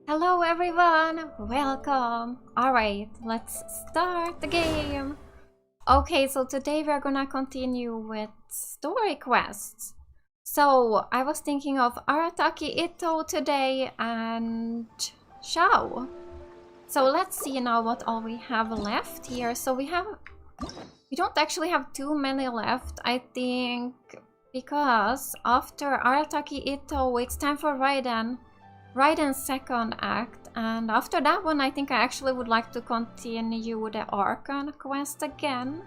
Hello everyone, welcome. Alright, let's start the game. Okay, so today we're gonna continue with story quests. So I was thinking of Arataki Itto today and Xiao. So let's see now what all we have left here. So we don't actually have too many left, I think, because after Arataki Itto it's time for Raiden's second act, and after that one I think I actually would like to continue the Archon quest again.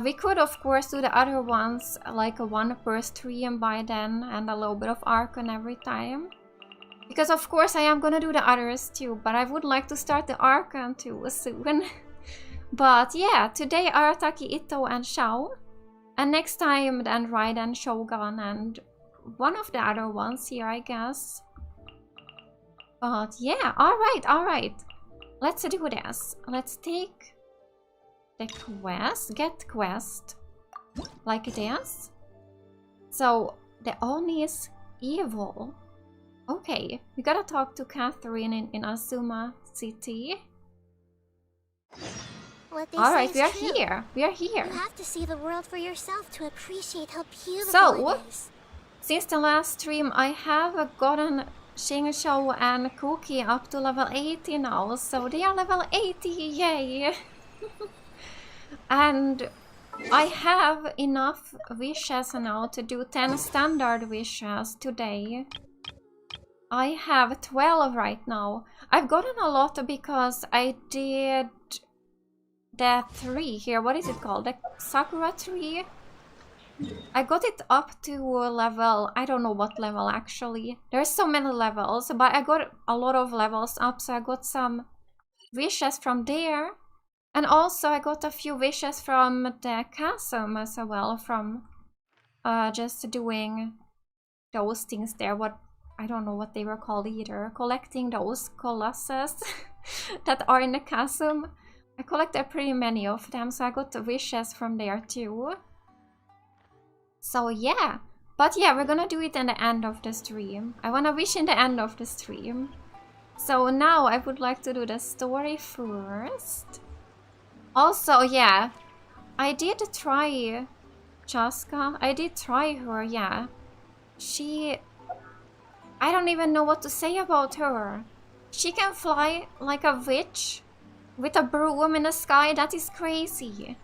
We could of course do the other ones like a one per stream by then and a little bit of Archon every time. Because of course I am gonna do the others too, but I would like to start the Archon too soon. But yeah, today Arataki Itto and Xiao, and next time then Raiden, Shogun and one of the other ones here I guess. But yeah, alright. Let's do this. Let's take the quest, get quest, like this. So, the Oni is evil. Okay, we gotta talk to Catherine in Azuma City. Alright, we are here. We are here. You have to see the world for yourself to appreciate how beautiful it is. Since the last stream, I have gotten Xiao and Cookie up to level 80 now, so they are level 80, yay! And I have enough wishes now to do 10 standard wishes today. I have 12 right now. I've gotten a lot because I did the tree here, what is it called? The Sakura tree? I got it up to level, I don't know what level actually. There's so many levels, but I got a lot of levels up, so I got some wishes from there. And also I got a few wishes from the chasm as well, from just doing those things there. What, I don't know what they were called either. Collecting those colossus that are in the chasm. I collected pretty many of them, so I got the wishes from there too. So yeah, but yeah, we're gonna do it in the end of the stream. I wanna wish in the end of the stream. So now I would like to do the story first. Also, yeah, I did try Chaska. I did try her, yeah. I don't even know what to say about her. She can fly like a witch with a broom in the sky. That is crazy.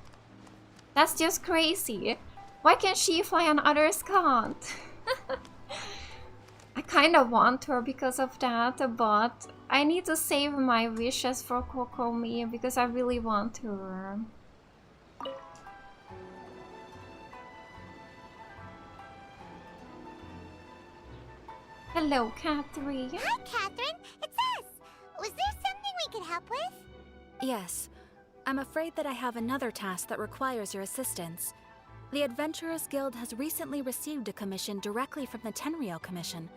That's just crazy. Why can she fly and others can't? I kind of want her because of that, but I need to save my wishes for Kokomi because I really want her. Hello, Catherine. Hi, Catherine. It's us. Was there something we could help with? Yes. I'm afraid that I have another task that requires your assistance. The Adventurers Guild has recently received a commission directly from the Tenryou Commission.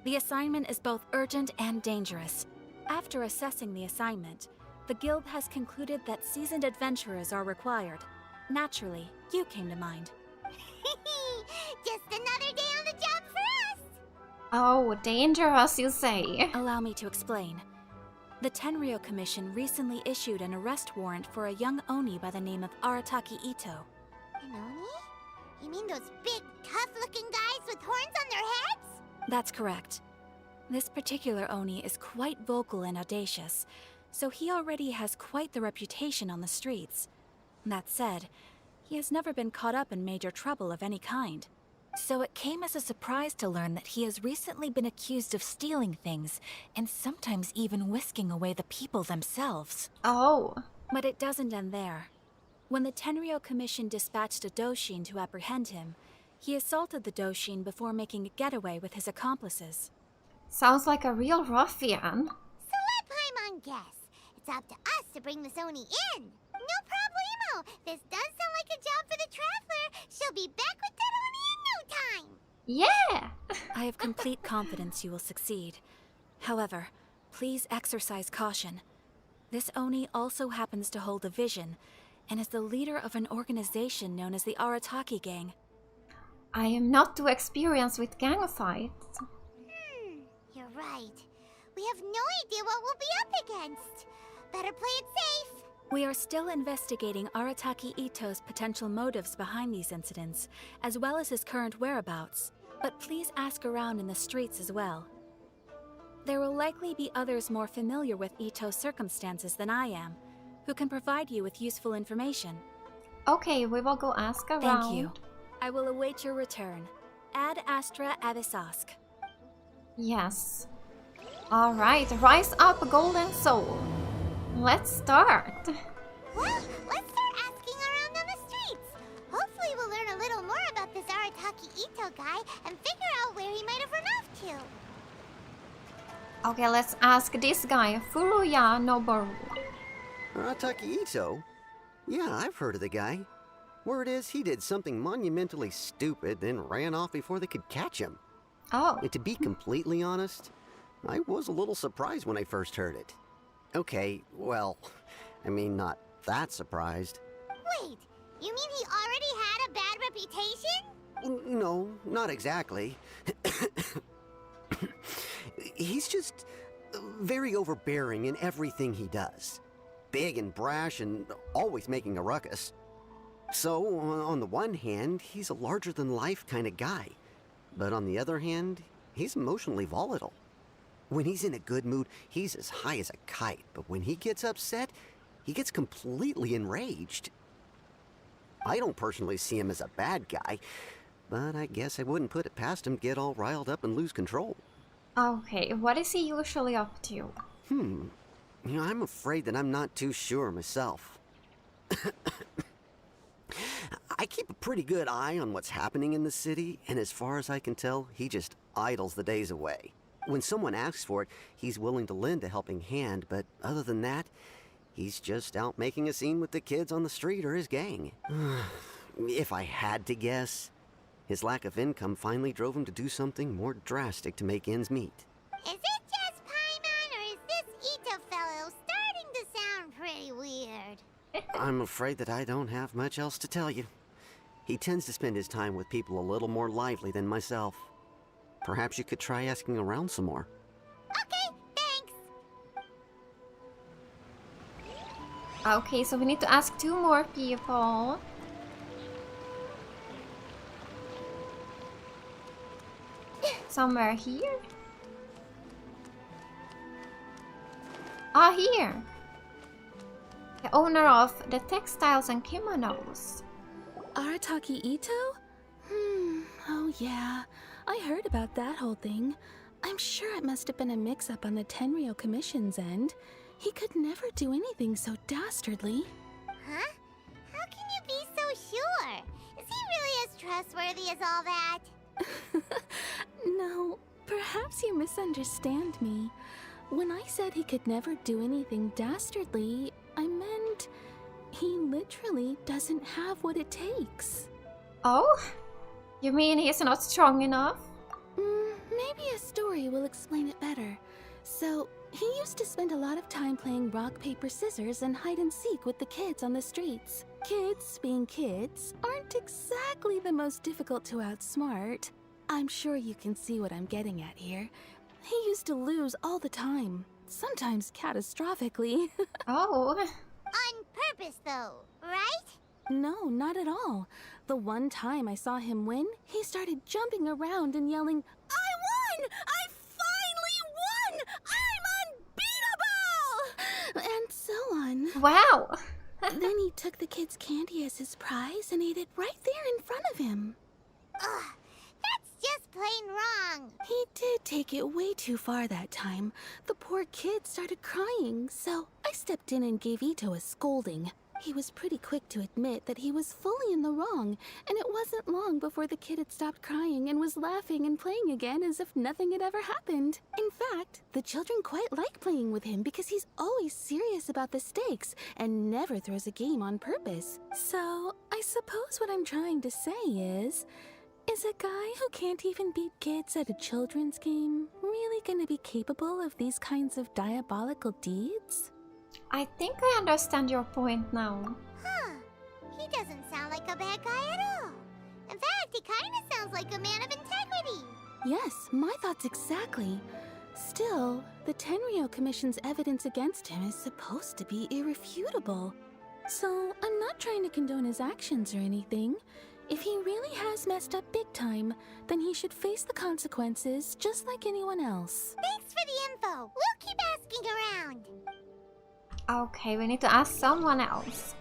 The assignment is both urgent and dangerous. After assessing the assignment, the Guild has concluded that seasoned adventurers are required. Naturally, you came to mind. Just another day on the job for us! Oh, dangerous, you say? Allow me to explain. The Tenryou Commission recently issued an arrest warrant for a young Oni by the name of Arataki Itto. An Oni? You mean those big, tough-looking guys with horns on their heads? That's correct. This particular Oni is quite vocal and audacious, so he already has quite the reputation on the streets. That said, he has never been caught up in major trouble of any kind. So it came as a surprise to learn that he has recently been accused of stealing things, and sometimes even whisking away the people themselves. Oh. But it doesn't end there. When the Tenryou Commission dispatched a Doshin to apprehend him, he assaulted the Doshin before making a getaway with his accomplices. Sounds like a real ruffian. So let Paimon guess. It's up to us to bring this Oni in. No problemo. This does sound like a job for the Traveler. She'll be back with that Oni in no time. Yeah! I have complete confidence you will succeed. However, please exercise caution. This Oni also happens to hold a vision, and is the leader of an organization known as the Arataki Gang. I am not too experienced with gang fights. You're right. We have no idea what we'll be up against. Better play it safe. We are still investigating Arataki Itto's potential motives behind these incidents, as well as his current whereabouts. But please ask around in the streets as well. There will likely be others more familiar with Itto's circumstances than I am, who can provide you with useful information. Okay, we will go ask around. Thank you. I will await your return. Ad Astra Abyssosque. Yes. Alright, rise up, golden soul. Let's start. Well, let's start asking around on the streets. Hopefully we'll learn a little more about this Arataki Itto guy and figure out where he might have run off to. Okay, let's ask this guy, Furuya Noboru. Arataki Itto? Yeah, I've heard of the guy. Word is he did something monumentally stupid, then ran off before they could catch him. Oh. And to be completely honest, I was a little surprised when I first heard it. Okay, well, I mean, not that surprised. Wait, you mean he already had a bad reputation? No, not exactly. He's just very overbearing in everything he does. Big and brash and always making a ruckus. So, on the one hand, he's a larger-than-life kind of guy. But on the other hand, he's emotionally volatile. When he's in a good mood, he's as high as a kite. But when he gets upset, he gets completely enraged. I don't personally see him as a bad guy, but I guess I wouldn't put it past him to get all riled up and lose control. Okay, what is he usually up to? You know, I'm afraid that I'm not too sure myself. I keep a pretty good eye on what's happening in the city, and as far as I can tell, he just idles the days away. When someone asks for it, he's willing to lend a helping hand, but other than that, he's just out making a scene with the kids on the street or his gang. If I had to guess, his lack of income finally drove him to do something more drastic to make ends meet. Is it just Paimon, or is this Itto fellow starting to sound pretty weird? I'm afraid that I don't have much else to tell you. He tends to spend his time with people a little more lively than myself. Perhaps you could try asking around some more. Okay, thanks. Okay, so we need to ask 2 more people. Somewhere here? Ah, here! The owner of the textiles and kimonos. Arataki Itto? Oh yeah. I heard about that whole thing. I'm sure it must have been a mix-up on the Tenryou Commission's end. He could never do anything so dastardly. Huh? How can you be so sure? Is he really as trustworthy as all that? No, perhaps you misunderstand me. When I said he could never do anything dastardly, I meant he literally doesn't have what it takes. Oh? You mean he's not strong enough? Maybe a story will explain it better. So, he used to spend a lot of time playing rock, paper, scissors and hide and seek with the kids on the streets. Kids, being kids, aren't exactly the most difficult to outsmart. I'm sure you can see what I'm getting at here. He used to lose all the time, sometimes catastrophically. Oh. On purpose, though, right? No, not at all. The one time I saw him win, he started jumping around and yelling, "I won! I finally won! I'm unbeatable!" And so on. Wow. Then he took the kid's candy as his prize and ate it right there in front of him. Ugh, that's just plain wrong. He did take it way too far that time. The poor kid started crying, so I stepped in and gave Itto a scolding. He was pretty quick to admit that he was fully in the wrong, and it wasn't long before the kid had stopped crying and was laughing and playing again as if nothing had ever happened. In fact, the children quite like playing with him because he's always serious about the stakes and never throws a game on purpose. So, I suppose what I'm trying to say is a guy who can't even beat kids at a children's game really gonna be capable of these kinds of diabolical deeds? I think I understand your point now. Huh. He doesn't sound like a bad guy at all. In fact, he kind of sounds like a man of integrity. Yes, my thoughts exactly. Still, the Tenryou Commission's evidence against him is supposed to be irrefutable. So, I'm not trying to condone his actions or anything. If he really has messed up big time, then he should face the consequences just like anyone else. Thanks for the info. We'll keep asking around. Okay, we need to ask someone else.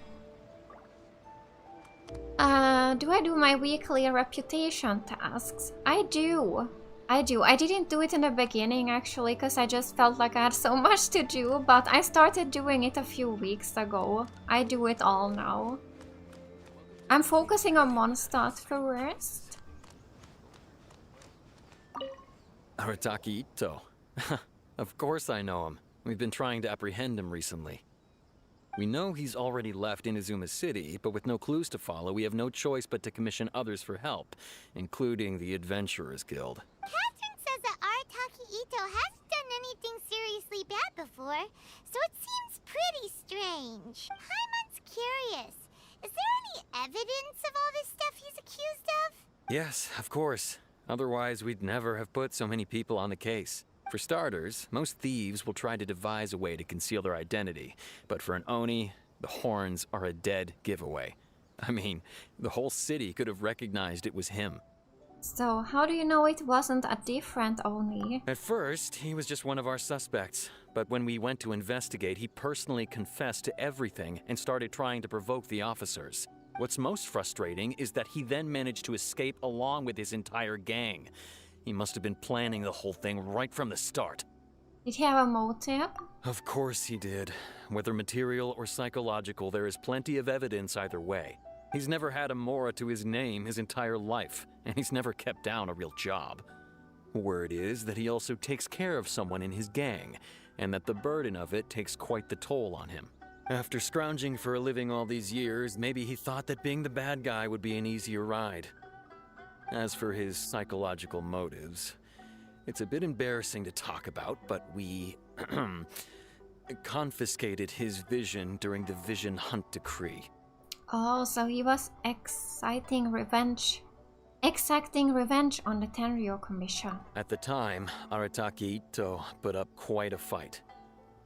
Do I do my weekly reputation tasks? I do. I didn't do it in the beginning actually, because I just felt like I had so much to do, but I started doing it a few weeks ago. I do it all now. I'm focusing on Mondstadt first. ARATAKI ITTO. Of course I know him. We've been trying to apprehend him recently. We know he's already left Inazuma City, but with no clues to follow, we have no choice but to commission others for help, including the Adventurers Guild. Catherine says that Arataki Itto hasn't done anything seriously bad before, so it seems pretty strange. Paimon's curious. Is there any evidence of all this stuff he's accused of? Yes, of course. Otherwise, we'd never have put so many people on the case. For starters, most thieves will try to devise a way to conceal their identity, but for an Oni, the horns are a dead giveaway. I mean, the whole city could have recognized it was him. So, how do you know it wasn't a different Oni? At first, he was just one of our suspects, but when we went to investigate, he personally confessed to everything and started trying to provoke the officers. What's most frustrating is that he then managed to escape along with his entire gang. He must have been planning the whole thing right from the start. Did he have a motive? Of course he did. Whether material or psychological, there is plenty of evidence either way. He's never had a Mora to his name his entire life, and he's never kept down a real job. Word is that he also takes care of someone in his gang, and that the burden of it takes quite the toll on him. After scrounging for a living all these years, maybe he thought that being the bad guy would be an easier ride. As for his psychological motives, it's a bit embarrassing to talk about, but we confiscated his vision during the Vision Hunt Decree. Oh, so he was exacting revenge on the Tenryou Commission. At the time, Arataki Itto put up quite a fight.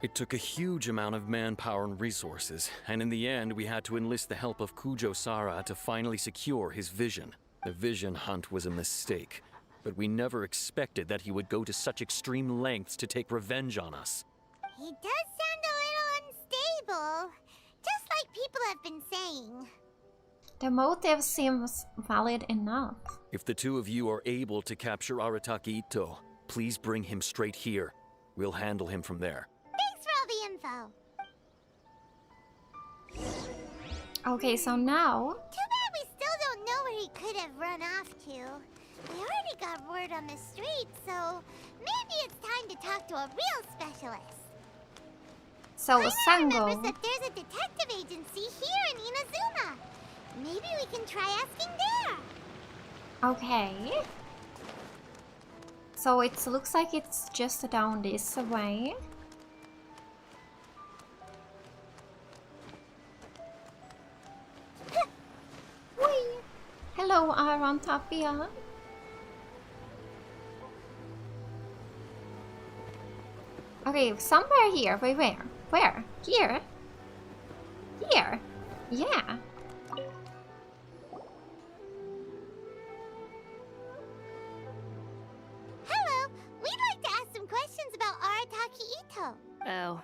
It took a huge amount of manpower and resources, and in the end we had to enlist the help of Kujo Sara to finally secure his vision. The Vision Hunt was a mistake, but we never expected that he would go to such extreme lengths to take revenge on us. He does sound a little unstable, just like people have been saying. The motive seems valid enough. If the two of you are able to capture Arataki Itto, please bring him straight here. We'll handle him from there. Thanks for all the info. Okay, so now... Too bad we still don't know where he could have run off to. We already got word on the street, so maybe it's time to talk to a real specialist. So, Paimon remembers Sango... that there's a detective agency here in Inazuma. Maybe we can try asking there. Okay. So it looks like it's just down this way. Whee! Hello, Aaron Tapia. Okay, somewhere here. Wait, where? Where? Here? Here? Yeah. Hello, we'd like to ask some questions about Arataki Itto. Oh,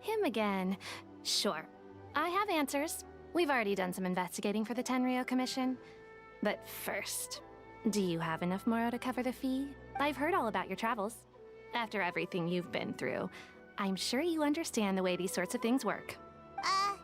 him again. Sure. I have answers. We've already done some investigating for the Tenryou Commission. But first, do you have enough Moro to cover the fee? I've heard all about your travels. After everything you've been through, I'm sure you understand the way these sorts of things work. How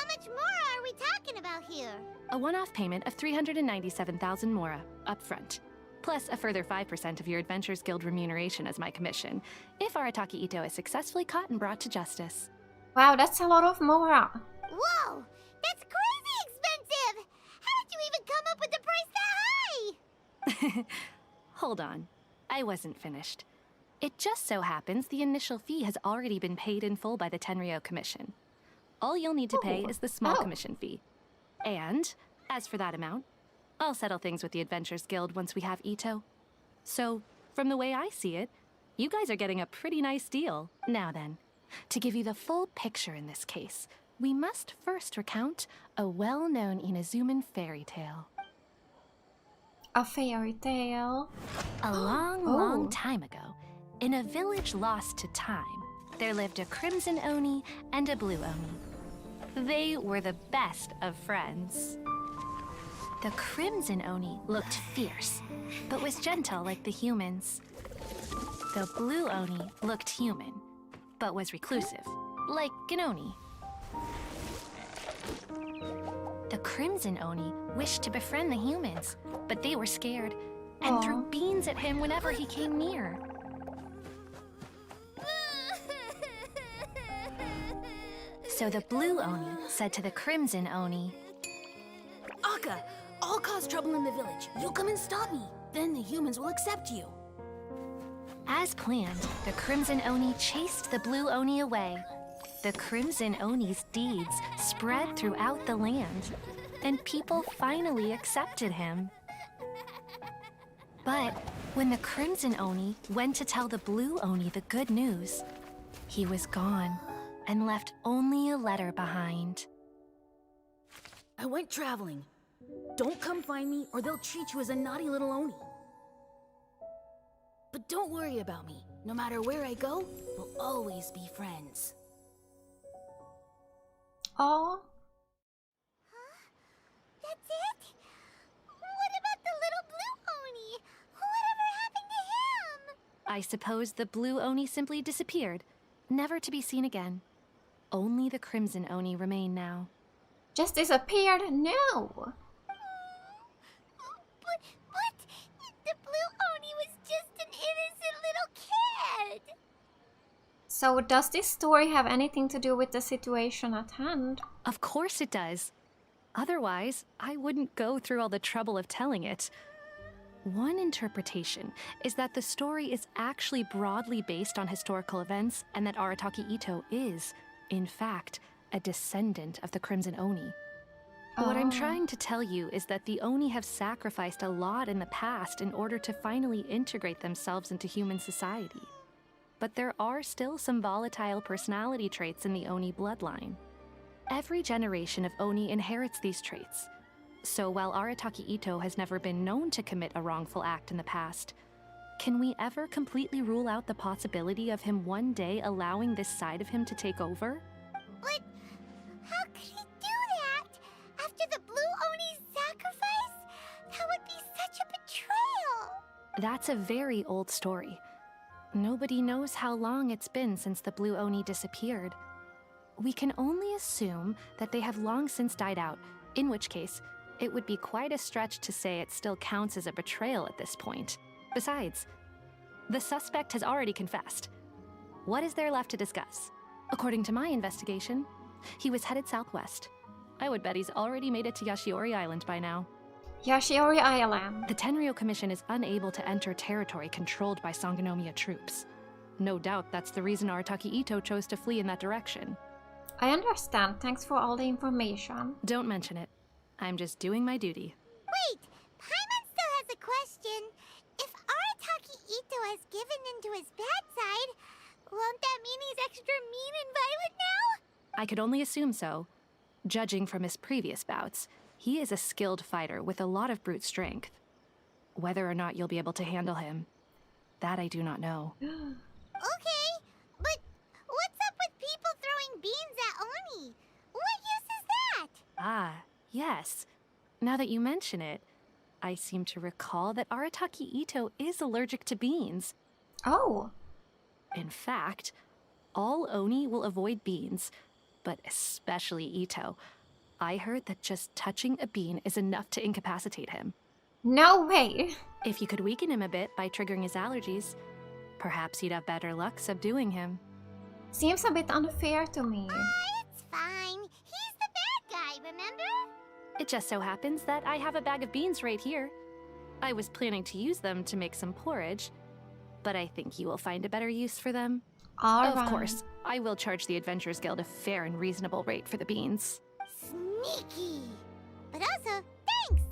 much more are we talking about here? A one-off payment of 397,000 Mora, up front. Plus a further 5% of your Adventurers Guild remuneration as my commission, if Arataki Itto is successfully caught and brought to justice. Wow, that's a lot of Mora. Whoa! That's crazy expensive! How did you even come up with the price that high? Hold on. I wasn't finished. It just so happens the initial fee has already been paid in full by the Tenryou Commission. All you'll need to pay is the small commission fee. And, as for that amount, I'll settle things with the Adventurers Guild once we have Itto. So, from the way I see it, You guys are getting a pretty nice deal. Now then, to give you the full picture in this case, we must first recount a well-known Inazuman fairy tale. A fairy tale. A long, Oh. long time ago, in a village lost to time, there lived a crimson Oni and a blue Oni. They were the best of friends. The crimson Oni looked fierce, but was gentle like the humans. The blue Oni looked human, but was reclusive, like an Oni. The crimson Oni wished to befriend the humans, but they were scared and threw beans at him whenever he came near. So the blue Oni said to the crimson Oni, Akka, I'll cause trouble in the village. You come and stop me. Then the humans will accept you. as planned, the crimson Oni chased the blue Oni away. The crimson Oni's deeds spread throughout the land, and people finally accepted him. But when the crimson Oni went to tell the blue Oni the good news, he was gone and left only a letter behind. I went traveling. Don't come find me or they'll treat you as a naughty little Oni. But don't worry about me. No matter where I go, we'll always be friends. Oh, That's it? What about the little blue Oni? Whatever happened to him? I suppose the blue Oni simply disappeared, never to be seen again. Only the crimson Oni remain now. just disappeared? No. But the blue Oni was just an innocent little kid. So does this story have anything to do with the situation at hand? Of course it does. Otherwise, I wouldn't go through all the trouble of telling it. One interpretation is that the story is actually broadly based on historical events and that Arataki Itto is, in fact, a descendant of the Crimson Oni. What I'm trying to tell you is that the Oni have sacrificed a lot in the past in order to finally integrate themselves into human society. But there are still some volatile personality traits in the Oni bloodline. Every generation of Oni inherits these traits. So while Arataki Itto has never been known to commit a wrongful act in the past, can we ever completely rule out the possibility of him one day allowing this side of him to take over? But how could he do that? After the blue Oni's sacrifice? That would be such a betrayal. That's a very old story. Nobody knows how long it's been since the blue Oni disappeared. We can only assume that they have long since died out, in which case, it would be quite a stretch to say it still counts as a betrayal at this point. Besides, the suspect has already confessed. What is there left to discuss? According to my investigation, he was headed southwest. I would bet he's already made it to Yashiori Island by now. Yashiori Island. The Tenryou Commission is unable to enter territory controlled by Sangonomiya troops. No doubt that's the reason Arataki Itto chose to flee in that direction. I understand. Thanks for all the information. Don't mention it. I'm just doing my duty. Wait, Paimon still has a question. If Arataki Itto has given into his bad side, won't that mean he's extra mean and violent now? I could only assume so. Judging from his previous bouts, he is a skilled fighter with a lot of brute strength. Whether or not you'll be able to handle him, that I do not know. Okay, but what's up with people throwing beans at Oni? What use is that? Ah, yes. Now that you mention it, I seem to recall that Arataki Itto is allergic to beans. Oh, In fact, all Oni will avoid beans, but especially Itto. I heard that just touching a bean is enough to incapacitate him. no way. If you could weaken him a bit by triggering his allergies, perhaps you'd have better luck subduing him. Seems a bit unfair to me. It's fine. He's the bad guy, remember? It just so happens that I have a bag of beans right here. I was planning to use them to make some porridge, but I think you will find a better use for them. Alright. Of course, I will charge the Adventurers Guild a fair and reasonable rate for the beans. Sneaky. But also, thanks.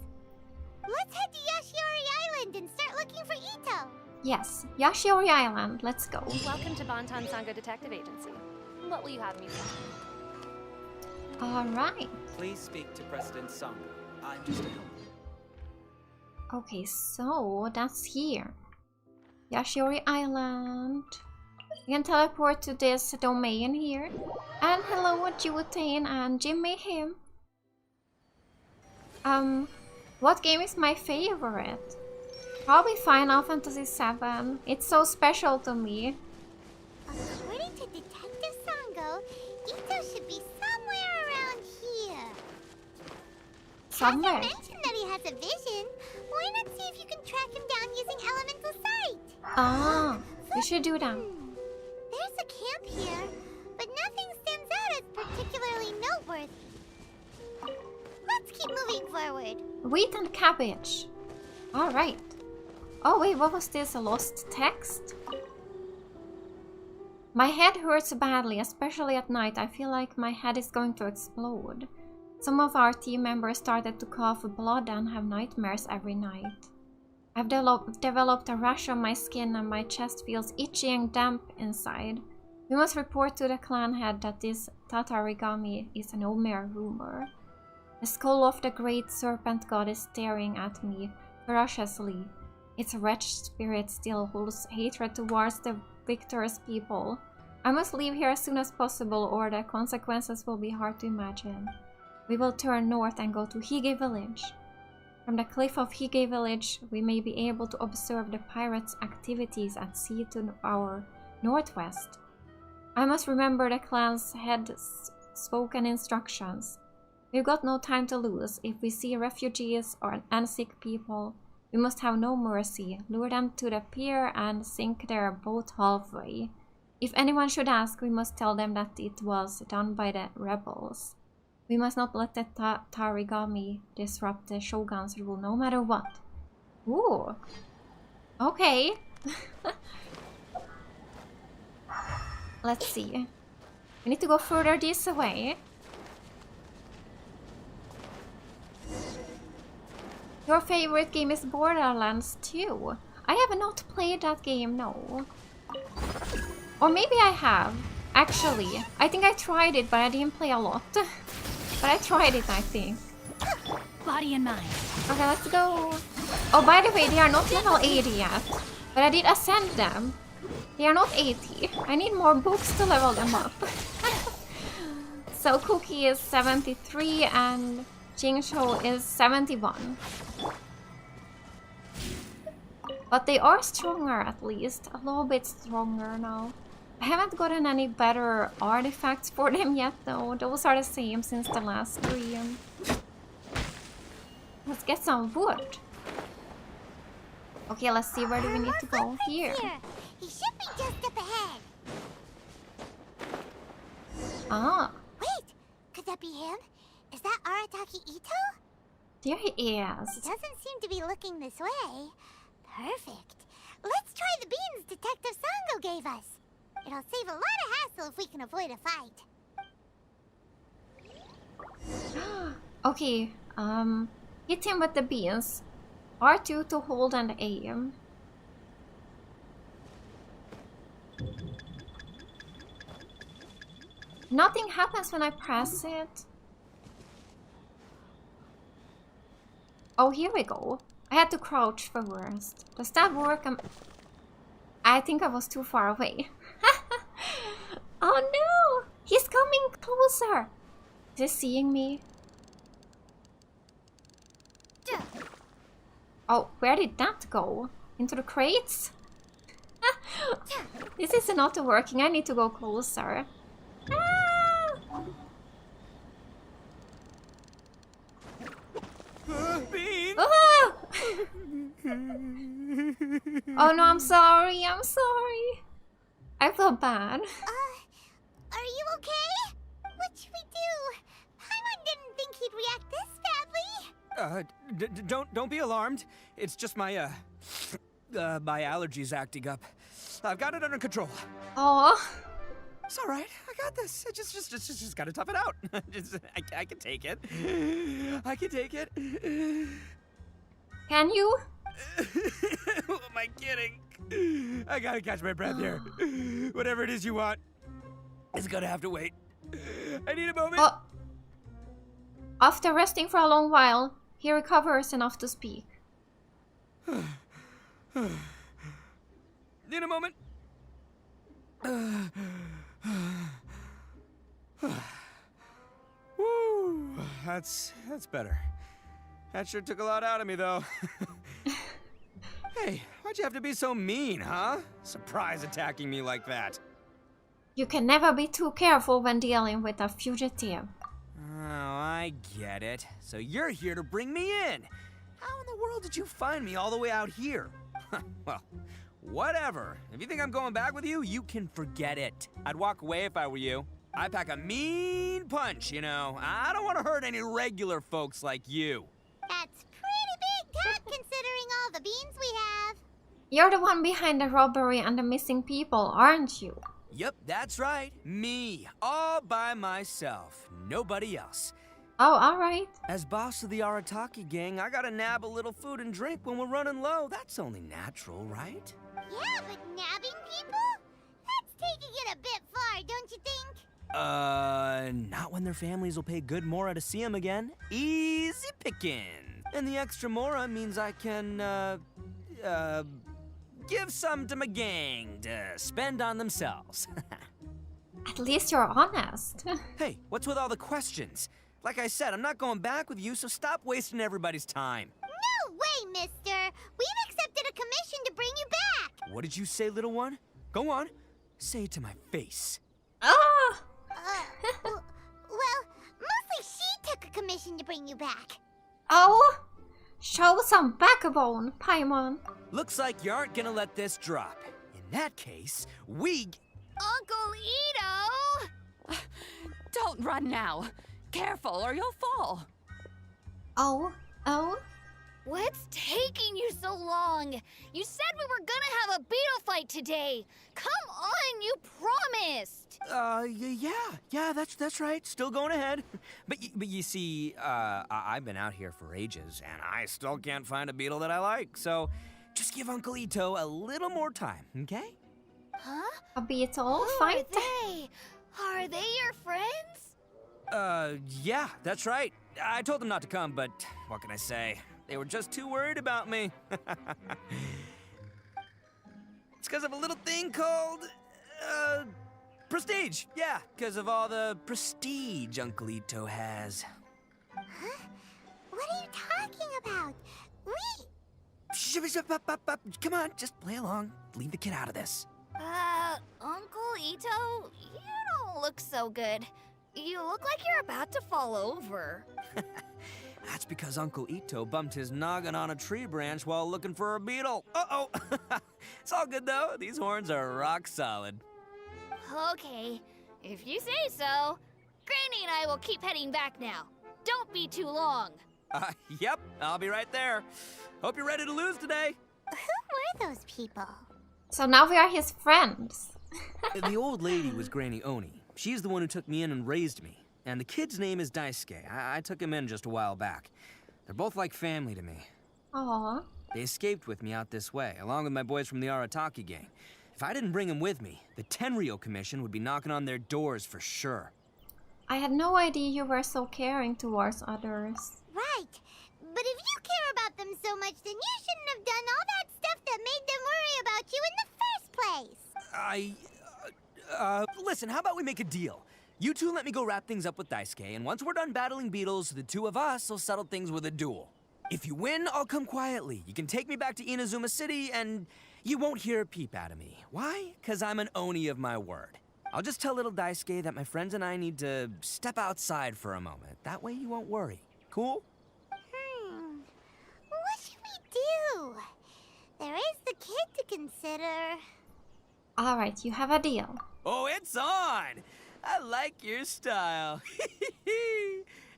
Let's head to Yashiori Island and start looking for Itto. Yes, Yashiori Island, let's go. Welcome to Bonton Sango Detective Agency. What will you have me say? Alright. Please speak to President Sango. I'm just a helper. Okay, so that's here. Yashiori Island. We can teleport to this domain here. And hello, Jutane and Jimmy him. What game is my favorite? Probably Final Fantasy VII. It's so special to me. According to Detective Sango, Itto should be somewhere around here. Somewhere. Hasn't mentioned that he has a vision. Why not see if you can track him down using elemental sight? Ah, we should do that. There's a camp here, but nothing stands out as particularly noteworthy. Let's keep moving forward. Wheat and cabbage. Alright. Oh wait, what was this? A lost text? My head hurts badly, especially at night. I feel like my head is going to explode. Some of our team members started to cough blood and have nightmares every night. I've developed a rash on my skin and my chest feels itchy and damp inside. We must report to the clan head that this tatarigami is no mere rumor. The skull of the great serpent god is staring at me ferociously. Its wretched spirit still holds hatred towards the victorious people. I must leave here as soon as possible or the consequences will be hard to imagine. We will turn north and go to Hige village. From the cliff of Hige village, we may be able to observe the pirates' activities at sea to our northwest. I must remember the clan's head's spoken instructions. We've got no time to lose. If we see refugees and sick people, we must have no mercy. Lure them to the pier and sink their boat halfway. If anyone should ask, we must tell them that it was done by the rebels. We must not let the Tarigami disrupt the Shogun's rule, no matter what. Ooh. Okay. Let's see. We need to go further this way. Your favorite game is Borderlands 2. I have not played that game, no. Or maybe I have. Actually, I think I tried it, but I didn't play a lot. But I tried it, I think. Body and mind. Okay, let's go. Oh, by the way, they are not level 80 yet. But I did ascend them. They are not 80. I need more books to level them up. So Cookie is 73 and Jingshou is 71. But they are stronger at least. A little bit stronger now. I haven't gotten any better artifacts for them yet though. Those are the same since the last stream. Let's get some wood. Okay, let's see, where do we need to go? Here. He should be just up ahead. Ah, Wait, could that be him? Is that Arataki Itto? there he He is. doesn't seem to be looking this way. Perfect. Let's try the beans Detective Sango gave us. It'll save a lot of hassle if we can avoid a fight. Okay, hit him with the beans. R2 to hold and aim. Nothing happens when I press it. Oh, here we go. I had to crouch first. Does that work? I think I was too far away. Oh no! He's coming closer! Is he seeing me? Oh, where did that go? Into the crates? This is not working. I need to go closer. Ah! Bean! Ah! Oh no, I'm sorry. I'm sorry. I feel bad. Are you okay? What should we do? Paimon didn't think he'd react this badly. Don't be alarmed. It's just my my allergies acting up. I've got it under control. Oh. It's all right. I got this. Just gotta tough it out. I can take it. I can take it. Can you? Who am I kidding? I gotta catch my breath here. Whatever it is you want, it's gonna have to wait. I need a moment. Oh. After resting for a long while, he recovers enough to speak. Need a moment. Woo, that's better. That sure took a lot out of me, though. Hey, why'd you have to be so mean, huh? Surprise attacking me like that. You can never be too careful when dealing with a fugitive. Oh, I get it. So you're here to bring me in. How in the world did you find me all the way out here? Well, whatever. If you think I'm going back with you, you can forget it. I'd walk away if I were you. I pack a mean punch, you know. I don't want to hurt any regular folks like you. That's pretty big talk considering all the beans we have. You're the one behind the robbery and the missing people, aren't you? Yep, that's right. Me. All by myself. Nobody else. Oh, alright. As boss of the Arataki gang, I gotta nab a little food and drink when we're running low. That's only natural, right? Yeah, but nabbing people? That's taking it a bit far, don't you think? Not when their families will pay good mora to see them again. Easy picking. And the extra mora means I can, give some to my gang to spend on themselves. At least you're honest. Hey, what's with all the questions? Like I said, I'm not going back with you, so stop wasting everybody's time. No way, mister! We've accepted a commission to bring you back! What did you say, little one? Go on. Say it to my face. Ah! Well, mostly she took a commission to bring you back. Oh! Show some backbone, Paimon. Looks like you aren't gonna let this drop. In that case, Uncle Ito! Don't run now. Careful or you'll fall. Oh? What's taking you so long? You said we were gonna have a beetle fight today. Come on, you promised. yeah, that's right. Still going ahead. But you see, I've been out here for ages, and I still can't find a beetle that I like. So, just give Uncle Ito a little more time, okay? Huh? A beetle Who fight? Are they your friends? Yeah, that's right. I told them not to come, but what can I say? They were just too worried about me. It's because of a little thing called, prestige. Yeah, because of all the prestige Uncle Ito has. Huh? What are you talking about? Come on, just play along. Leave the kid out of this. Uncle Ito, you don't look so good. You look like you're about to fall over. That's because Uncle Ito bumped his noggin on a tree branch while looking for a beetle. Uh-oh. It's all good, though. These horns are rock solid. Okay, if you say so. Granny and I will keep heading back now. Don't be too long. Yep, I'll be right there. Hope you're ready to lose today. Who were those people? So now we are his friends. The old lady was Granny Oni. She's the one who took me in and raised me. And the kid's name is Daisuke. I took him in just a while back. They're both like family to me. Aww. They escaped with me out this way, along with my boys from the Arataki gang. If I didn't bring them with me, the Tenryou Commission would be knocking on their doors for sure. I had no idea you were so caring towards others. Right. But if you care about them so much, then you shouldn't have done all that stuff that made them worry about you in the first place. Listen, how about we make a deal? You two let me go wrap things up with Daisuke, and once we're done battling beetles, the two of us will settle things with a duel. If you win, I'll come quietly. You can take me back to Inazuma City, and you won't hear a peep out of me. Why? 'Cause I'm an Oni of my word. I'll just tell little Daisuke that my friends and I need to step outside for a moment. That way you won't worry. Cool? What should we do? There is the kid to consider. Alright, you have a deal. Oh, it's on! I like your style.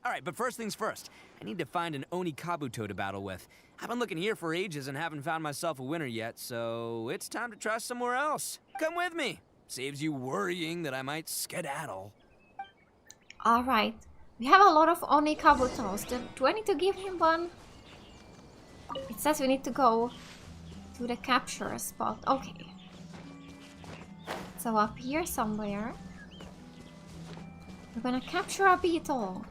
All right, but first things first. I need to find an Oni Kabuto to battle with. I've been looking here for ages and haven't found myself a winner yet, so it's time to try somewhere else. Come with me. Saves you worrying that I might skedaddle. Alright. We have a lot of Oni Kabutos. Do I need to give him one? It says we need to go to the capture spot. Okay. So up here somewhere. We're gonna capture a beetle.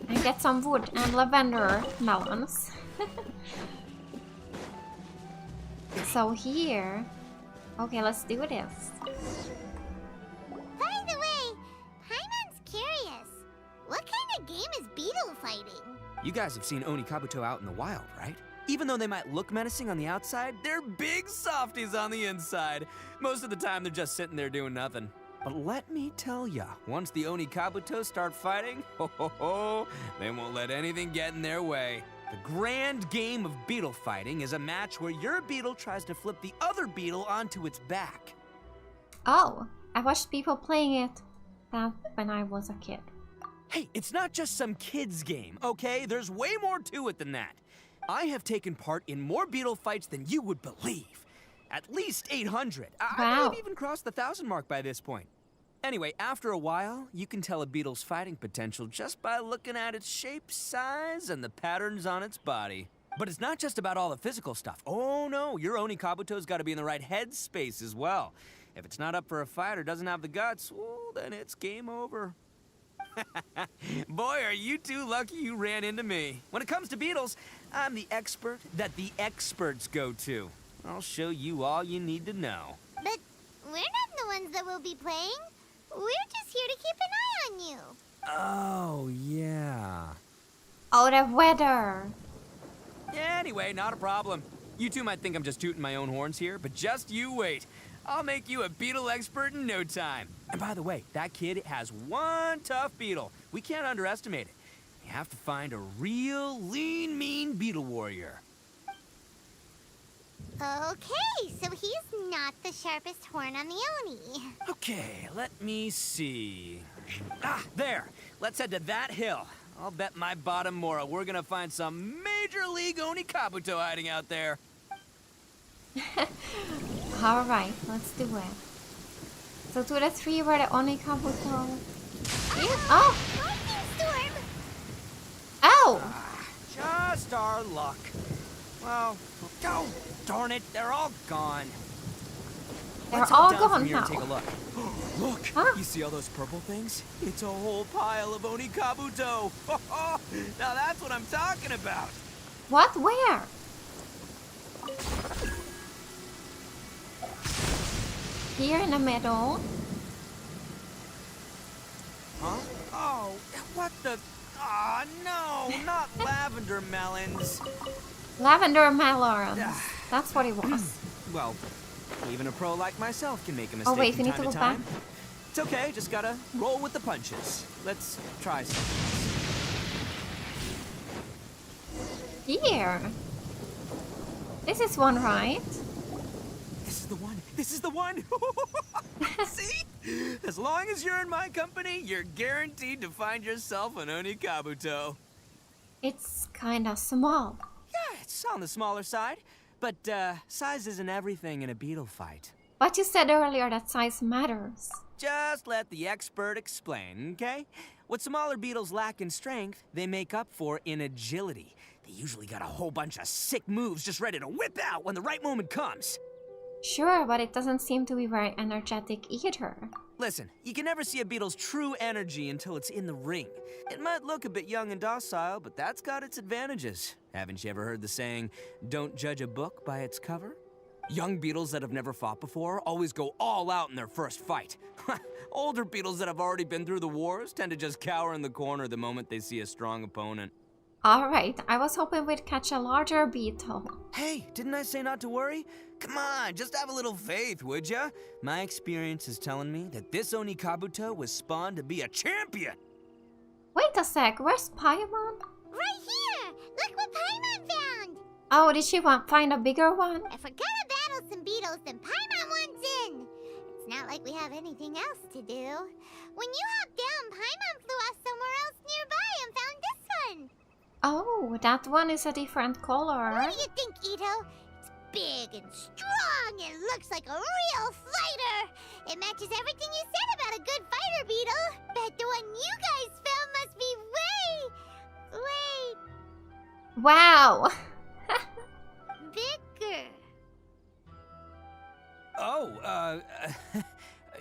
And get some wood and lavender melons. So here... Okay, let's do this. By the way, Paimon's curious. What kind of game is beetle fighting? You guys have seen Oni Kabuto out in the wild, right? Even though they might look menacing on the outside, they're big softies on the inside. Most of the time, they're just sitting there doing nothing. But let me tell ya, once the Oni Kabuto start fighting, they won't let anything get in their way. The grand game of beetle fighting is a match where your beetle tries to flip the other beetle onto its back. Oh, I watched people playing it when I was a kid. Hey, it's not just some kid's game, okay? There's way more to it than that. I have taken part in more beetle fights than you would believe. At least 800. I may have even crossed the 1,000 mark by this point. Anyway, after a while, you can tell a beetle's fighting potential just by looking at its shape, size, and the patterns on its body. But it's not just about all the physical stuff. Oh no, your Oni Kabuto's got to be in the right headspace as well. If it's not up for a fight or doesn't have the guts, well, then it's game over. Boy, are you two lucky you ran into me. When it comes to beetles, I'm the expert that the experts go to. I'll show you all you need to know. But we're not the ones that will be playing. We're just here to keep an eye on you. Oh, yeah. Oh, the weather. Anyway, not a problem. You two might think I'm just tooting my own horns here, but just you wait. I'll make you a beetle expert in no time. And by the way, that kid has one tough beetle. We can't underestimate it. You have to find a real lean, mean beetle warrior. Okay, so he's not the sharpest horn on the Oni. Okay, let me see. Ah, there. Let's head to that hill. I'll bet my bottom Mora we're gonna find some major league Oni Kabuto hiding out there. Alright, let's do it. So to the tree where the Oni Kabuto... Oh! Lightning storm! Oh! Just our luck. Well, oh, darn it, they're all gone. They're Let's all head down gone from here now. and take a look. Look, Huh? you see all those purple things? It's a whole pile of Oni Kabuto. Now that's what I'm talking about. What? Where? Here in the middle. Huh? Oh, what the... Ah, no, not lavender melons. Lavender melons. That's what it was. Well, even a pro like myself can make a mistake Oh wait, we from need time to to go back. time. It's okay, just gotta roll with the punches. Let's try something. Here. This is one, right? This is the one. This is the one. See? As long as you're in my company, you're guaranteed to find yourself an Oni Kabuto. It's kinda small. Yeah, it's on the smaller side. But size isn't everything in a beetle fight. But you said earlier that size matters. Just let the expert explain, okay? What smaller beetles lack in strength, they make up for in agility. They usually got a whole bunch of sick moves just ready to whip out when the right moment comes. Sure, but it doesn't seem to be very energetic either. Listen, you can never see a beetle's true energy until it's in the ring. It might look a bit young and docile, but that's got its advantages. Haven't you ever heard the saying, don't judge a book by its cover? Young beetles that have never fought before always go all out in their first fight. Older beetles that have already been through the wars tend to just cower in the corner the moment they see a strong opponent. Alright, I was hoping we'd catch a larger beetle. Hey, didn't I say not to worry? Come on, just have a little faith, would ya? My experience is telling me that this Oni Kabuto was spawned to be a champion. Wait a sec, where's Paimon? Right here! Look what Paimon found! Oh, did she find a bigger one? If we're gonna battle some beetles, then Paimon wants in! It's not like we have anything else to do. When you hopped down, Paimon flew off somewhere else nearby and found this one! Oh, that one is a different color. What do you think, Itto? It's big and strong and looks like a real fighter! It matches everything you said about a good fighter beetle! Bet the one you guys found must be way Wow! Bigger. Oh,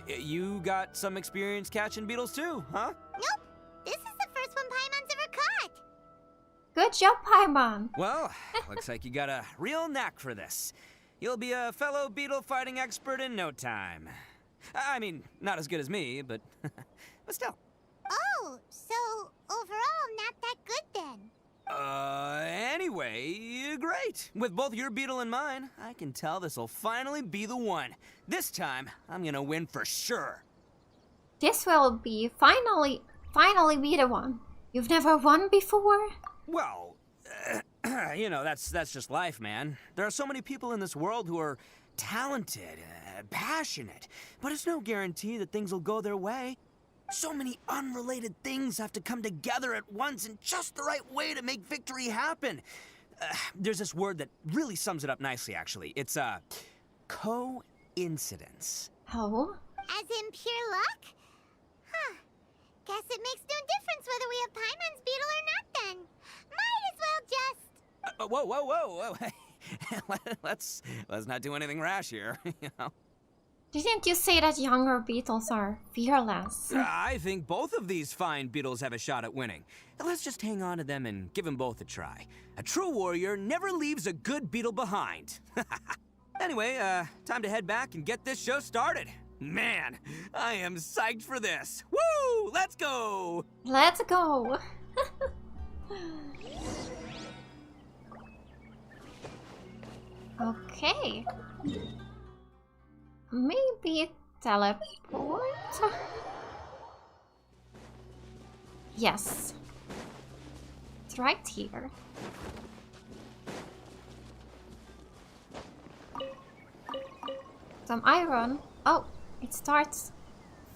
you got some experience catching beetles too, huh? Nope. This is the first one Paimon's ever caught. Good job, Paimon. Well, looks like you got a real knack for this. You'll be a fellow beetle fighting expert in no time. I mean, not as good as me, but still. Oh, so overall not that good then. Anyway, great. With both your beetle and mine, I can tell this'll finally be the one. This time, I'm gonna win for sure. This will be finally be the one. You've never won before? Well, you know, that's just life, man. There are so many people in this world who are talented, passionate, but it's no guarantee that things will go their way. So many unrelated things have to come together at once in just the right way to make victory happen. There's this word that really sums it up nicely, actually. It's, coincidence. Oh? As in pure luck? Huh. Guess it makes no difference whether we have Paimon's beetle or not then. Might as well just... Whoa. let's not do anything rash here, you know? Didn't you say that younger beetles are fearless? I think both of these fine beetles have a shot at winning. Let's just hang on to them and give them both a try. A true warrior never leaves a good beetle behind. Anyway, time to head back and get this show started. Man, I am psyched for this. Woo! Let's go! Let's go! Okay. Maybe teleport? Yes. It's right here. Some iron. Oh, it starts.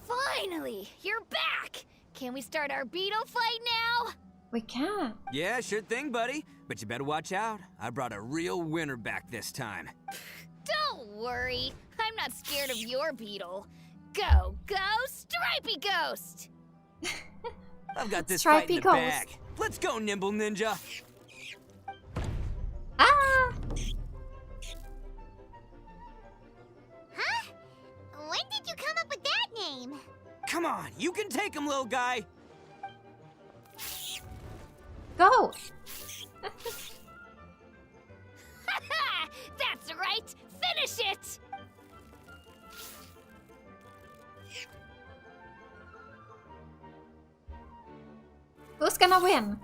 Finally, you're back! Can we start our beetle fight now? We can. Yeah, sure thing, buddy. But you better watch out. I brought a real winner back this time. Don't worry, I'm not scared of your beetle. Go, Stripey Ghost! I've got this Stripey fight in the Ghost. bag. Let's go, Nimble Ninja. Ah! Huh? When did you come up with that name? Come on, you can take him, little guy. Go! That's right! Finish it! Who's gonna win?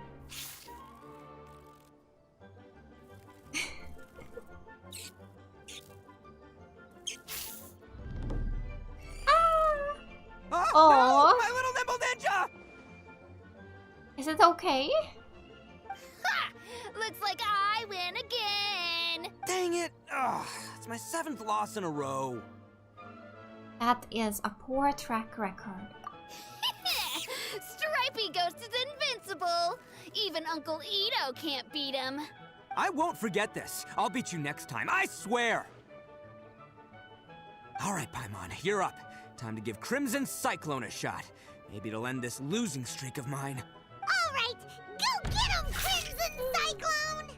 Oh, Aw. no, my little Nimble Ninja! Is it okay? Ha! Looks like I win again! Dang it! Ugh, it's my 7th loss in a row. That is a poor track record. Stripey Ghost is invincible! Even Uncle Ito can't beat him. I won't forget this. I'll beat you next time, I swear! All right, Paimon, you're up. Time to give Crimson Cyclone a shot. Maybe it'll end this losing streak of mine. All right, go get him, Crimson Cyclone!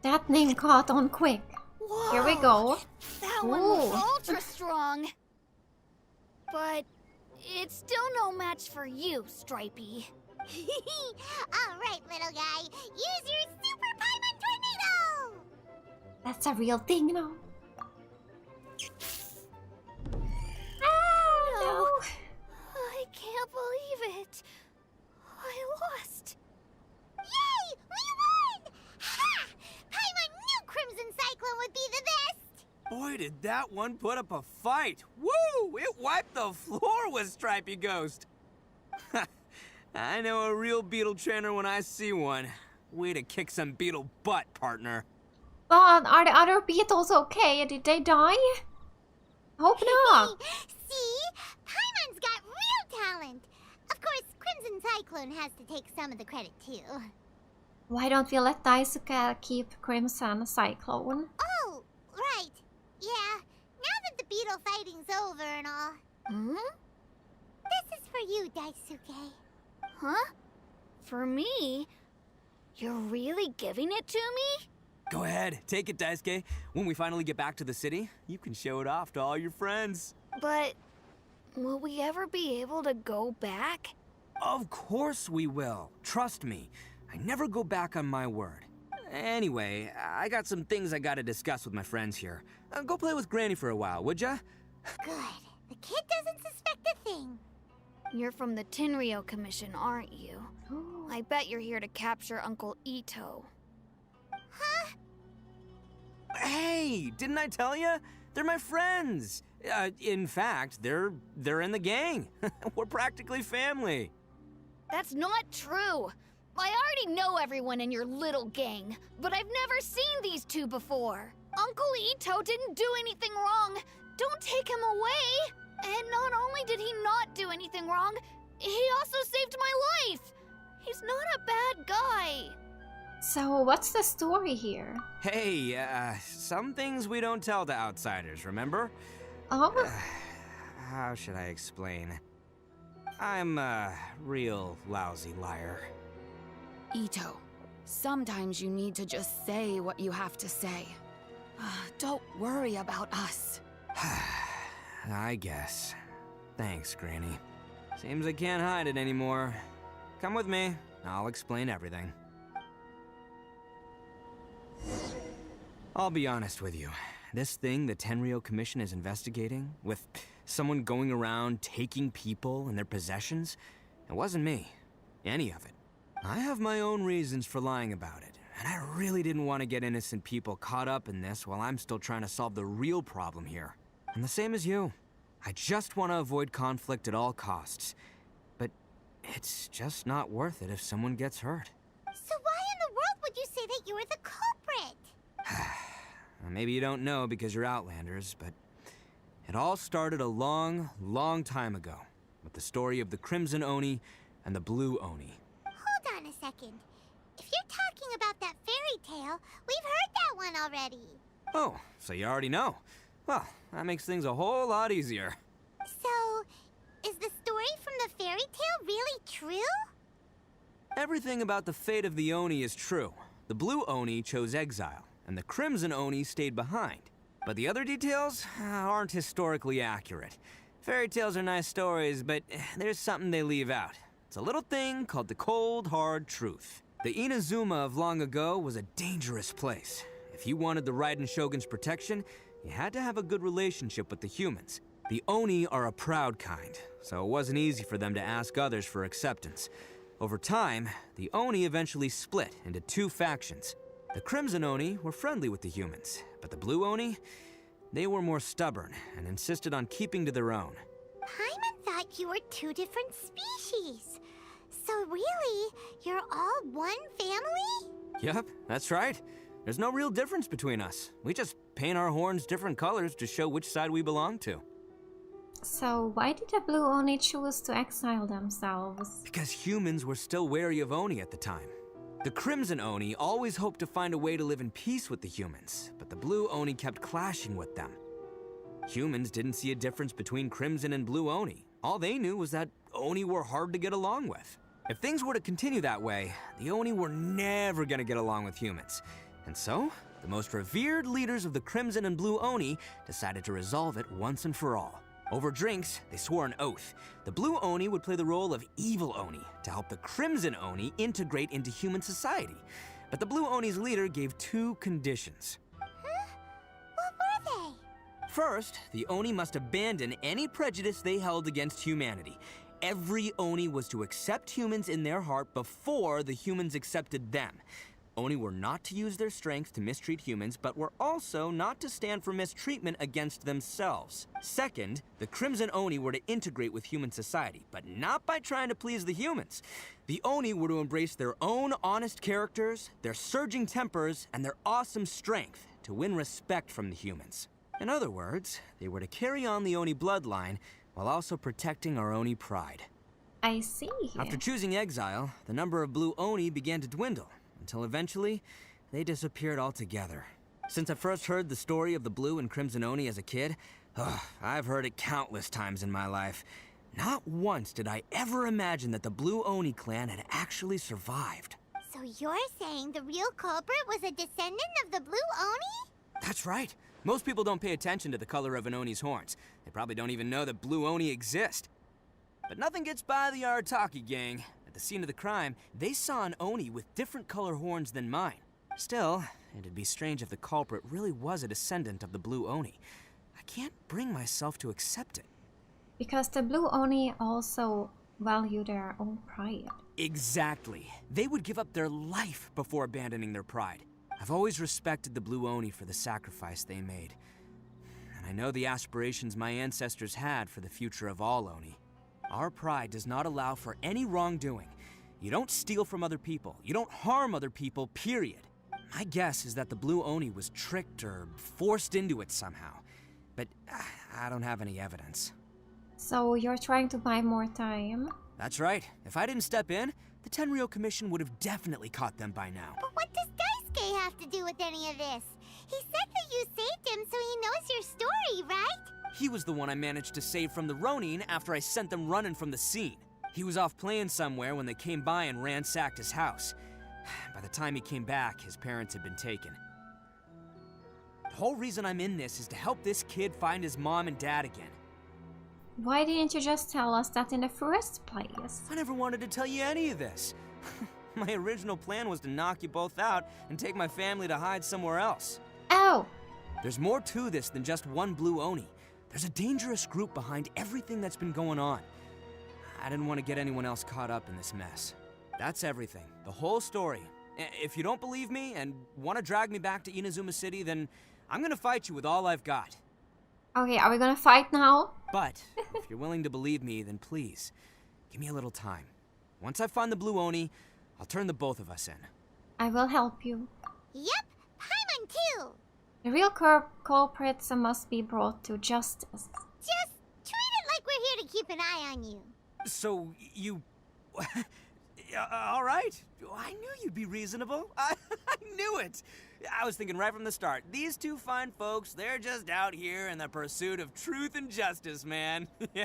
That name caught on quick. Whoa! Here we go. That one was Ooh. ultra strong. But it's still no match for you, Stripey. All right, little guy, use your Super Paimon Tornado! That's a real thing now. No. I can't believe it. I lost. Yay! We won! Ha! Paimon knew Crimson Cyclone would be the best! Boy, did that one put up a fight. Woo! It wiped the floor with Stripey Ghost. I know a real beetle trainer when I see one. Way to kick some beetle butt, partner. But are the other beetles okay? Did they die? Hope not. See? Paimon's got real talent! Of course, Crimson Cyclone has to take some of the credit, too. Why don't we let Daisuke keep Crimson Cyclone? Oh, right. Yeah, now that the beetle fighting's over and all. Hmm? This is for you, Daisuke. Huh? For me? You're really giving it to me? Go ahead, take it, Daisuke. When we finally get back to the city, you can show it off to all your friends. But will we ever be able to go back? Of course we will. Trust me. I never go back on my word. Anyway, I got some things I gotta discuss with my friends here. Go play with Granny for a while, would ya? Good. The kid doesn't suspect a thing. You're from the Tenryou Commission, aren't you? I bet you're here to capture Uncle Itto. Huh? Hey, didn't I tell ya? They're my friends. In fact, they're in the gang. We're practically family. That's not true. I already know everyone in your little gang, but I've never seen these two before. Uncle Itto didn't do anything wrong. Don't take him away. And not only did he not do anything wrong, he also saved my life. He's not a bad guy. So what's the story here? Hey, some things we don't tell to outsiders, remember? Oh, How should I explain? I'm a real lousy liar. Itto, sometimes you need to just say what you have to say. Don't worry about us. I guess. Thanks, Granny. Seems I can't hide it anymore. Come with me. I'll explain everything. I'll be honest with you. This thing the Tenryou Commission is investigating, with someone going around taking people and their possessions, it wasn't me. Any of it. I have my own reasons for lying about it, and I really didn't want to get innocent people caught up in this while I'm still trying to solve the real problem here. And the same as you. I just want to avoid conflict at all costs. But it's just not worth it if someone gets hurt. So why in the world would you say that you were the culprit? Maybe you don't know because you're Outlanders, but it all started a long, long time ago with the story of the Crimson Oni and the Blue Oni. Hold on a second. If you're talking about that fairy tale, we've heard that one already. Oh, so you already know. Well, that makes things a whole lot easier. So, is the story from the fairy tale really true? Everything about the fate of the Oni is true. The Blue Oni chose exile, and the Crimson Oni stayed behind. But the other details aren't historically accurate. Fairy tales are nice stories, but there's something they leave out. It's a little thing called the cold, hard truth. The Inazuma of long ago was a dangerous place. If you wanted the Raiden Shogun's protection, you had to have a good relationship with the humans. The Oni are a proud kind, so it wasn't easy for them to ask others for acceptance. Over time, the Oni eventually split into two factions. The Crimson Oni were friendly with the humans, but the Blue Oni, they were more stubborn and insisted on keeping to their own. Paimon thought you were two different species. So really, you're all one family? Yep, that's right. There's no real difference between us. We just paint our horns different colors to show which side we belong to. so why did the Blue Oni choose to exile themselves? Because humans were still wary of Oni at the time. The Crimson Oni always hoped to find a way to live in peace with the humans, but the Blue Oni kept clashing with them. Humans didn't see a difference between Crimson and Blue Oni. All they knew was that Oni were hard to get along with. If things were to continue that way, the Oni were never gonna get along with humans. And so, the most revered leaders of the Crimson and Blue Oni decided to resolve it once and for all. Over drinks, they swore an oath. The Blue Oni would play the role of evil Oni to help the Crimson Oni integrate into human society. But the Blue Oni's leader gave two conditions. Huh? What were they? First, the Oni must abandon any prejudice they held against humanity. Every Oni was to accept humans in their heart before the humans accepted them. Oni were not to use their strength to mistreat humans, but were also not to stand for mistreatment against themselves. Second, the Crimson Oni were to integrate with human society, but not by trying to please the humans. The Oni were to embrace their own honest characters, their surging tempers, and their awesome strength to win respect from the humans. In other words, they were to carry on the Oni bloodline while also protecting our Oni pride. I see. After choosing exile, the number of Blue Oni began to dwindle, until eventually, they disappeared altogether. Since I first heard the story of the Blue and Crimson Oni as a kid, I've heard it countless times in my life. Not once did I ever imagine that the Blue Oni clan had actually survived. So you're saying the real culprit was a descendant of the Blue Oni? That's right. Most people don't pay attention to the color of an Oni's horns. They probably don't even know that Blue Oni exist. But nothing gets by the Arataki gang. At the scene of the crime, they saw an Oni with different color horns than mine. Still, it'd be strange if the culprit really was a descendant of the Blue Oni. I can't bring myself to accept it. Because the Blue Oni also value their own pride. Exactly. They would give up their life before abandoning their pride. I've always respected the Blue Oni for the sacrifice they made. And I know the aspirations my ancestors had for the future of all Oni. Our pride does not allow for any wrongdoing. You don't steal from other people. You don't harm other people, period. My guess is that the Blue Oni was tricked or forced into it somehow. But I don't have any evidence. So you're trying to buy more time? That's right. If I didn't step in, the Tenryou Commission would have definitely caught them by now. But what does Daisuke have to do with any of this? He said that you saved him so he knows your story, right? He was the one I managed to save from the Ronin after I sent them running from the scene. He was off playing somewhere when they came by and ransacked his house. By the time he came back, his parents had been taken. The whole reason I'm in this is to help this kid find his mom and dad again. Why didn't you just tell us that in the first place? I never wanted to tell you any of this. My original plan was to knock you both out and take my family to hide somewhere else. Oh! There's more to this than just one Blue Oni. There's a dangerous group behind everything that's been going on. I didn't want to get anyone else caught up in this mess. That's everything. The whole story. If you don't believe me and want to drag me back to Inazuma City, then I'm gonna fight you with all I've got. Okay, are we gonna fight now? But if you're willing to believe me, then please, give me a little time. Once I find the Blue Oni, I'll turn the both of us in. I will help you. Yep, Paimon too. The real culprits must be brought to justice. Just treat it like we're here to keep an eye on you. So, you... all right. I knew you'd be reasonable. I knew it. I was thinking right from the start, these two fine folks, they're just out here in the pursuit of truth and justice, man. Yeah,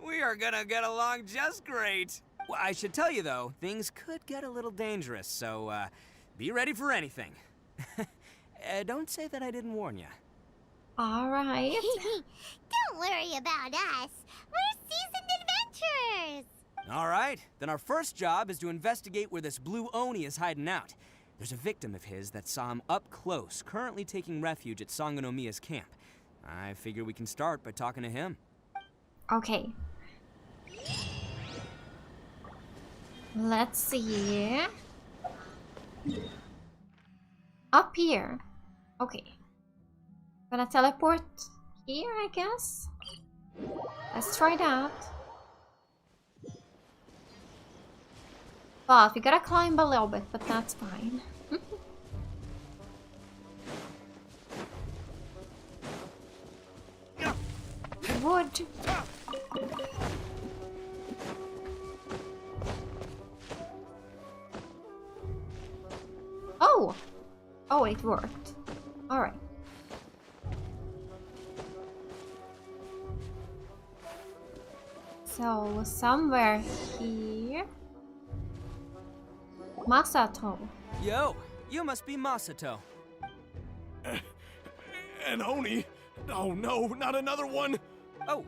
we are gonna get along just great. Well, I should tell you, though, things could get a little dangerous, so be ready for anything. Don't say that I didn't warn you. Alright. Don't worry about us. We're seasoned adventurers. All right, then our first job is to investigate where this Blue Oni is hiding out. There's a victim of his that saw him up close, currently taking refuge at Sangonomiya's camp. I figure we can start by talking to him. Okay. Let's see. Up here. Okay. Gonna teleport here, I guess. Let's try that. But we gotta climb a little bit, but that's fine. Wood. Oh! Oh, it worked. Alright. So, somewhere here... Masato. Yo, you must be Masato. An Oni? Oh no, not another one! Oh,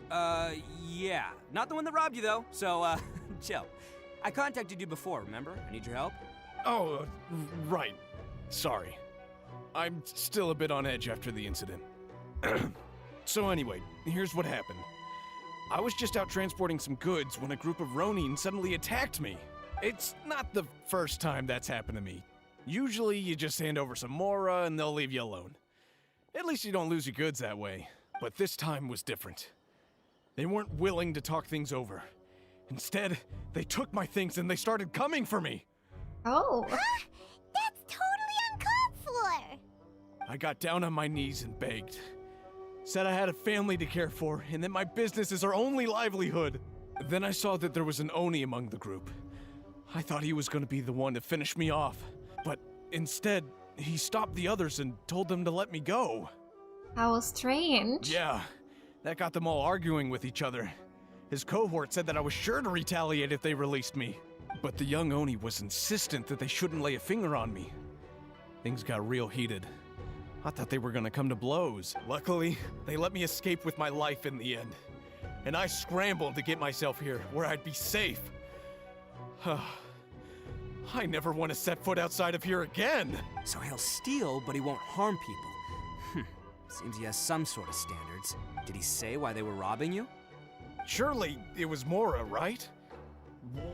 yeah. Not the one that robbed you, though, so, chill. I contacted you before, remember? I need your help. Oh, right. Sorry. I'm still a bit on edge after the incident. So anyway, here's what happened. I was just out transporting some goods when a group of Ronin suddenly attacked me. It's not the first time that's happened to me. Usually you just hand over some Mora and they'll leave you alone. At least you don't lose your goods that way. But this time was different. They weren't willing to talk things over. Instead, they took my things and they started coming for me. Oh. That's totally uncalled for. I got down on my knees and begged. Said I had a family to care for and that my business is our only livelihood. Then I saw that there was an Oni among the group. I thought he was going to be the one to finish me off, but instead, he stopped the others and told them to let me go. How strange. Yeah, that got them all arguing with each other. His cohort said that I was sure to retaliate if they released me. but the young Oni was insistent that they shouldn't lay a finger on me. Things got real heated. I thought they were gonna come to blows. Luckily, they let me escape with my life in the end. And I scrambled to get myself here, where I'd be safe. I never want to set foot outside of here again! So he'll steal, but he won't harm people. Seems he has some sort of standards. Did he say why they were robbing you? Surely it was Mora, right?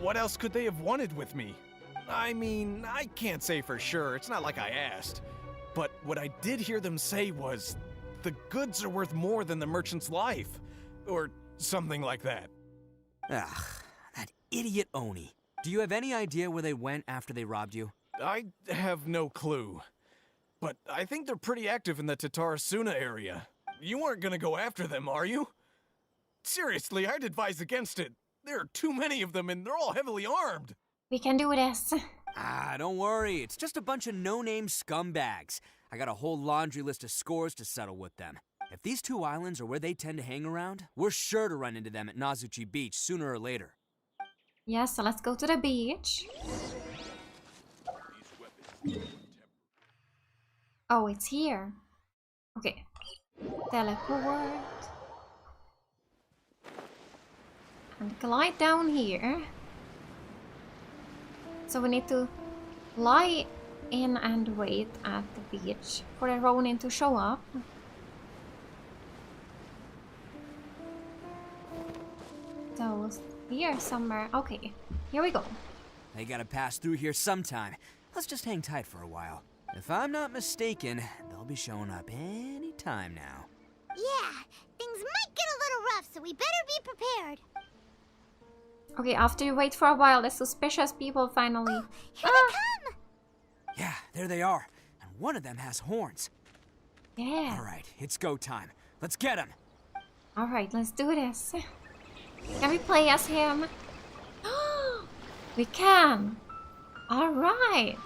What else could they have wanted with me? I mean, I can't say for sure, it's not like I asked. But what I did hear them say was, the goods are worth more than the merchant's life. Or something like that. Ugh, that idiot Oni. Do you have any idea where they went after they robbed you? I have no clue. But I think they're pretty active in the Tatarasuna area. You aren't gonna go after them, are you? Seriously, I'd advise against it. There are too many of them and they're all heavily armed. We can do this. Don't worry. It's just a bunch of no-name scumbags. I got a whole laundry list of scores to settle with them. If these two islands are where they tend to hang around, we're sure to run into them at Nazuchi Beach sooner or later. Yeah, so let's go to the beach. Oh, it's here. Okay. Teleport. And glide down here. So we need to lie in and wait at the beach for the Ronin to show up. So here somewhere. Okay, here we go. They gotta pass through here sometime. Let's just hang tight for a while. If I'm not mistaken, they'll be showing up any time now. Yeah, things might get a little rough, so we better be prepared. Okay, after you wait for a while, the suspicious people finally... Oh, here they come! Yeah, there they are. And one of them has horns. Yeah. Alright, it's go time. Let's get him! Alright, let's do this. Can we play as him? We can! Alright!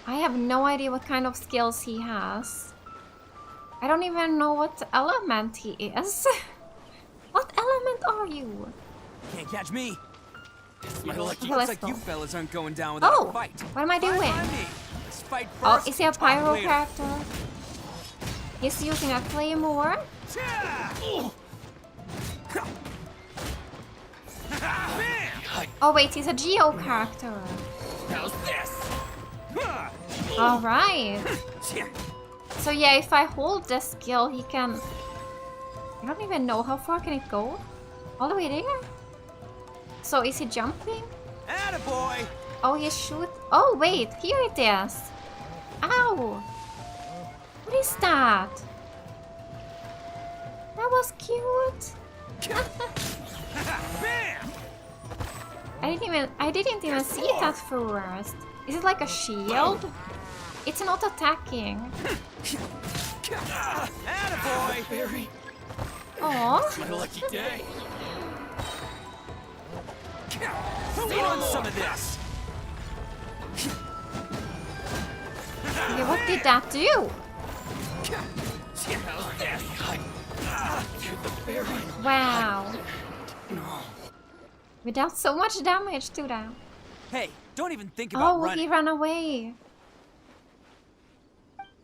I have no idea what kind of skills he has. I don't even know what element he is. What element are you? Can't catch me! Okay, Looks let's like go. you fellas aren't going down without a fight. What am I doing? Fine by me. Let's fight Oh, first is he a and talk pyro later. character? He's using a claymore. Oh wait, he's a Geo character. How's this? Alright. So yeah, if I hold the skill, he can... I don't even know, how far can it go? All the way there? So is he jumping? Attaboy! Oh, he shoot... Oh wait, here it is. Ow! What is that? That was cute. I didn't even see that first. Is it like a shield? It's not attacking. Attaboy! Barry, Aww. my lucky day. Feeling some of this! Okay, what did that do? Wow. We dealt so much damage to them. Hey, don't even think about Oh, running. he ran away.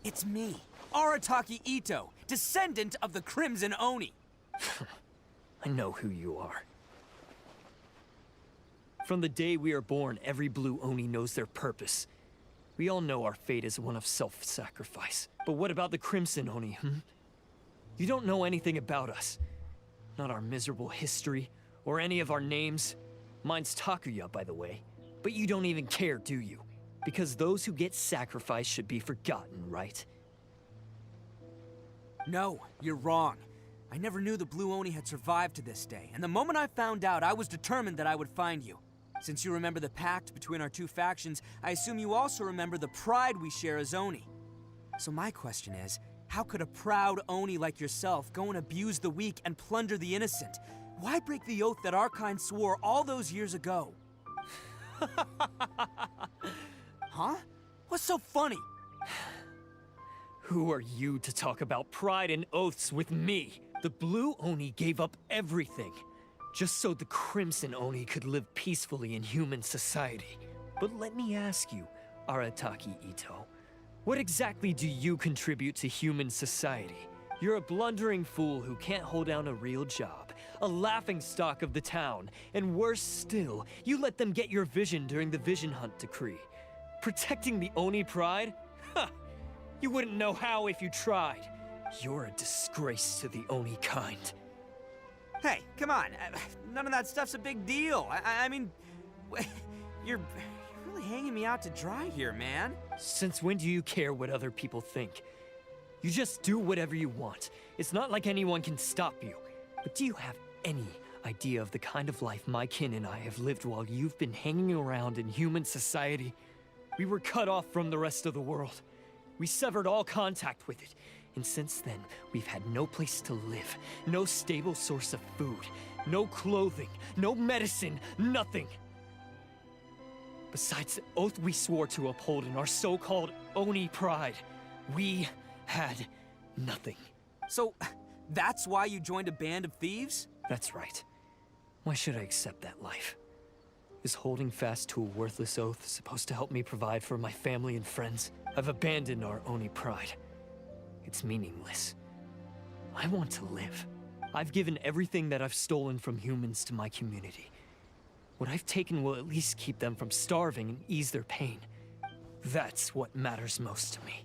It's me, Arataki Itto, descendant of the Crimson Oni. I know who you are. From the day we are born, every blue Oni knows their purpose. We all know our fate is one of self-sacrifice. But what about the Crimson Oni, You don't know anything about us. Not our miserable history, or any of our names. Mine's Takuya, by the way. But you don't even care, do you? Because those who get sacrificed should be forgotten, right? No, you're wrong. I never knew the Blue Oni had survived to this day, and the moment I found out, I was determined that I would find you. Since you remember the pact between our two factions, I assume you also remember the pride we share as Oni. So my question is, how could a proud Oni like yourself go and abuse the weak and plunder the innocent? Why break the oath that our kind swore all those years ago? Huh? What's so funny? Who are you to talk about pride and oaths with me? The Blue Oni gave up everything. just so the Crimson Oni could live peacefully in human society. But let me ask you, Arataki Itto, what exactly do you contribute to human society? You're a blundering fool who can't hold down a real job, a laughingstock of the town, and worse still, you let them get your vision during the Vision Hunt decree. Protecting the Oni pride? Ha! You wouldn't know how if you tried. You're a disgrace to the Oni kind. Hey, come on. None of that stuff's a big deal. I mean, you're really hanging me out to dry here, man. Since when do you care what other people think? You just do whatever you want. It's not like anyone can stop you. But do you have any idea of the kind of life my kin and I have lived while you've been hanging around in human society? We were cut off from the rest of the world. We severed all contact with it. And since then, we've had no place to live, no stable source of food, no clothing, no medicine, nothing. Besides the oath we swore to uphold in our so-called Oni pride, we had nothing. So, that's why you joined a band of thieves? That's right. Why should I accept that life? Is holding fast to a worthless oath supposed to help me provide for my family and friends? I've abandoned our Oni pride. It's meaningless. I want to live. I've given everything that I've stolen from humans to my community. What I've taken will at least keep them from starving and ease their pain. That's what matters most to me.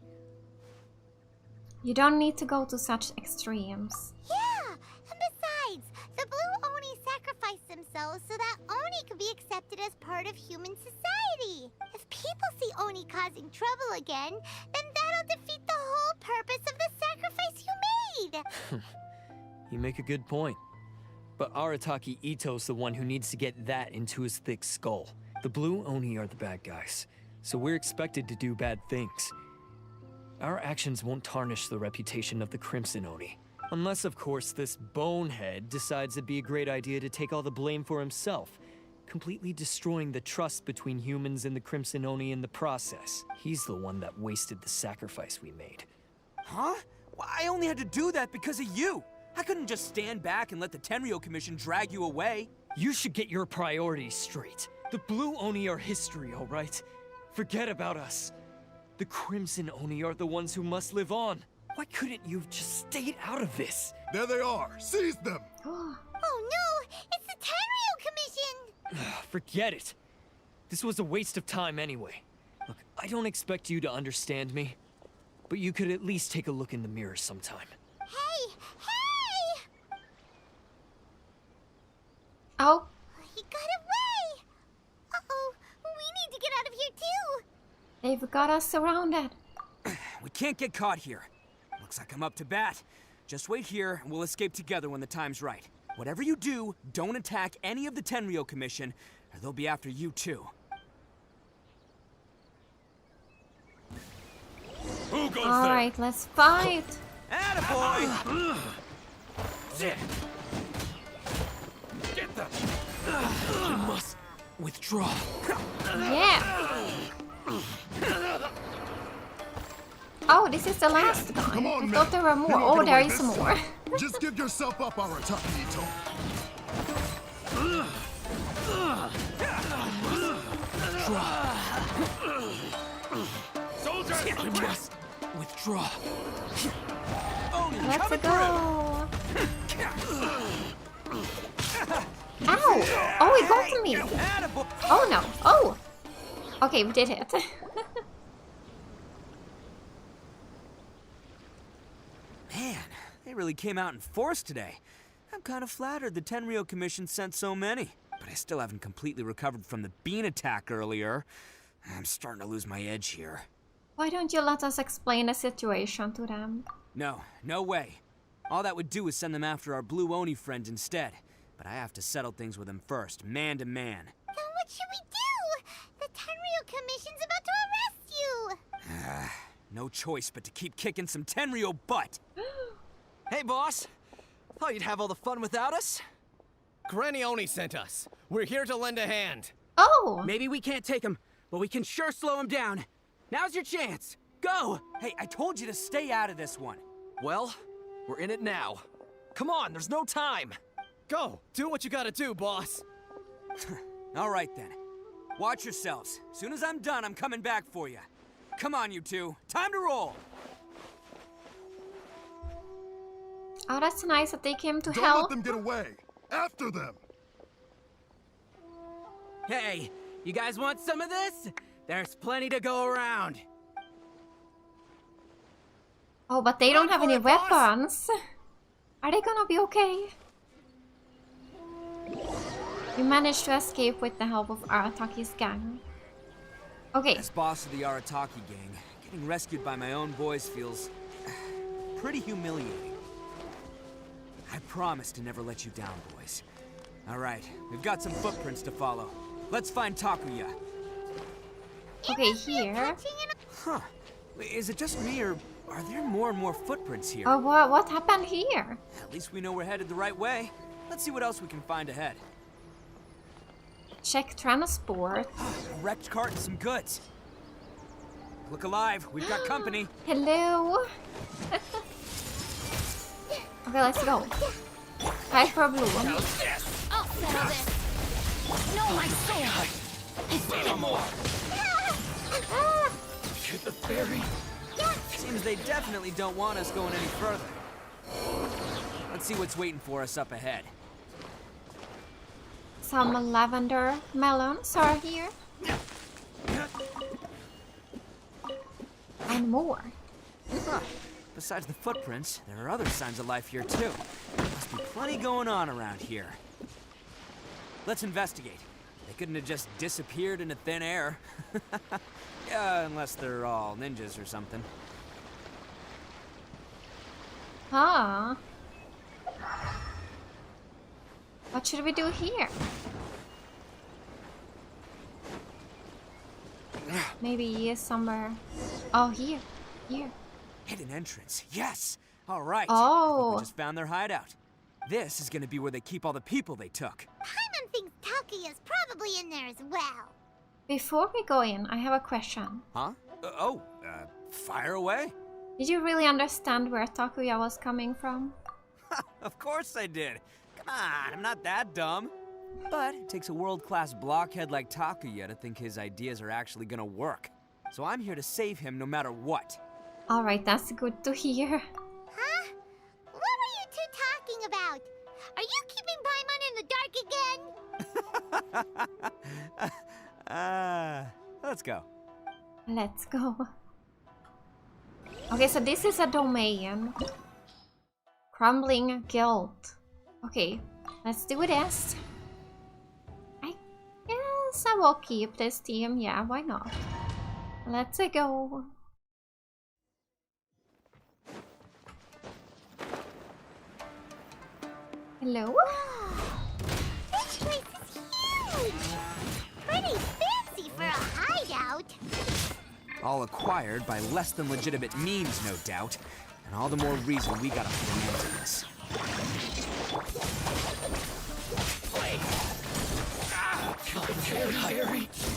You don't need to go to such extremes. Yeah, and besides, the Blue Oni sacrificed themselves so that Oni could be accepted as part of human society. If people see Oni causing trouble again, then that'll defeat the whole purpose of the sacrifice you made. You make a good point. But Arataki Itto's the one who needs to get that into his thick skull. The Blue Oni are the bad guys, so we're expected to do bad things. Our actions won't tarnish the reputation of the Crimson Oni. Unless, of course, this bonehead decides it'd be a great idea to take all the blame for himself, completely destroying the trust between humans and the Crimson Oni in the process. He's the one that wasted the sacrifice we made. Huh? Well, I only had to do that because of you. I couldn't just stand back and let the Tenryou Commission drag you away. You should get your priorities straight. The Blue Oni are history, all right? Forget about us. The Crimson Oni are the ones who must live on. Why couldn't you have just stayed out of this? There they are. Seize them. Oh no, it's the Tenryou Commission! Forget it. This was a waste of time anyway. Look, I don't expect you to understand me, but you could at least take a look in the mirror sometime. Hey! Hey! Oh, He got away! Uh-oh, we need to get out of here too! they've got us surrounded. We can't get caught here. Looks like I'm up to bat. Just wait here, and we'll escape together when the time's right. Whatever you do, don't attack any of the Tenryou Commission, or they'll be after you too. Who goes All there? right, let's fight. Attaboy! Get them! You must Withdraw. Yeah. Oh, this is the last guy. Come on, I man. thought there were more. You don't Oh, get there away is this more. time. Just give yourself up, Arataki Itto. soldiers! I must withdraw. Let's go. Ow! Oh, it got me. Attaboy! Oh no. Oh. Okay, we did it. Man, they really came out in force today. I'm kind of flattered the Tenryou Commission sent so many. But I still haven't completely recovered from the bean attack earlier. I'm starting to lose my edge here. Why don't you let us explain the situation to them? No, no way. All that would do is send them after our Blue Oni friend instead. But I have to settle things with them first, man to man. Then what should we do? The Tenryou Commission's about to arrest you! No choice but to keep kicking some Tenryou butt. Hey, boss. Thought you'd have all the fun without us? Granny Oni sent us. We're here to lend a hand. Oh. Maybe we can't take him, but we can sure slow him down. Now's your chance. Go! Hey, I told you to stay out of this one. Well, we're in it now. Come on, there's no time. Go! Do what you gotta do, boss! All right then. Watch yourselves. Soon as I'm done, I'm coming back for you. Come on, you two. Time to roll! Oh, that's nice that they came to Don't help. let them get away. After them. Hey, you guys want some of this? There's plenty to go around. Oh, but they don't Run have for any it, boss. weapons. Are they gonna be okay? You managed to escape with the help of Arataki's gang. Okay. As boss of the Arataki gang, getting rescued by my own boys feels pretty humiliating. I promise to never let you down, boys. All right, we've got some footprints to follow. Let's find Takuya. Okay, here. Huh. Is it just me, or are there more and more footprints here? Oh, what happened here? At least we know we're headed the right way. Let's see what else we can find ahead. Check transport. A wrecked cart and some goods. Look alive, we've got company. Hello. Okay, let's go. Hyper Blue. I'll settle this. No, my sword! No more. Get the ferry. Seems they definitely don't want us going any further. Let's see what's waiting for us up ahead. Some lavender melons are here. And more. Huh. Besides the footprints, there are other signs of life here too. Must be plenty going on around here. Let's investigate. They couldn't have just disappeared into thin air. Yeah, unless they're all ninjas or something. Huh. What should we do here? Maybe somewhere. Oh, here. Here. Hidden entrance. Yes. All right. Oh. I think we just found their hideout. This is gonna be where they keep all the people they took. Paimon thinks Takuya's probably in there as well. Before we go in, I have a question. Huh? Fire away? Did you really understand where Takuya was coming from? Of course I did. Come on, I'm not that dumb. But it takes a world-class blockhead like Takuya to think his ideas are actually gonna work. So I'm here to save him no matter what. Alright, that's good to hear. Huh? What were you two talking about? Are you keeping Paimon in the dark again? Let's go. Let's go. Okay, so this is a domain. Crumbling guild. Okay, let's do this. I guess I will keep this team. Yeah, why not? Let's go. Hello? This place is huge! Pretty fancy for a hideout. All acquired by less than legitimate means, no doubt. And all the more reason we gotta put an end to this.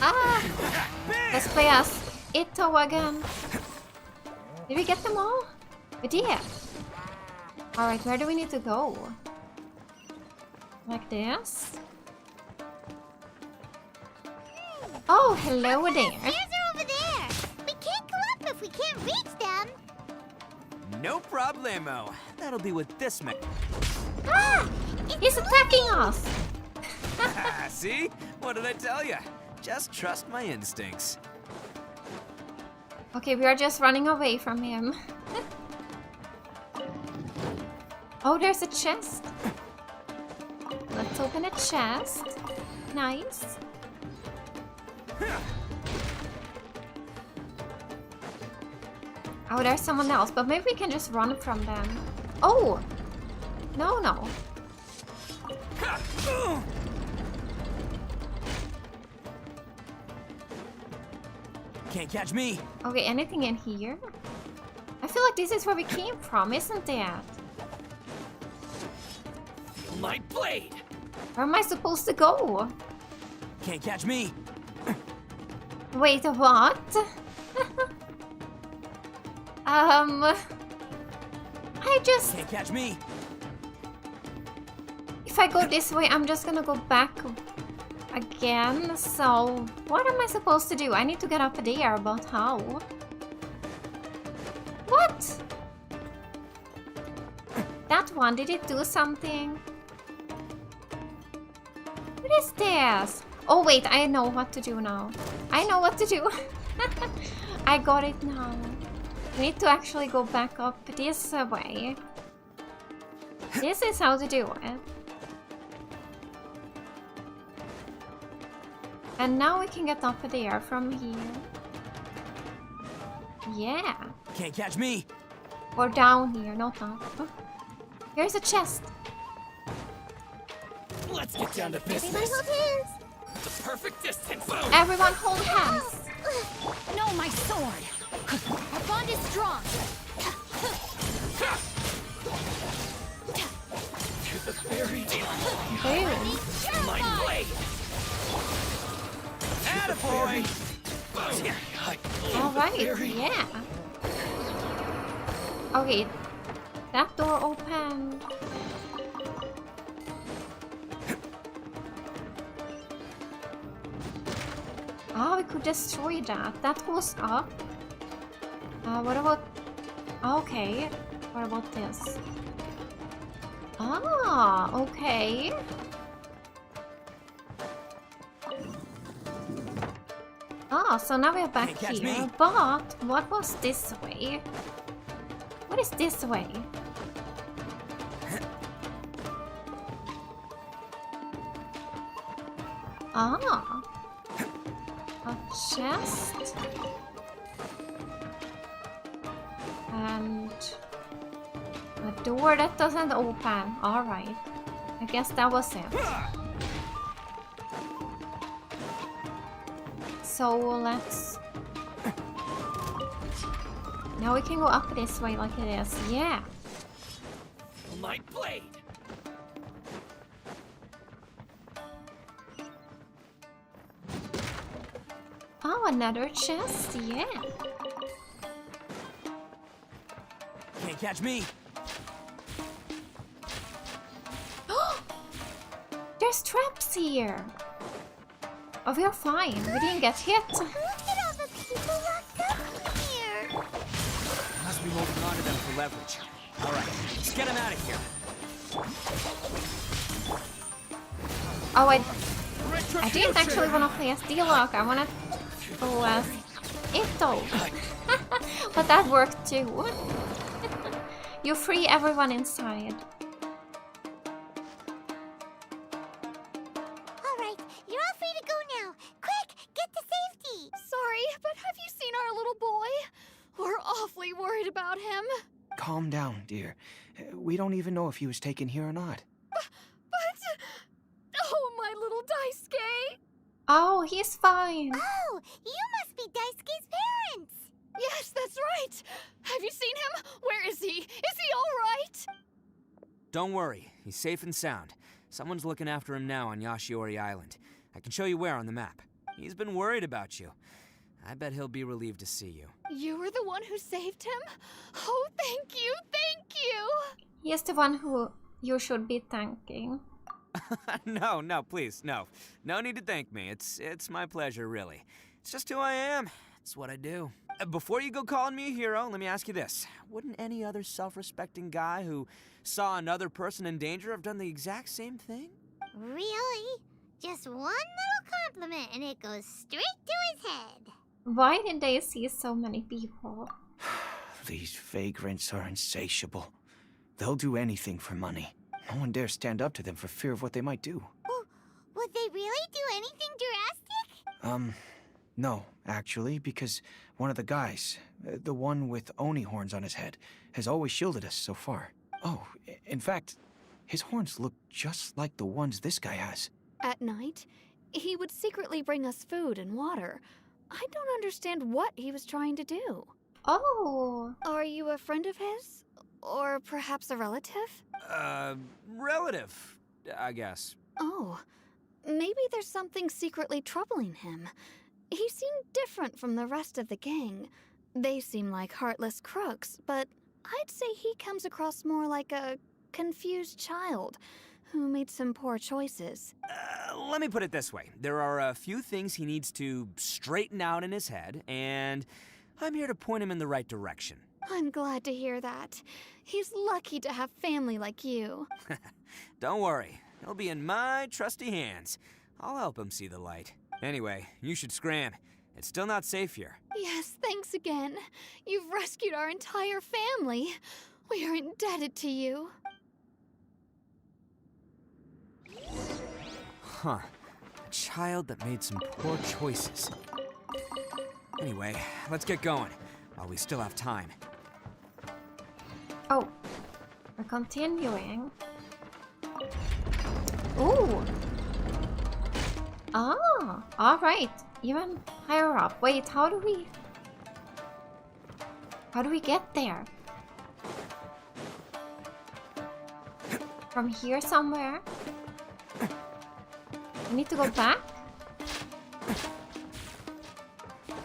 Ah! Let's play as Itto again. Did we get them all? We did. Alright, where do we need to go? Like this? Oh, hello there. Stairs are over there. We can't go up if we can't reach them. No problemo. That'll be with this man. Ah! He's attacking us! See? What did I tell you? Just trust my instincts. Okay, we are just running away from him. Oh, there's a chest. Let's open a chest. Nice. Oh, there's someone else, but maybe we can just run from them. Oh! No, no. Can't catch me. Okay, anything in here? I feel like this is where we came from, isn't it? My blade! Where am I supposed to go? Can't catch me. Wait, what? I just... Can't catch me. If if I go this way, I'm just gonna go back again. So what am I supposed to do? I need to get up there, but how? What? That one, did it do something? What is this? Oh wait, I know what to do now. I know what to do. I got it now. We need to actually go back up this way. This is how to do it. And now we can get up there from here. Yeah. Can't catch me. Or down here, not up. Oh, here's a chest. Let's get down to Everybody business. hold hands. The perfect distance. Boom. Everyone hold hands. No, my sword. Our bond is strong. To the very Boom. my blade. Attaboy. Alright, yeah. Okay. That door opened. Oh, we could destroy that. That goes up. What about... Okay. What about this? Ah, okay. Ah, so now we're back Can't catch here. me. But what was this way? What is this way? Ah. A chest. And a door that doesn't open. Alright. I guess that was it. So let's... Now we can go up this way like it is. Yeah. My blade. Oh, another chest. Yeah. Can't catch me. There's traps here. Oh, we're fine. We didn't get hit. Look at all the people locked up here. Must be holding on to them for leverage. All right, let's get them out of here. Oh, I didn't actually want to play as D-Lock. I want to go as Itto. But that worked too. You free everyone inside. All right, you're all free to go now. Quick, get to safety. Sorry, but have you seen our little boy? We're awfully worried about him. Calm down, dear. We don't even know if he was taken here or not. But... Oh, my little Daisuke! Oh, he's fine. Oh, you must be Daisuke's parents. Yes, that's right. Have you seen him? Where is he? Is he all right? Don't worry, he's safe and sound. Someone's looking after him now on Yashiori Island. I can show you where on the map. He's been worried about you. I bet he'll be relieved to see you. You were the one who saved him? Oh, thank you, thank you! He is the one who you should be thanking. No, please, no. No need to thank me. It's my pleasure, really. It's just who I am. It's what I do. Before you go calling me a hero, let me ask you this. Wouldn't any other self-respecting guy who saw another person in danger have done the exact same thing? Really? Just one little compliment and it goes straight to his head. Why did they see so many people? These vagrants are insatiable. They'll do anything for money. No one dares stand up to them for fear of what they might do. Would they really do anything drastic? No, actually, because one of the guys, the one with Oni horns on his head, has always shielded us so far. Oh, in fact, his horns look just like the ones this guy has. At night, he would secretly bring us food and water. I don't understand what he was trying to do. Oh. Are you a friend of his? Or perhaps a relative? Relative, I guess. Oh, maybe there's something secretly troubling him. He seemed different from the rest of the gang. They seem like heartless crooks, but I'd say he comes across more like a confused child. who made some poor choices. Let me put it this way. There are a few things he needs to straighten out in his head, and I'm here to point him in the right direction. I'm glad to hear that. He's lucky to have family like you. Don't worry. He'll be in my trusty hands. I'll help him see the light. Anyway, you should scram. It's still not safe here. Yes, thanks again. You've rescued our entire family. We are indebted to you. Huh. A child that made some poor choices. Anyway, let's get going, while we still have time. Oh, we're continuing. Ooh. Ah, alright. Even higher up. Wait, how do we get there? From here somewhere? We need to go back?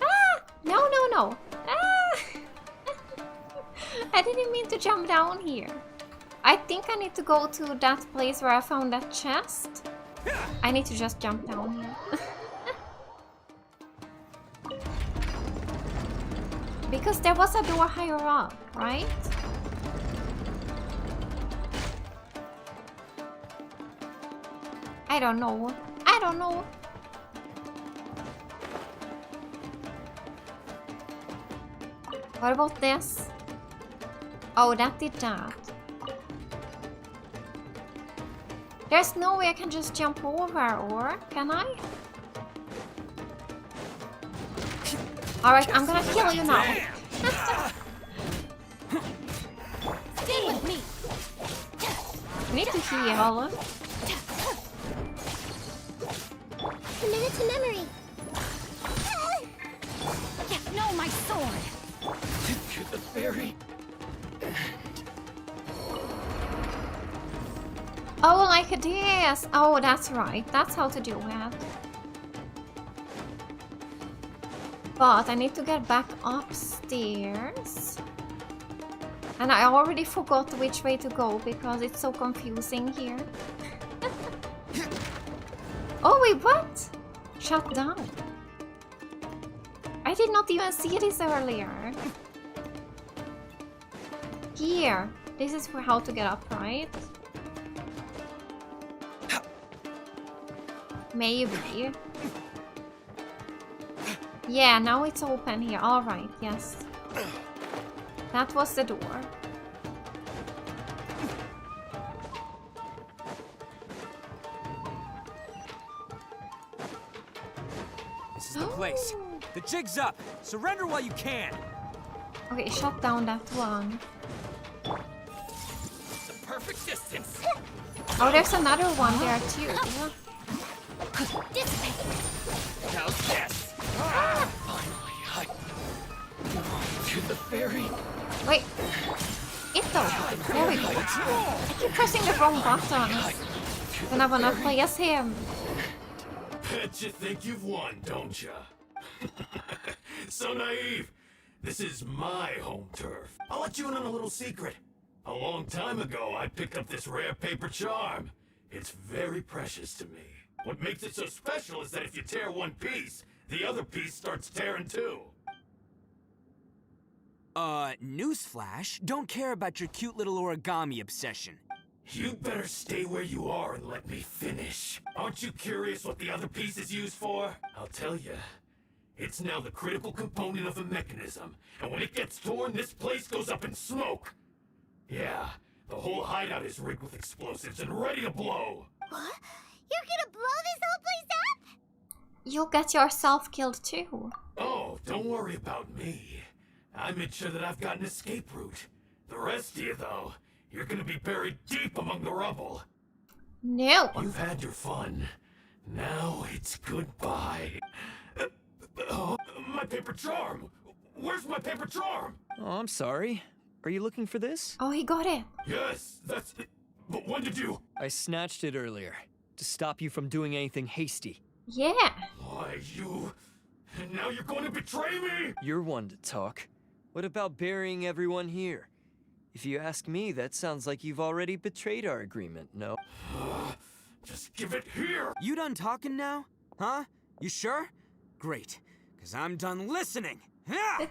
Ah! No, no, no. Ah! I didn't mean to jump down here. I think I need to go to that place where I found that chest. I need to just jump down here. Because there was a door higher up, right? I don't know. I don't know. What about this? Oh, that did that. There's no way I can just jump over, or can I? Alright, I'm gonna kill you now. Stay with me. I need to heal. Commit to memory. No, my sword. To the ferry. Oh, like this. Oh, that's right. That's how to do it. But I need to get back upstairs. And I already forgot which way to go because it's so confusing here. Oh, wait, what? Shut down. I did not even see this earlier. Here. This is for how to get up, right? Maybe. Yeah, now it's open here. Alright, yes. That was the door. This is the place. The jig's up. Surrender while you can. Okay, shut down that one. The perfect distance. Oh, there's another one there too. This way. How's this? Finally, to the ferry. Wait. Itto. There we go. I keep pressing the wrong buttons. Then I wanna place him. Bet you think you've won, don't ya? So naive. This is my home turf. I'll let you in on a little secret. A long time ago, I picked up this rare paper charm. It's very precious to me. What makes it so special is that if you tear one piece, the other piece starts tearing too. Newsflash, don't care about your cute little origami obsession. You'd better stay where you are and let me finish. Aren't you curious what the other piece is used for? I'll tell you. It's now the critical component of a mechanism, and when it gets torn, this place goes up in smoke. Yeah, the whole hideout is rigged with explosives and ready to blow. What? You're gonna blow this whole place up? You'll get yourself killed too. Oh, don't worry about me. I made sure that I've got an escape route. The rest of you, though, you're gonna be buried deep among the rubble. No. You've had your fun. Now it's goodbye. Oh, my paper charm! Where's my paper charm? Oh, I'm sorry. Are you looking for this? Oh, he got it. Yes, that's it. But when did you... I snatched it earlier, to stop you from doing anything hasty. Yeah. Why, you... And now you're going to betray me? You're one to talk. What about burying everyone here? If you ask me, that sounds like you've already betrayed our agreement, no? Just give it here! You done talking now? Huh? You sure? Great, because I'm done listening. Ah!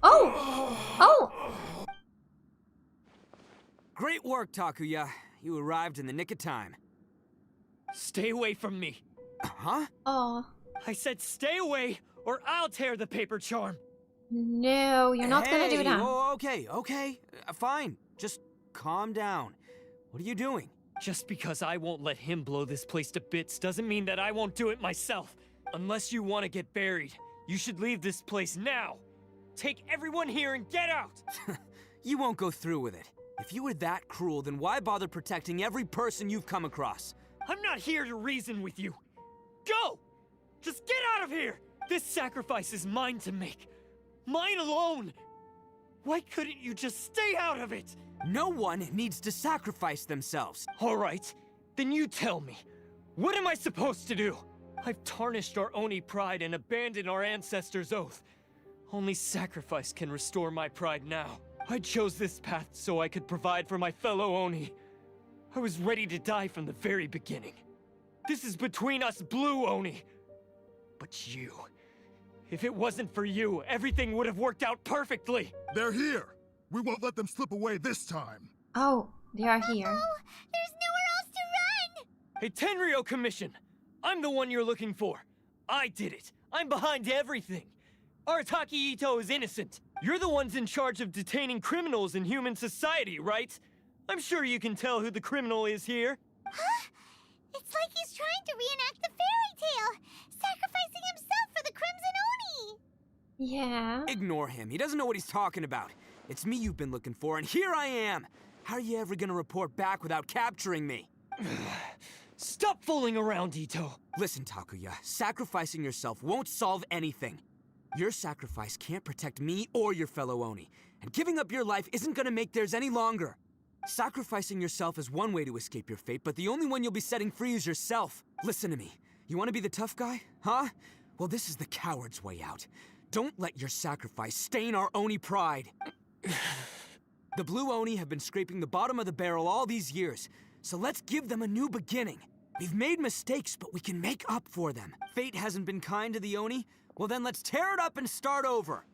Oh! Great work, Takuya. You arrived in the nick of time. Stay away from me. Huh? Oh. I said stay away, or I'll tear the paper charm. No, you're not gonna do that. Oh, okay. Fine. Just calm down. What are you doing? Just because I won't let him blow this place to bits doesn't mean that I won't do it myself. Unless you want to get buried, you should leave this place now. Take everyone here and get out! You won't go through with it. If you were that cruel, then why bother protecting every person you've come across? I'm not here to reason with you. Go! Just get out of here! This sacrifice is mine to make. Mine alone! Why couldn't you just stay out of it? No one needs to sacrifice themselves. Alright, then you tell me. What am I supposed to do? I've tarnished our Oni pride and abandoned our ancestors' oath. Only sacrifice can restore my pride now. I chose this path so I could provide for my fellow Oni. I was ready to die from the very beginning. This is between us Blue Oni. But you... If it wasn't for you, everything would have worked out perfectly! They're here! We won't let them slip away this time! Oh, they are here. Oh, there's nowhere else to run! Hey, Tenryo Commission! I'm the one you're looking for. I did it. I'm behind everything. ARATAKI ITTO is innocent. You're the ones in charge of detaining criminals in human society, right? I'm sure you can tell who the criminal is here. Huh? It's like he's trying to reenact the fairy tale, sacrificing himself for the Crimson Oni! Yeah. Ignore him. He doesn't know what he's talking about. It's me you've been looking for, and here I am! How are you ever gonna report back without capturing me? Stop fooling around, Itto. Listen, Takuya, sacrificing yourself won't solve anything. Your sacrifice can't protect me or your fellow Oni, and giving up your life isn't gonna make theirs any longer. Sacrificing yourself is one way to escape your fate, but the only one you'll be setting free is yourself. Listen to me. You wanna be the tough guy? Huh? Well, this is the coward's way out. Don't let your sacrifice stain our Oni pride. The Blue Oni have been scraping the bottom of the barrel all these years, so let's give them a new beginning. We've made mistakes, but we can make up for them. Fate hasn't been kind to the Oni? Well then let's tear it up and start over.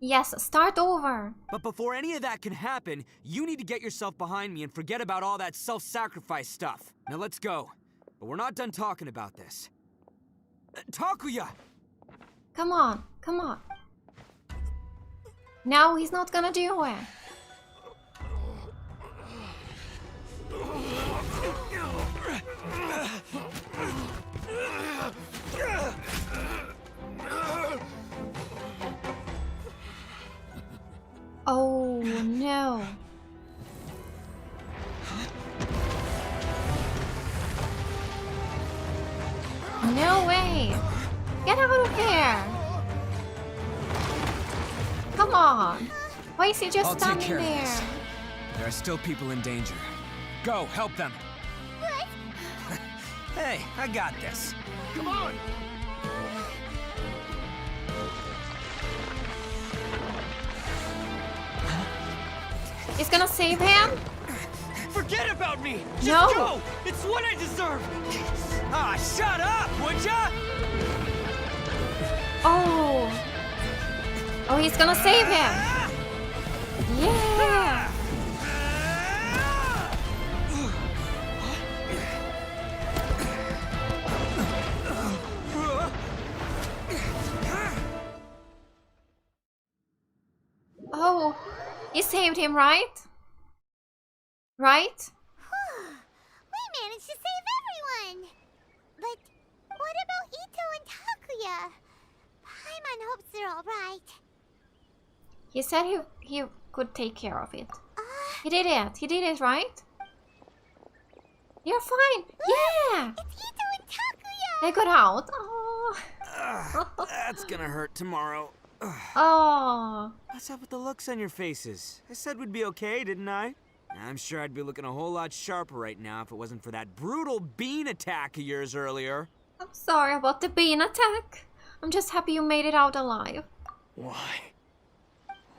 Yes, start over. But before any of that can happen, you need to get yourself behind me and forget about all that self-sacrifice stuff. Now let's go. But we're not done talking about this. Takuya! Come on, come on. No, he's not gonna do it. Oh no. No way! Get out of here! Come on! Why is he just I'll take standing care of there? this. There are still people in danger. Go, help them! What? Hey, I got this. Come on! He's gonna save him? Forget about me! Just No. go! It's what I deserve! Ah, shut up, would ya? Oh! Oh, he's gonna save him! Yeah! Oh, he saved him, right? Right? We managed to save everyone! But what about Itto and Takuya? Paimon hopes they're alright. He said he could take care of it. He did it. He did it, right? You're fine. Yeah! It's Itto and Takuya! They got out. Oh. That's gonna hurt tomorrow. Oh. What's up with the looks on your faces? I said we'd be okay, didn't I? I'm sure I'd be looking a whole lot sharper right now if it wasn't for that brutal bean attack of yours earlier. I'm sorry about the bean attack. I'm just happy you made it out alive. Why?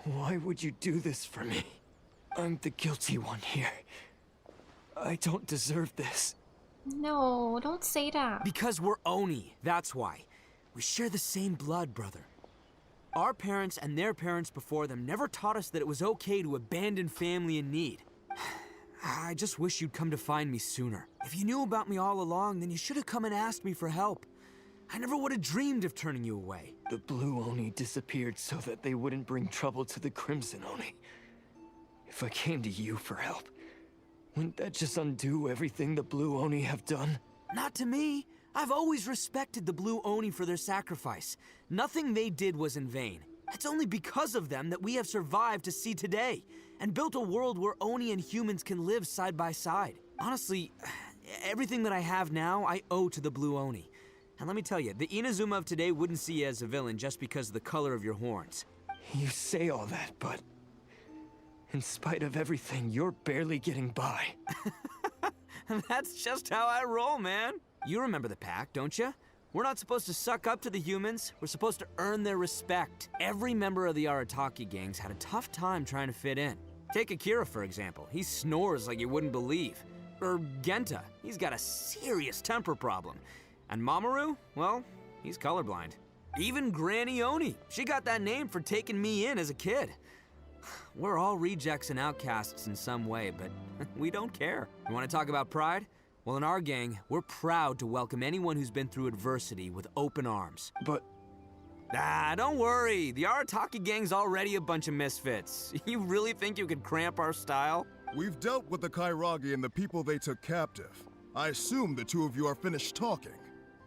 Why would you do this for me? I'm the guilty one here. I don't deserve this. No, don't say that. Because we're Oni, that's why. We share the same blood, brother. Our parents and their parents before them never taught us that it was okay to abandon family in need. I just wish you'd come to find me sooner. If you knew about me all along, then you should have come and asked me for help. I never would have dreamed of turning you away. The Blue Oni disappeared so that they wouldn't bring trouble to the Crimson Oni. If I came to you for help, wouldn't that just undo everything the Blue Oni have done? Not to me. I've always respected the Blue Oni for their sacrifice. Nothing they did was in vain. It's only because of them that we have survived to see today, and built a world where Oni and humans can live side by side. Honestly, everything that I have now, I owe to the Blue Oni. And let me tell you, the Inazuma of today wouldn't see you as a villain just because of the color of your horns. You say all that, but in spite of everything, you're barely getting by. That's just how I roll, man. You remember the pact, don't you? We're not supposed to suck up to the humans. We're supposed to earn their respect. Every member of the Arataki gangs had a tough time trying to fit in. Take Akira, for example. He snores like you wouldn't believe. Or Genta. He's got a serious temper problem. And Mamoru? Well, he's colorblind. Even Granny Oni. She got that name for taking me in as a kid. We're all rejects and outcasts in some way, but we don't care. You want to talk about pride? Well, in our gang, we're proud to welcome anyone who's been through adversity with open arms. But... don't worry. The Arataki gang's already a bunch of misfits. You really think you could cramp our style? We've dealt with the Kairagi and the people they took captive. I assume the two of you are finished talking.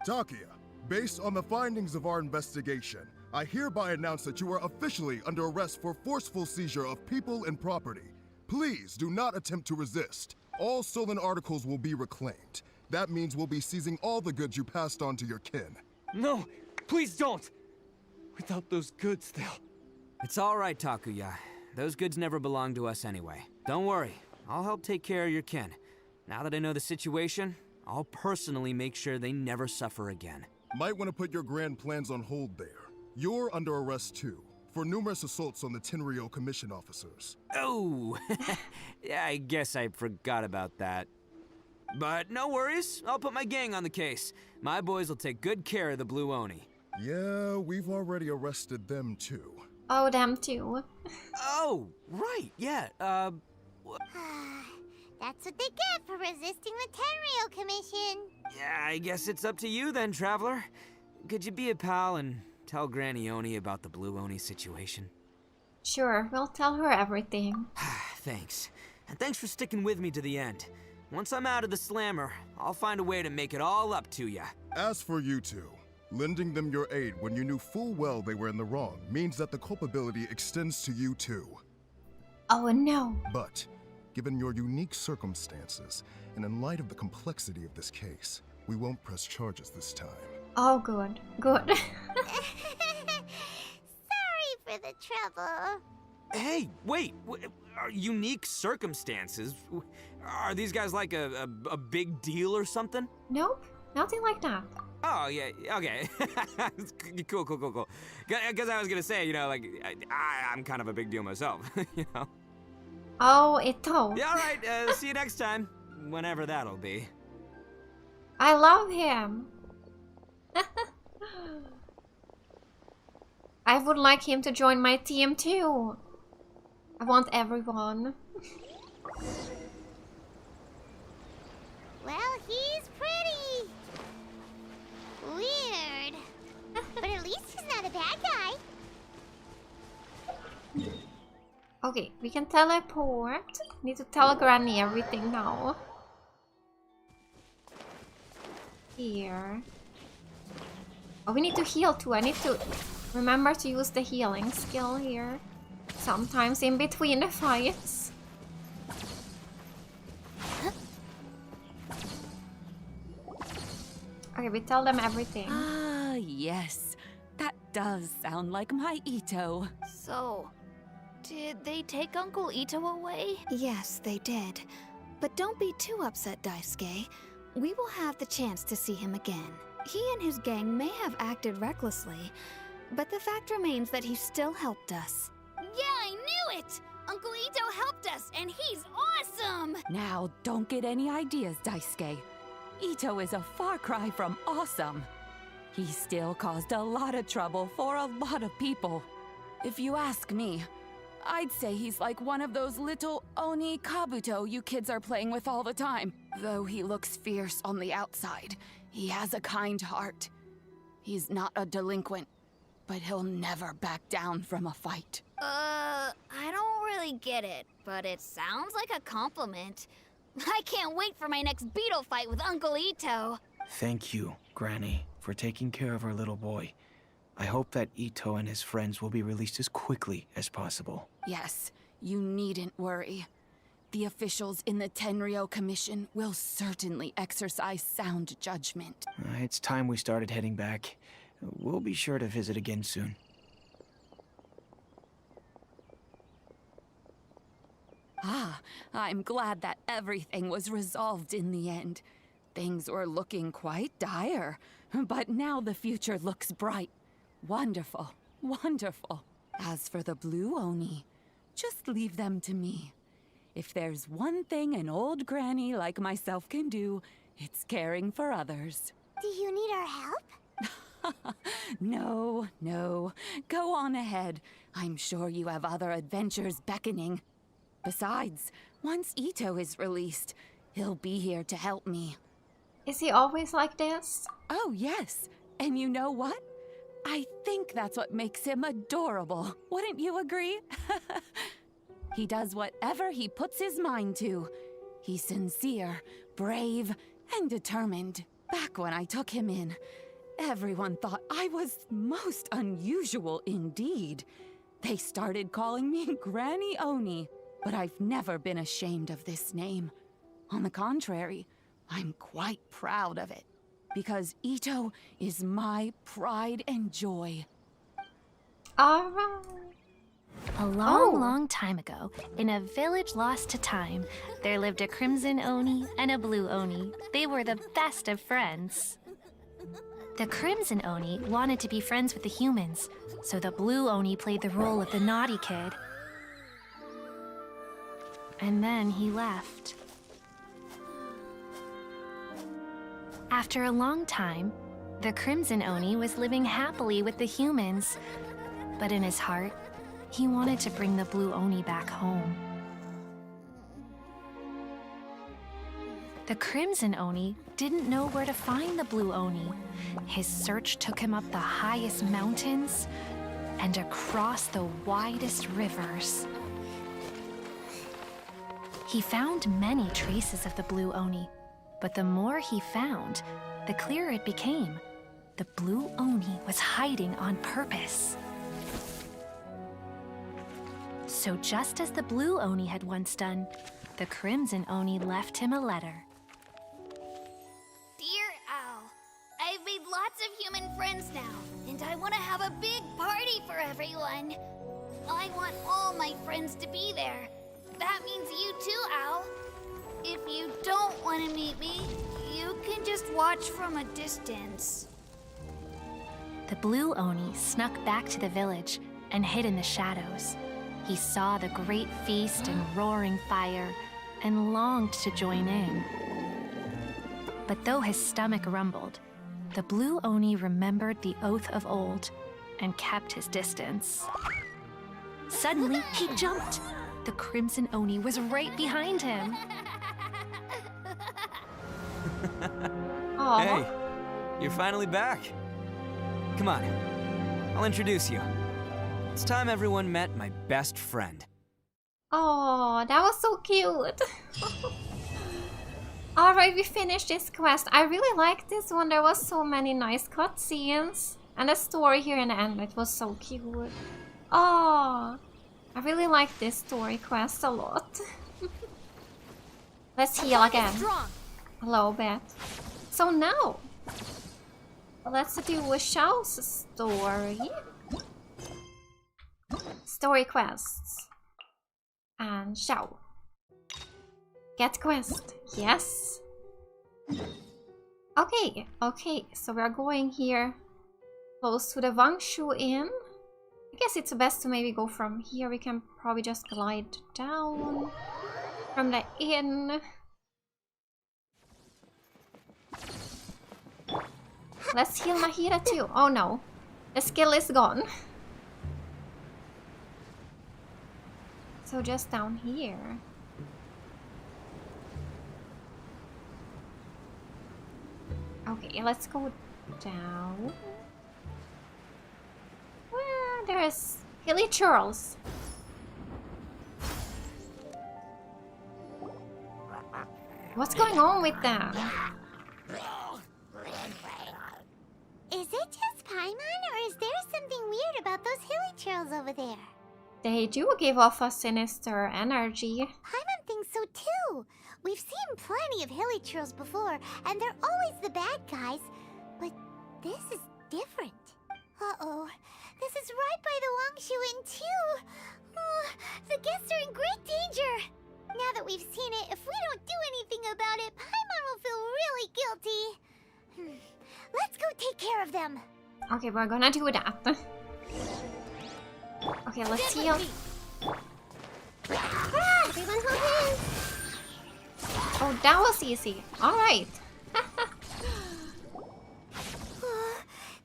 Takia, based on the findings of our investigation, I hereby announce that you are officially under arrest for forceful seizure of people and property. Please do not attempt to resist. All stolen articles will be reclaimed. That means we'll be seizing all the goods you passed on to your kin. No, please don't! Without those goods, they'll... It's all right, Takuya. Those goods never belonged to us anyway. Don't worry, I'll help take care of your kin. Now that I know the situation, I'll personally make sure they never suffer again. Might want to put your grand plans on hold there. You're under arrest too, for numerous assaults on the Tenryou Commission officers. Oh, yeah, I guess I forgot about that. But no worries, I'll put my gang on the case. My boys will take good care of the Blue Oni. Yeah, we've already arrested them too. Oh, them too. Oh, right, yeah, That's what they get for resisting the Tenryou Commission. Yeah, I guess it's up to you then, Traveler. Could you be a pal and tell Granny Oni about the Blue Oni situation? Sure, we'll tell her everything. Thanks. And thanks for sticking with me to the end. Once I'm out of the slammer, I'll find a way to make it all up to ya. As for you two, lending them your aid when you knew full well they were in the wrong means that the culpability extends to you too. Oh no. But, given your unique circumstances, and in light of the complexity of this case, we won't press charges this time. Oh, good. Good. Sorry for the trouble. Hey, wait, are unique circumstances? Are these guys like a big deal or something? Nope, nothing like that. Oh, yeah, okay. Cool. Because I was gonna say, you know, like, I'm kind of a big deal myself, you know? Oh, Itto. Yeah, alright, see you next time. Whenever that'll be. I love him. I would like him to join my team too. I want everyone. Well, he's pretty. Weird. But at least he's not a bad guy. Okay, we can teleport. Need to tell Granny everything now. Here. Oh, we need to heal too. I need to remember to use the healing skill here. Sometimes in between the fights. Okay, we tell them everything. Ah, yes. That does sound like my Itto. So, did they take Uncle Itto away? Yes, they did. But don't be too upset, Daisuke. We will have the chance to see him again. He and his gang may have acted recklessly, but the fact remains that he still helped us. Yeah, I it! Uncle Ito helped us, and he's awesome! Now, don't get any ideas, Daisuke. Ito is a far cry from awesome. He still caused a lot of trouble for a lot of people. If you ask me, I'd say he's like one of those little Oni Kabuto you kids are playing with all the time. Though he looks fierce on the outside, he has a kind heart. He's not a delinquent, but he'll never back down from a fight. I don't really get it, but it sounds like a compliment. I can't wait for my next beetle fight with Uncle Ito. Thank you, Granny, for taking care of our little boy. I hope that Ito and his friends will be released as quickly as possible. Yes, you needn't worry. The officials in the Tenryou Commission will certainly exercise sound judgment. It's time we started heading back. We'll be sure to visit again soon. Ah, I'm glad that everything was resolved in the end. Things were looking quite dire, but now the future looks bright. Wonderful, wonderful. As for the Blue Oni, just leave them to me. If there's one thing an old granny like myself can do, it's caring for others. Do you need our help? No, no. Go on ahead. I'm sure you have other adventures beckoning. Besides, once Ito is released, he'll be here to help me. Is he always like this? Oh, yes. And you know what? I think that's what makes him adorable. Wouldn't you agree? He does whatever he puts his mind to. He's sincere, brave, and determined. Back when I took him in, everyone thought I was most unusual indeed. They started calling me Granny Oni, but I've never been ashamed of this name. On the contrary, I'm quite proud of it, because Ito is my pride and joy. Alright. A long time ago, in a village lost to time, there lived a Crimson Oni and a Blue Oni. They were the best of friends. The Crimson Oni wanted to be friends with the humans, so the Blue Oni played the role of the naughty kid. And then he left. After a long time, the Crimson Oni was living happily with the humans, but in his heart, he wanted to bring the Blue Oni back home. The Crimson Oni didn't know where to find the Blue Oni. His search took him up the highest mountains and across the widest rivers. He found many traces of the Blue Oni, but the more he found, the clearer it became. The Blue Oni was hiding on purpose. So just as the Blue Oni had once done, the Crimson Oni left him a letter. Dear Al, I've made lots of human friends now, and I want to have a big party for everyone. I want all my friends to be there. That means you too, Al. If you don't want to meet me, you can just watch from a distance. The Blue Oni snuck back to the village and hid in the shadows. He saw the great feast and roaring fire and longed to join in. But though his stomach rumbled, the Blue Oni remembered the oath of old and kept his distance. Suddenly, he jumped. The Crimson Oni was right behind him. Hey, you're finally back. Come on, I'll introduce you. It's time everyone met my best friend. Oh, that was so cute. Alright, we finished this quest. I really liked this one. There was so many nice cutscenes. And the story here in the end, it was so cute. Oh, I really like this story quest a lot. Let's heal again. A little bit. So now, let's do a Xiao's story. Story quests. And Xiao. Get quest. Yes. Okay, so we're going here close to the Wangshu Inn. I guess it's best to maybe go from here. We can probably just glide down from the inn. Let's heal Nahida too. Oh no, the skill is gone. So just down here. Okay, let's go down. Well, there's Hilly Churls. What's going on with them? Is it just Paimon, or is there something weird about those hilly trails over there? They do give off a sinister energy. Paimon thinks so too. We've seen plenty of hilly trails before, and they're always the bad guys. But this is different. Uh-oh. This is right by the Wangshu Inn too. The guests are in great danger. Now that we've seen it, if we don't do anything about it, Paimon will feel really guilty. Let's go take care of them. Okay, we're gonna do that. Okay, let's heal. Everyone hold hands. Oh, that was easy. Alright.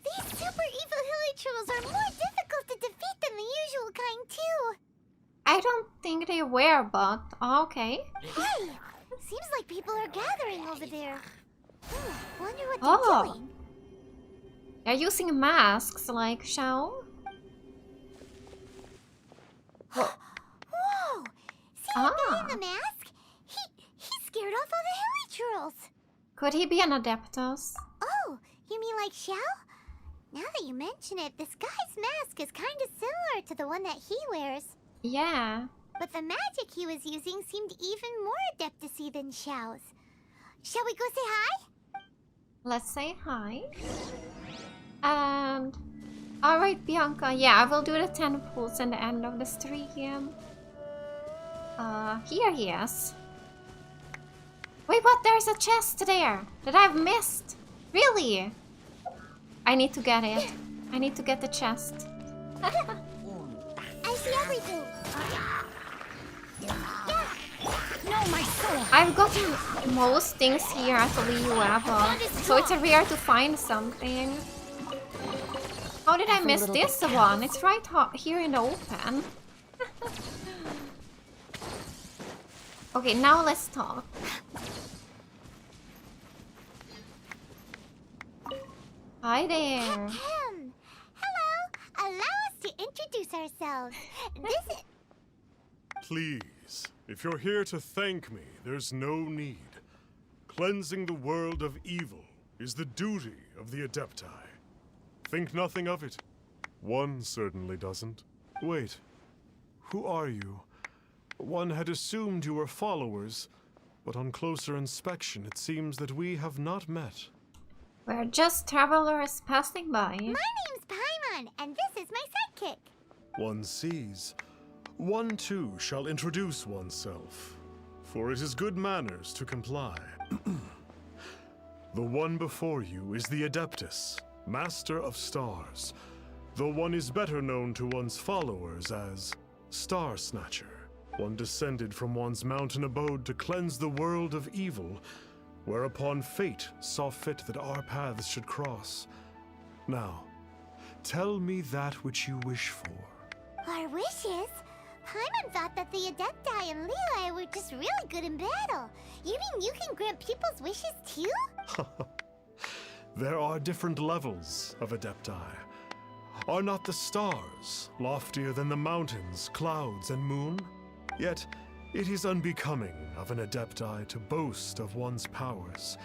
These super evil hilly trolls are more difficult to defeat than the usual kind too. I don't think they were, but okay. Hey! Seems like people are gathering over there. Wonder what they're doing. They're using masks like Xiao. Whoa! See the guy in the mask? He scared off all the hilly trolls. Could he be an Adeptus? Oh, you mean like Xiao? Now that you mention it, this guy's mask is kind of similar to the one that he wears. Yeah. But the magic he was using seemed even more adeptus-y than Xiao's. Shall we go say hi? Let's say hi. And... Alright, Bianca. Yeah, I will do the 10 pulls in the end of the stream. Here he is. Wait, what? There's a chest there that I've missed. Really? I need to get it. I need to get the chest. I see everything. No, my soul. I've gotten most things here at the Wii U ever, so it's rare to find something. How did I miss this one? It's right here in the open. Okay, now let's talk. Hi there. Hello. Allow us to introduce ourselves. This is... Please, if you're here to thank me, there's no need. Cleansing the world of evil is the duty of the Adepti. Think nothing of it. One certainly doesn't. Wait, who are you? One had assumed you were followers, but on closer inspection it seems that we have not met. We're just travelers passing by. My name's Paimon, and this is my sidekick. One sees. One too shall introduce oneself, for it is good manners to comply. The one before you is the Adeptus, Master of Stars, though one is better known to one's followers as Star Snatcher. One descended from one's mountain abode to cleanse the world of evil, whereupon fate saw fit that our paths should cross. Now, tell me that which you wish for. Our wishes? Paimon thought that the Adepti and Leela were just really good in battle. You mean you can grant people's wishes too? There are different levels of Adepti. Are not the stars loftier than the mountains, clouds, and moon? Yet, it is unbecoming of an Adepti to boast of one's powers.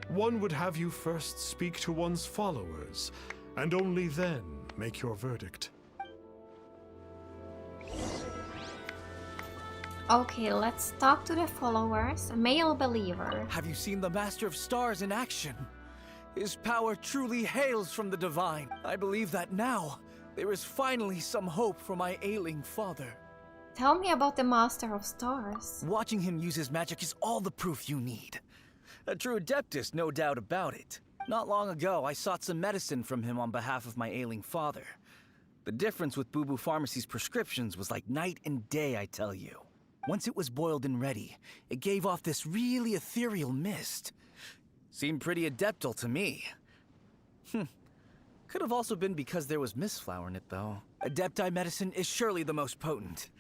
One would have you first speak to one's followers, and only then make your verdict. Okay, let's talk to the followers. A male believer. Have you seen the Master of Stars in action? His power truly hails from the divine. I believe that now, there is finally some hope for my ailing father. Tell me about the Master of Stars. Watching him use his magic is all the proof you need. A true Adeptus, no doubt about it. Not long ago, I sought some medicine from him on behalf of my ailing father. The difference with Boo Boo Pharmacy's prescriptions was like night and day, I tell you. Once it was boiled and ready, it gave off this really ethereal mist. Seemed pretty adeptal to me. Could have also been because there was mistflower in it, though. Adepti medicine is surely the most potent.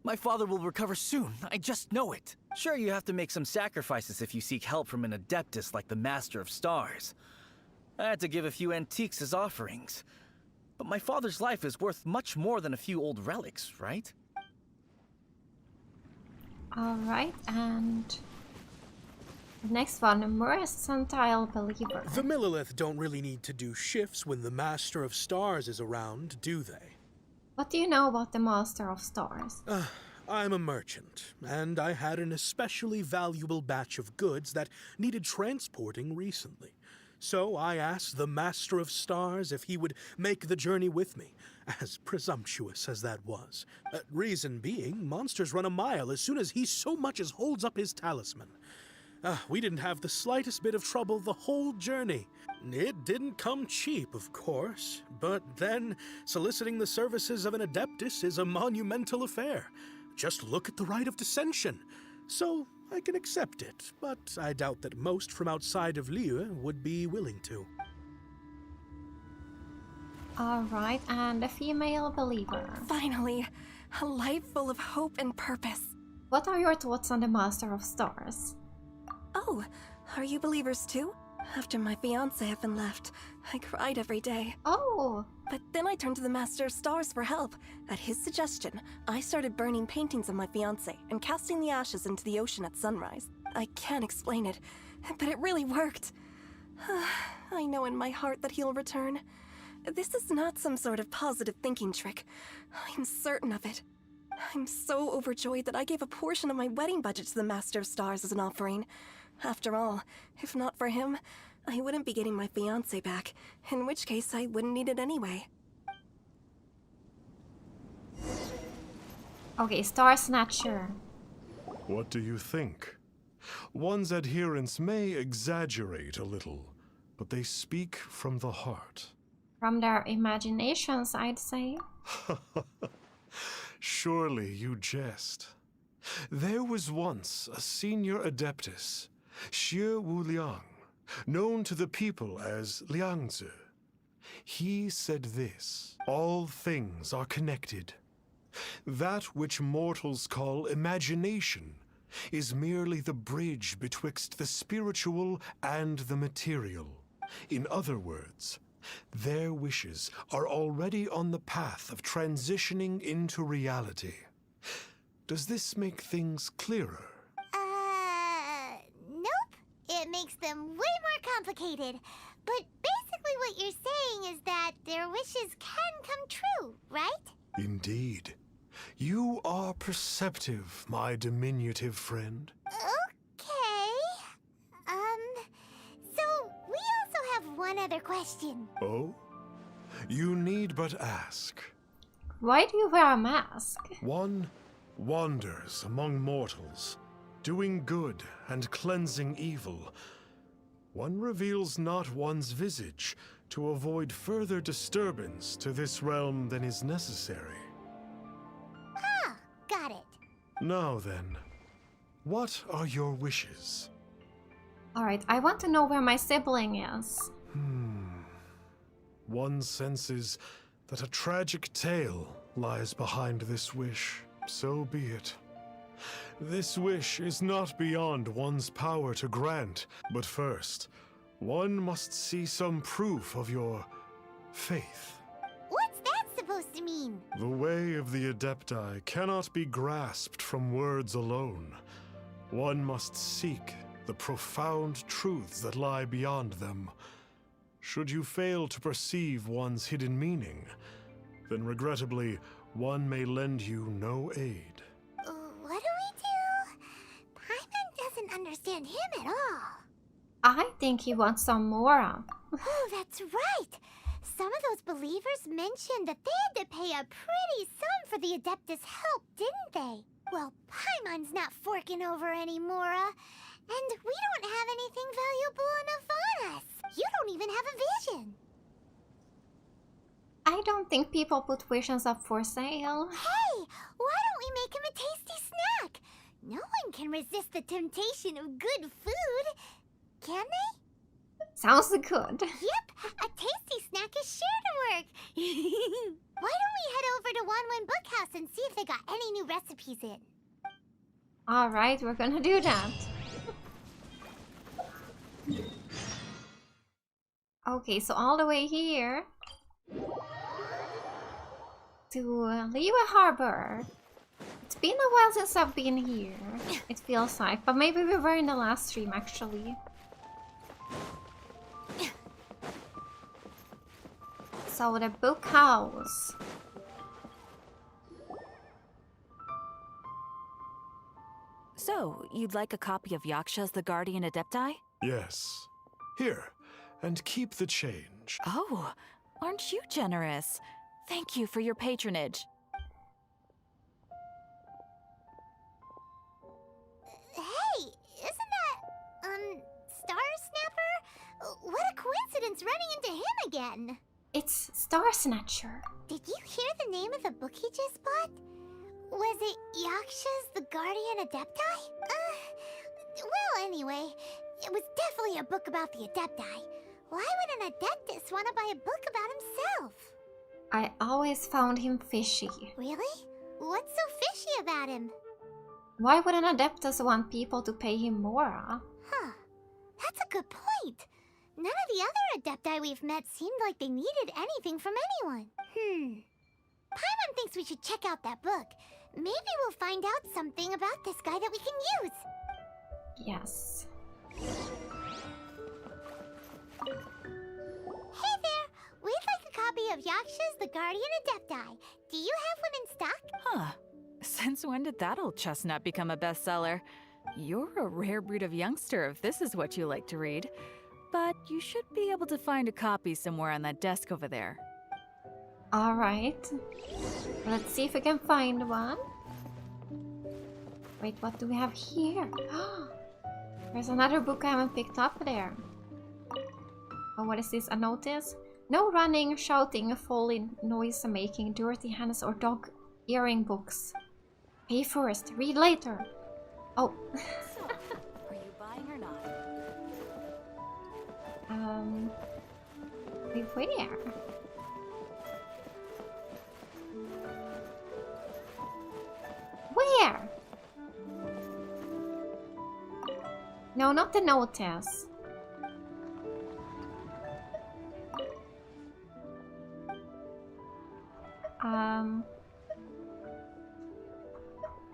My father will recover soon, I just know it. Sure, you have to make some sacrifices if you seek help from an adeptus like the Master of Stars. I had to give a few antiques as offerings. But my father's life is worth much more than a few old relics, right? Alright, and the next one, a mercantile believer. The Millilith don't really need to do shifts when the Master of Stars is around, do they? What do you know about the Master of Stars? I'm a merchant, and I had an especially valuable batch of goods that needed transporting recently. So I asked the Master of Stars if he would make the journey with me, as presumptuous as that was. Reason being, monsters run a mile as soon as he so much as holds up his talisman. We didn't have the slightest bit of trouble the whole journey. It didn't come cheap, of course, but then soliciting the services of an adeptus is a monumental affair. Just look at the Rite of Dissension. So I can accept it, but I doubt that most from outside of Liyue would be willing to. Alright, and a female believer. Finally, a life full of hope and purpose. What are your thoughts on the Master of Stars? Oh, are you believers too? After my fiancé had been left, I cried every day. Oh! But then I turned to the Master of Stars for help. At his suggestion, I started burning paintings of my fiancé and casting the ashes into the ocean at sunrise. I can't explain it, but it really worked. I know in my heart that he'll return. This is not some sort of positive thinking trick. I'm certain of it. I'm so overjoyed that I gave a portion of my wedding budget to the Master of Stars as an offering. After all, if not for him, I wouldn't be getting my fiancé back, in which case I wouldn't need it anyway. Okay, Star Snatcher. What do you think? One's adherents may exaggerate a little, but they speak from the heart. From their imaginations, I'd say. Surely you jest. There was once a senior adeptus, Xie Wuliang, known to the people as Liangzi. He said this: all things are connected. That which mortals call imagination is merely the bridge betwixt the spiritual and the material. In other words, their wishes are already on the path of transitioning into reality. Does this make things clearer? Nope. It makes them way more complicated. But basically what you're saying is that their wishes can come true, right? Indeed. You are perceptive, my diminutive friend. Okay. So we also have one other question. Oh? You need but ask. Why do you wear a mask? One wanders among mortals, doing good and cleansing evil. One reveals not one's visage to avoid further disturbance to this realm than is necessary. Ah, got it. Now then, what are your wishes? Alright, I want to know where my sibling is. One senses that a tragic tale lies behind this wish. So be it. This wish is not beyond one's power to grant, but first, one must see some proof of your faith. What's that supposed to mean? The way of the Adepti cannot be grasped from words alone. One must seek the profound truths that lie beyond them. Should you fail to perceive one's hidden meaning, then regrettably, one may lend you no aid. What do we do? Paimon doesn't understand him at all. I think he wants some more. Oh, that's right. Some of those believers mentioned that they had to pay a pretty sum for the Adeptus' help, didn't they? Well, Paimon's not forking over any Mora, and we don't have anything valuable enough on us. You don't even have a vision. I don't think people put wishes up for sale. Hey, why don't we make him a tasty snack? No one can resist the temptation of good food, can they? Sounds good. Yep, a tasty snack is sure to work. Why don't we head over to Wanwan Bookhouse and see if they got any new recipes in? Alright, we're gonna do that. Okay, so all the way here to Liyue Harbor. It's been a while since I've been here, it feels like, but maybe we were in the last stream actually. So the book house. So, you'd like a copy of Yaksha's The Guardian Adepti? Yes. Here, and keep the change. Oh, aren't you generous? Thank you for your patronage. Hey, isn't that, Star Snapper? What a coincidence running into him again. It's Star Snatcher. Did you hear the name of the book he just bought? Was it Yaksha's The Guardian Adepti? Well, anyway, it was definitely a book about the Adepti. Why would an Adeptus want to buy a book about himself? I always found him fishy. Really? What's so fishy about him? Why would an Adeptus want people to pay him more? Huh. That's a good point. None of the other Adepti we've met seemed like they needed anything from anyone. Paimon thinks we should check out that book. Maybe we'll find out something about this guy that we can use. Yes. Hey there! We'd like a copy of Yaksha's The Guardian Adepti. Do you have one in stock? Huh. Since when did that old chestnut become a bestseller? You're a rare breed of youngster if this is what you like to read. But you should be able to find a copy somewhere on that desk over there. Alright. Let's see if we can find one. Wait, what do we have here? There's another book I haven't picked up there. Oh, what is this? A notice? No running, shouting, falling, noise making, dirty hands, or dog earring books. Pay first, read later. Oh. So, are you buying or not? Where? Where? No, not the notice.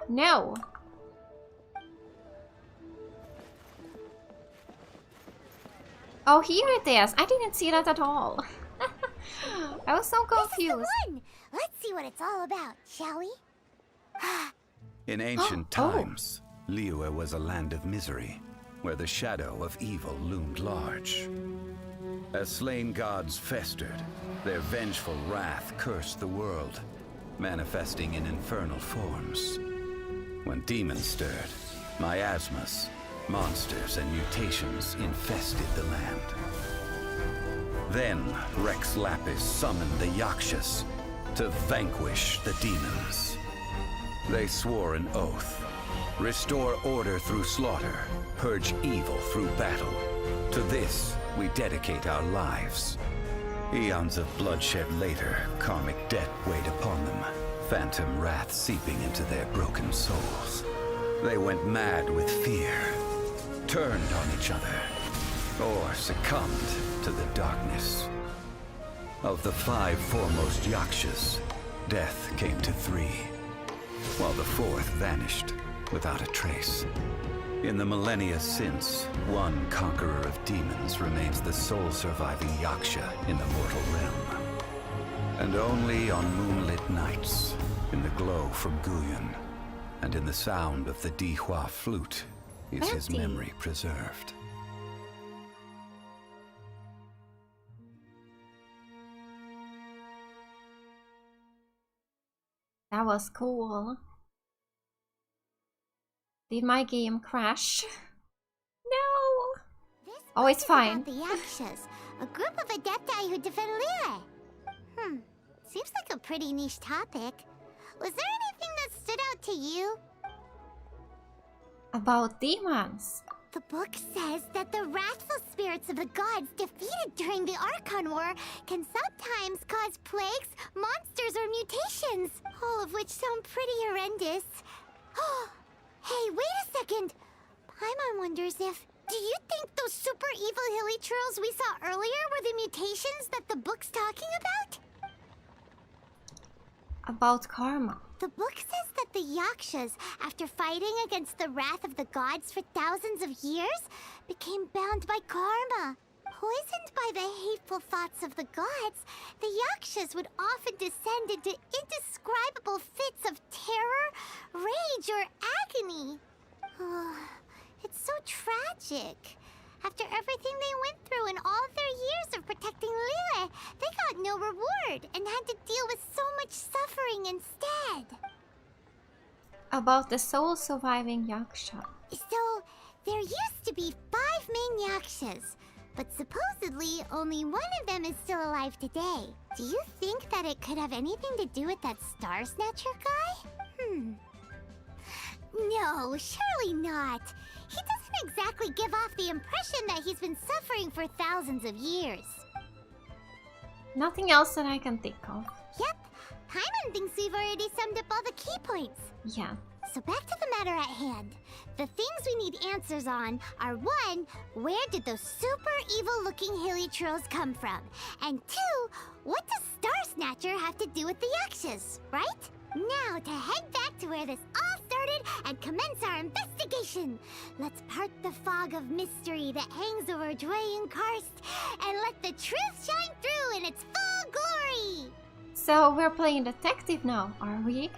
No. Oh, here it is. I didn't see that at all. I was so confused. This is the one. Let's see what it's all about, shall we? In ancient times, Liyue was a land of misery, where the shadow of evil loomed large. As slain gods festered, their vengeful wrath cursed the world, manifesting in infernal forms. When demons stirred, miasmas, monsters, and mutations infested the land. Then Rex Lapis summoned the Yakshas to vanquish the demons. They swore an oath: restore order through slaughter, purge evil through battle. To this, we dedicate our lives. Eons of bloodshed later, karmic debt weighed upon them, phantom wrath seeping into their broken souls. They went mad with fear, turned on each other, or succumbed to the darkness. Of the 5 foremost Yakshas, death came to 3, while the 4th vanished without a trace. In the millennia since, one conqueror of demons remains the sole surviving Yaksha in the mortal realm. And only on moonlit nights, in the glow from Guyon, and in the sound of the Dihua flute, is his memory preserved. That was cool. Did my game crash? No! Oh, it's fine. The Yakshas, a group of Adepti who defend Liyue. Seems like a pretty niche topic. Was there anything that stood out to you? About demons. The book says that the wrathful spirits of the gods defeated during the Archon War can sometimes cause plagues, monsters, or mutations, all of which sound pretty horrendous. Hey, wait a second! Paimon wonders if... Do you think those super evil hilly churls we saw earlier were the mutations that the book's talking about? About karma. The book says that the Yakshas, after fighting against the wrath of the gods for thousands of years, became bound by karma. Poisoned by the hateful thoughts of the gods, the Yakshas would often descend into indescribable fits of terror, rage, or agony. It's so tragic. After everything they went through in all their years of protecting Liyue, they got no reward and had to deal with so much suffering instead. About the sole surviving Yaksha. So, there used to be 5 main Yakshas, but supposedly only one of them is still alive today. Do you think that it could have anything to do with that Star Snatcher guy? No, surely not. He doesn't exactly give off the impression that he's been suffering for thousands of years. Nothing else that I can think of. Yep, Paimon thinks we've already summed up all the key points. Yeah. So back to the matter at hand. The things we need answers on are 1, where did those super evil-looking hilly trolls come from? And 2, what does Star Snatcher have to do with the Yakshas, right? Now to head back to where this all started and commence our investigation. Let's part the fog of mystery that hangs over Dwayne Karst and let the truth shine through in its full glory. So we're playing detective now, are we?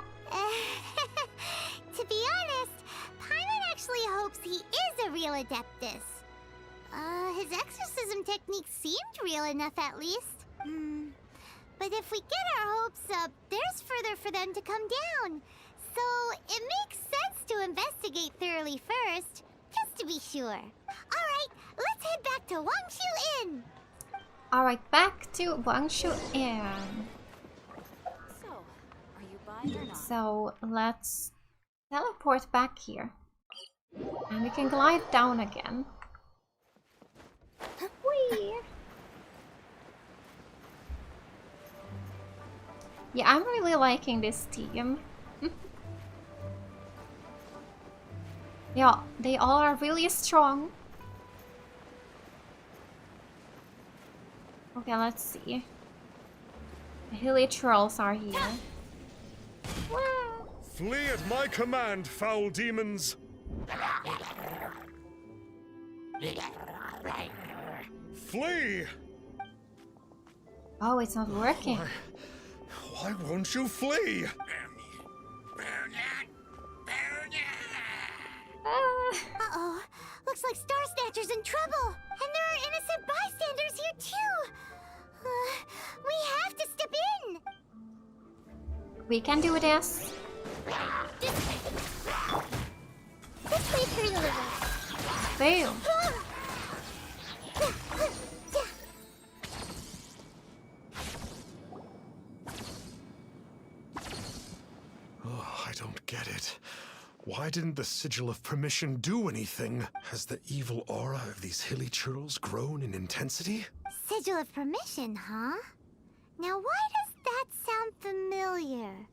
To be honest, Paimon actually hopes he is a real Adeptus. His exorcism technique seemed real enough at least. But if we get our hopes up, there's further for them to come down. So it makes sense to investigate thoroughly first, just to be sure. Alright, let's head back to Wangshu Inn. Alright, back to Wangshu Inn. So, are you buying or not? So let's teleport back here. And we can glide down again. Whee! Yeah, I'm really liking this team. Yeah, they all are really strong. Okay, let's see. The hilly trolls are here. Wow. Flee at my command, foul demons! Flee! Oh, it's not working. Why won't you flee? Uh-oh. Looks like Star Snatcher's in trouble. And there are innocent bystanders here too. We have to step in. We can do this. This way through the river. Fail. Oh, I don't get it. Why didn't the Sigil of Permission do anything? Has the evil aura of these hilly churls grown in intensity? Sigil of Permission, huh? Now why does that sound familiar?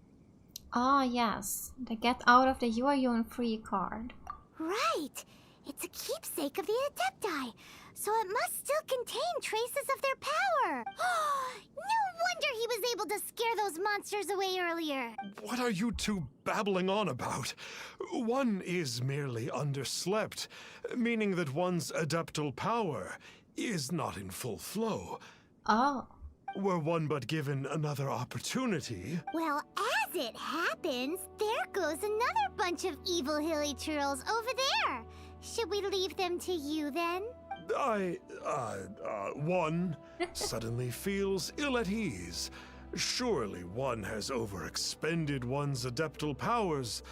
Ah, yes. The Get Out of the Yuayun free card. Right! It's a keepsake of the Adepti, so it must still contain traces of their power. No wonder he was able to scare those monsters away earlier. What are you two babbling on about? One is merely underslept, meaning that one's adeptal power is not in full flow. Oh. Were one but given another opportunity... Well, as it happens, there goes another bunch of evil hilly churls over there. Should we leave them to you then? One suddenly feels ill at ease. Surely one has overexpended one's adeptal powers.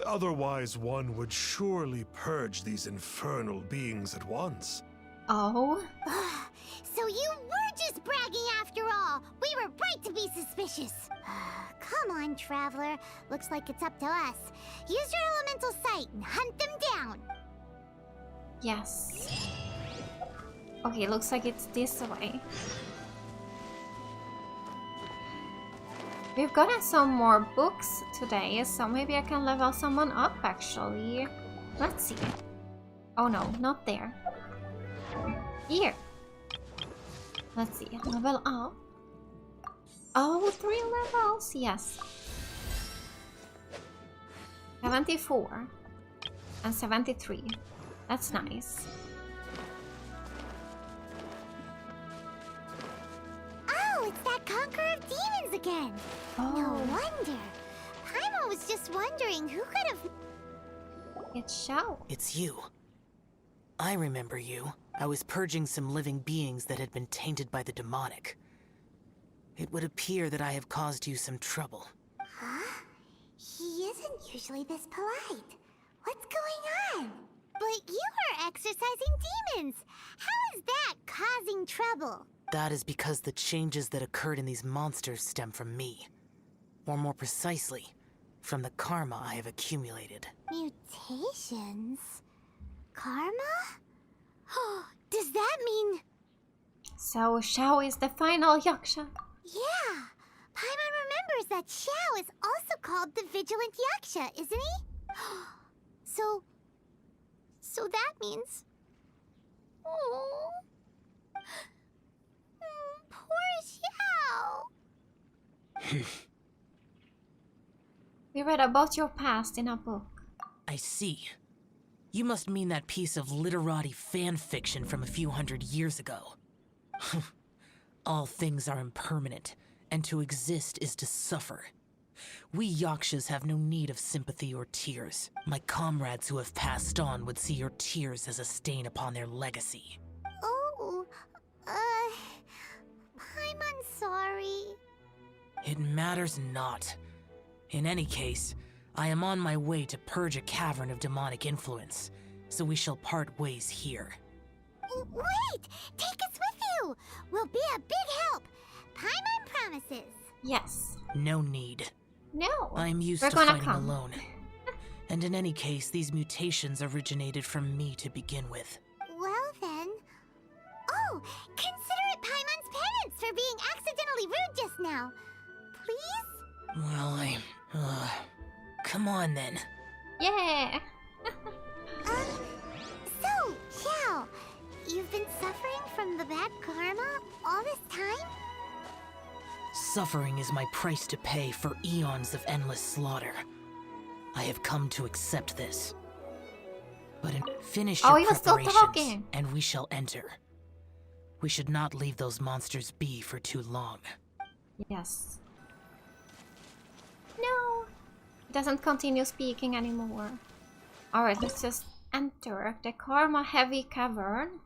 Otherwise, one would surely purge these infernal beings at once. Oh? So you were just bragging after all. We We were right to be suspicious. Come on, Traveler. Looks like it's up to us. Use your elemental sight and hunt them down. Yes. Okay, looks like it's this way. We've gotten some more books today, so maybe I can level someone up actually. Let's see. Oh no, not there. Here. Let's see. Level up. Oh, 3 levels. Yes. 74 and 73. That's nice. Oh, it's that Conqueror of Demons again. Oh. No wonder. Paimon was just wondering who could have... It's Xiao. It's you. I remember you. I was purging some living beings that had been tainted by the demonic. It would appear that I have caused you some trouble. Huh? He isn't usually this polite. What's going on? But you are exorcising demons. How is that causing trouble? That is because the changes that occurred in these monsters stem from me. Or more precisely, from the karma I have accumulated. Mutations? Karma? Does that mean... So Xiao is the final Yaksha. Yeah! Paimon remembers that Xiao is also called the Vigilant Yaksha, isn't he? So that means... Oh... Poor Xiao! We read about your past in a book. I see. You must mean that piece of literati fan fiction from a few hundred years ago. All things are impermanent, and to exist is to suffer. We Yakshas have no need of sympathy or tears. My comrades who have passed on would see your tears as a stain upon their legacy. Oh, I'm sorry. It matters not. In any case, I am on my way to purge a cavern of demonic influence, so we shall part ways here. Wait! Take us with you! We'll be a big help! Paimon promises! Yes. No need. No. I'm used to fighting alone. And in any case, these mutations originated from me to begin with. Well then... Oh! Consider it Paimon's penance for being accidentally rude just now. Please? Well, come on then. Yeah! So, Xiao, you've been suffering from the bad karma all this time? Suffering is my price to pay for eons of endless slaughter. I have come to accept this. But finish your preparations, and we shall enter. We should not leave those monsters be for too long. Yes. No! It doesn't continue speaking anymore. Alright, let's just enter the Karma Heavy Cavern.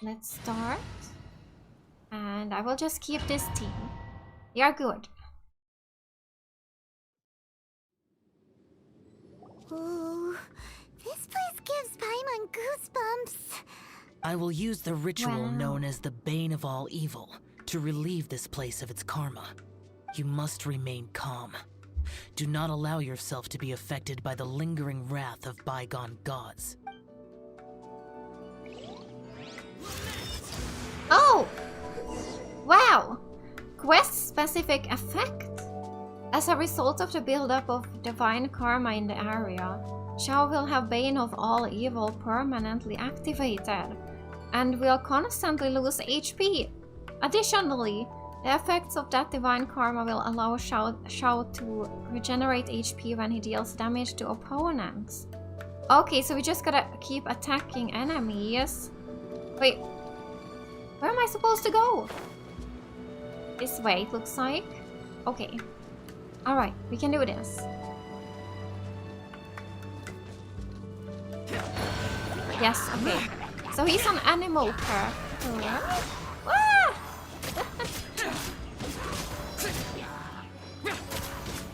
Let's start. And I will just keep this team. They are good. Ooh, this place gives Paimon goosebumps. I will use the ritual known as the Bane of All Evil to relieve this place of its karma. You must remain calm. Do not allow yourself to be affected by the lingering wrath of bygone gods. Oh! Wow! Quest-specific effect? As a result of the buildup of divine karma in the area, Xiao will have Bane of All Evil permanently activated and will constantly lose HP. Additionally, the effects of that divine karma will allow Xiao to regenerate HP when he deals damage to opponents. Okay, so we just gotta keep attacking enemies. Wait, where am I supposed to go? This way, it looks like. Okay. Alright, we can do this. Yes, okay. So he's an animal character. Ah!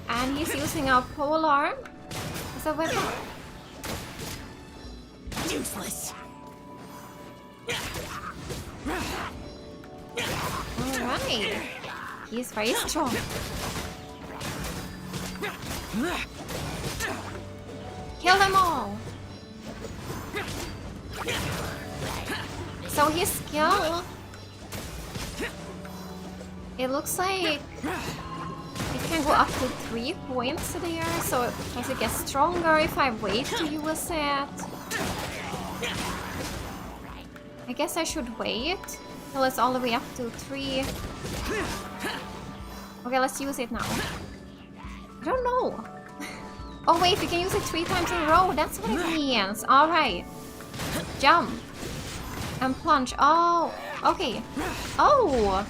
And he's using a pole arm as a weapon. Useless. Alright. He's very strong. Kill them all! So his skill... It looks like it can go up to 3 points there, so does it get stronger if I wait to use it? I guess I should wait till it's all the way up to 3. Okay, let's use it now. I don't know. Oh wait, you can use it 3 times in a row, that's what it means. Alright. Jump. And plunge. Oh, okay. Oh!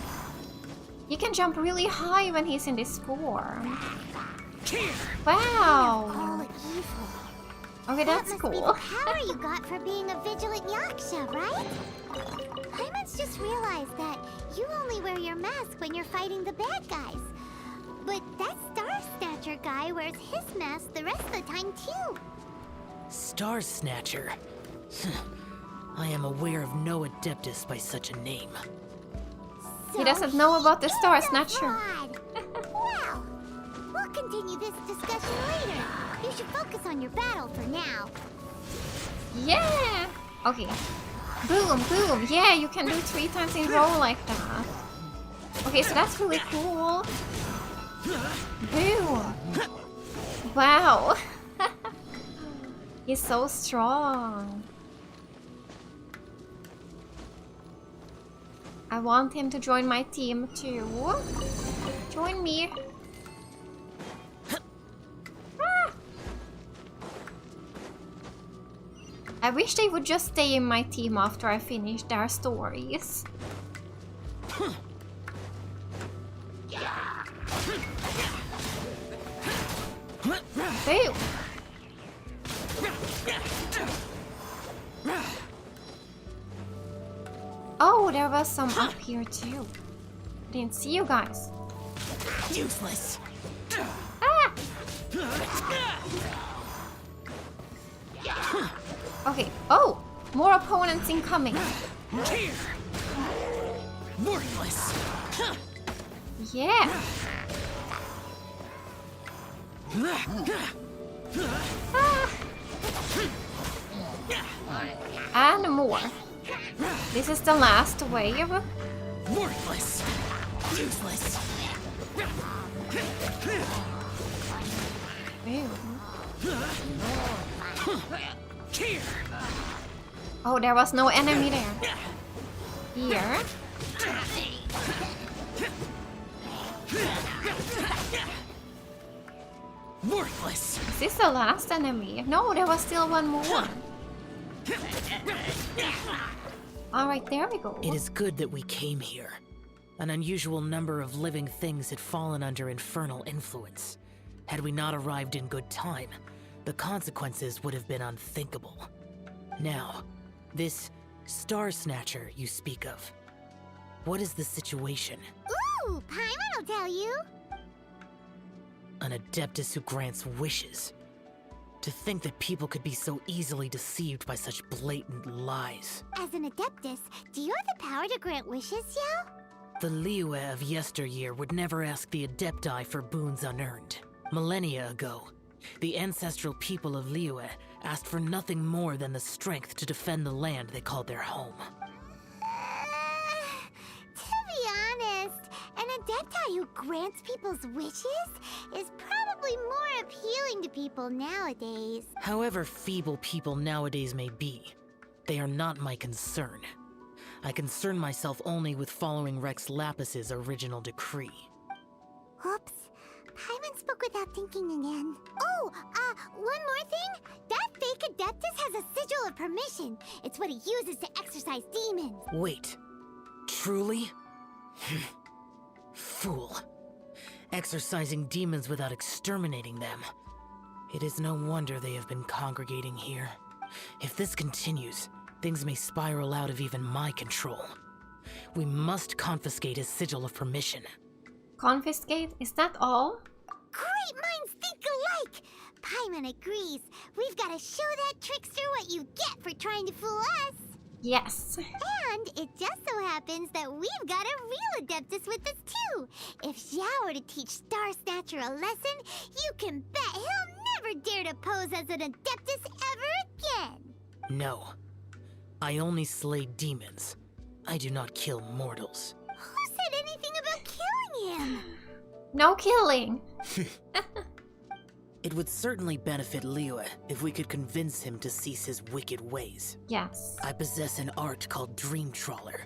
You can jump really high when he's in this form. Wow! Okay, that's cool. That must be the power you got for being a vigilant yaksha, right? Paimon's just realized that you only wear your mask when you're fighting the bad guys. But that Star Snatcher guy wears his mask the rest of the time too. Star Snatcher? I am aware of no Adeptus by such a name. He doesn't know about the Star Snatcher. Well, we'll continue this discussion later. You should focus on your battle for now. Yeah! Okay. Boom, boom. Yeah, you can do 3 times in a row like that. Okay, so that's really cool. Boom. Wow. He's so strong. I want him to join my team too. Join me. Ah. I wish they would just stay in my team after I finish their stories. Boom. Oh, there was some up here too. I didn't see you guys. Useless. Ah! Okay. Oh, more opponents incoming. Worthless. Yeah. Ah. And more. This is the last wave. Worthless. Useless. Oh, there was no enemy there. Here. Worthless. Is this the last enemy? No, there was still one more. Alright, there we go. It is good that we came here. An unusual number of living things had fallen under infernal influence. Had we not arrived in good time, the consequences would have been unthinkable. Now, this Star Snatcher you speak of, what is the situation? Ooh, Paimon will tell you. An Adeptus who grants wishes. To think that people could be so easily deceived by such blatant lies. As an Adeptus, do you have the power to grant wishes, Xiao? The Liyue of yesteryear would never ask the Adepti for boons unearned. Millennia ago, the ancestral people of Liyue asked for nothing more than the strength to defend the land they called their home. To be honest, an Adepti who grants people's wishes is probably more appealing to people nowadays. However feeble people nowadays may be, they are not my concern. I concern myself only with following Rex Lapis's original decree. Oops. Paimon spoke without thinking again. Oh, one more thing. That fake Adeptus has a sigil of permission. It's what he uses to exorcise demons. Wait. Truly? Fool. Exorcising demons without exterminating them. It is no wonder they have been congregating here. If this continues, things may spiral out of even my control. We must confiscate his sigil of permission. Confiscate? Is that all? Great minds think alike! Paimon agrees. We've got to show that trickster what you get for trying to fool us. Yes. And it just so happens that we've got a real Adeptus with us too. If Xiao were to teach Star Snatcher a lesson, you can bet he'll never dare to pose as an Adeptus ever again. No. I only slay demons. I do not kill mortals. Who said anything about killing him? No killing. It would certainly benefit Liyue if we could convince him to cease his wicked ways. Yes. I possess an art called Dream Trawler.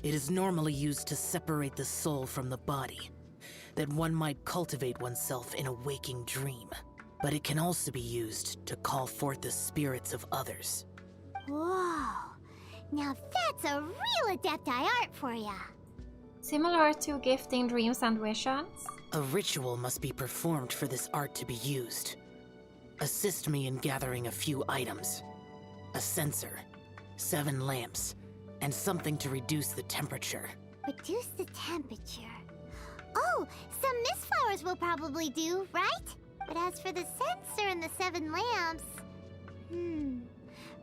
It is normally used to separate the soul from the body, that one might cultivate oneself in a waking dream. But it can also be used to call forth the spirits of others. Whoa. Now that's a real Adepti art for ya. Similar to gifting dreams and visions. A ritual must be performed for this art to be used. Assist me in gathering a few items. A censer, 7 lamps, and something to reduce the temperature. Reduce the temperature. Oh, some mist flowers will probably do, right? But as for the censer and the 7 lamps...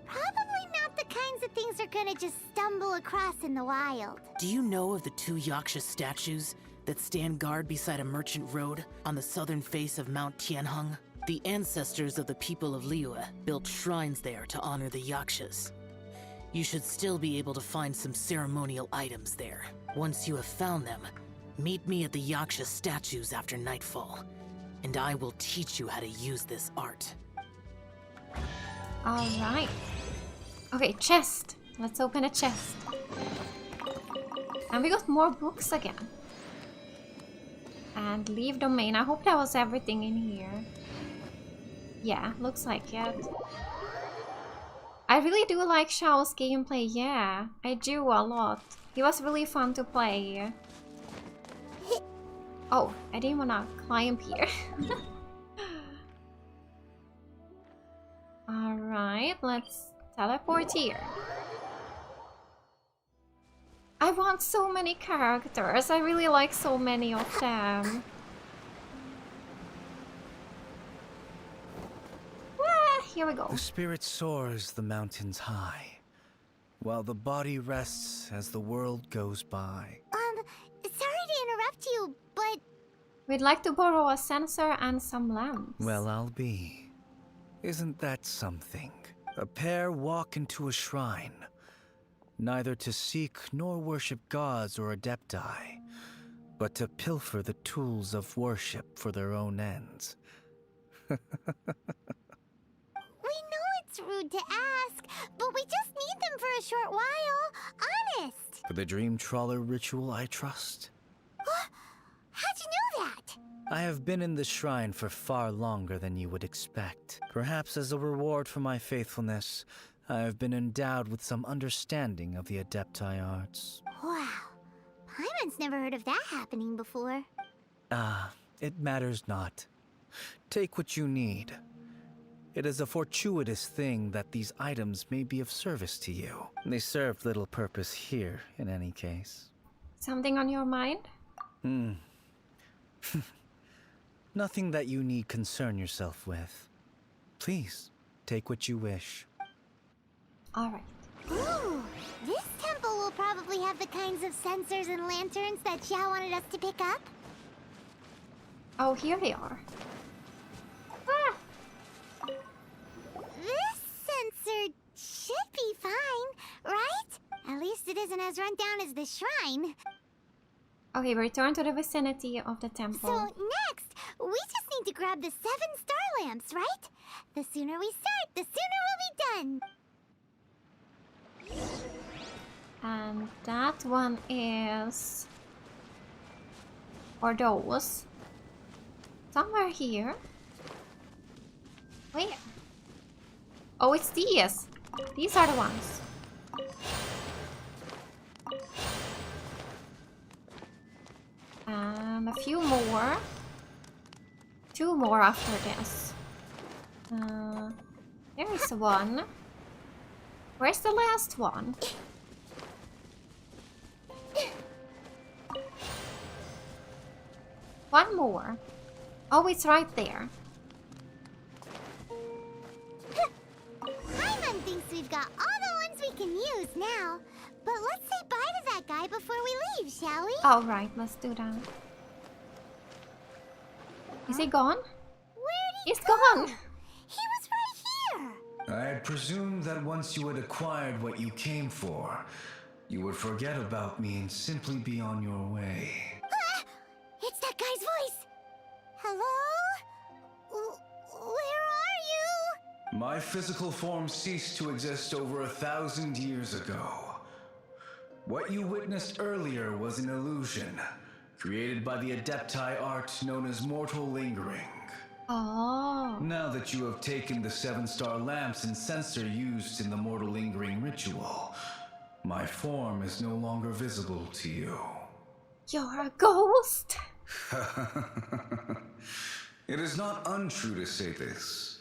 probably not the kinds of things they're gonna just stumble across in the wild. Do you know of the 2 Yaksha statues that stand guard beside a merchant road on the southern face of Mount Tianheng? The ancestors of the people of Liyue built shrines there to honor the Yakshas. You should still be able to find some ceremonial items there. Once you have found them, meet me at the Yaksha statues after nightfall, and I will teach you how to use this art. Alright. Okay, chest. Let's open a chest. And we got more books again. And leave domain. I hope that was everything in here. Yeah, looks like it. I really do like Xiao's gameplay, yeah. I do a lot. He was really fun to play. Oh, I didn't wanna climb here. Alright, let's teleport here. I want so many characters. I really like so many of them. Here we go. The spirit soars the mountains high, while the body rests as the world goes by. Sorry to interrupt you, but... We'd like to borrow a censer and some lamps. Well, I'll be. Isn't that something? A pair walk into a shrine, neither to seek nor worship gods or adepti, but to pilfer the tools of worship for their own ends. We know it's rude to ask, but we just need them for a short while. Honest. For the Dream Trawler ritual, I trust. How'd you know that? I have been in the shrine for far longer than you would expect. Perhaps as a reward for my faithfulness, I have been endowed with some understanding of the Adepti arts. Wow. Paimon's never heard of that happening before. It matters not. Take what you need. It is a fortuitous thing that these items may be of service to you. They serve little purpose here, in any case. Something on your mind? Nothing that you need concern yourself with. Please, take what you wish. Alright. Ooh, this temple will probably have the kinds of sensors and lanterns that Xiao wanted us to pick up. Oh, here they are. This sensor should be fine, right? At least it isn't as run down as the shrine. Okay, return to the vicinity of the temple. So next, we just need to grab the 7 star lamps, right? The sooner we start, the sooner we'll be done. And that one is... or those. Somewhere here. Where? Oh, it's these. These are the ones. A few more. 2 more after this. There is one. Where's the last one? One more. Oh, it's right there. Paimon thinks we've got all the ones we we can use now. But let's say bye to that guy before we leave, shall we? Alright, let's do that. Is he gone? Where'd he He's go? gone! He was right here! I had presumed that once you had acquired what you came for, you would forget about me and simply be on your way. Ah! It's that guy's voice! Hello? Where are you? My physical form ceased to exist over 1,000 years ago. What you witnessed earlier was an illusion, created by the Adepti art known as mortal lingering. Oh. Now that you have taken the 7-star lamps and censer used in the mortal lingering ritual, my form is no longer visible to you. You're a ghost! It is not untrue to say this.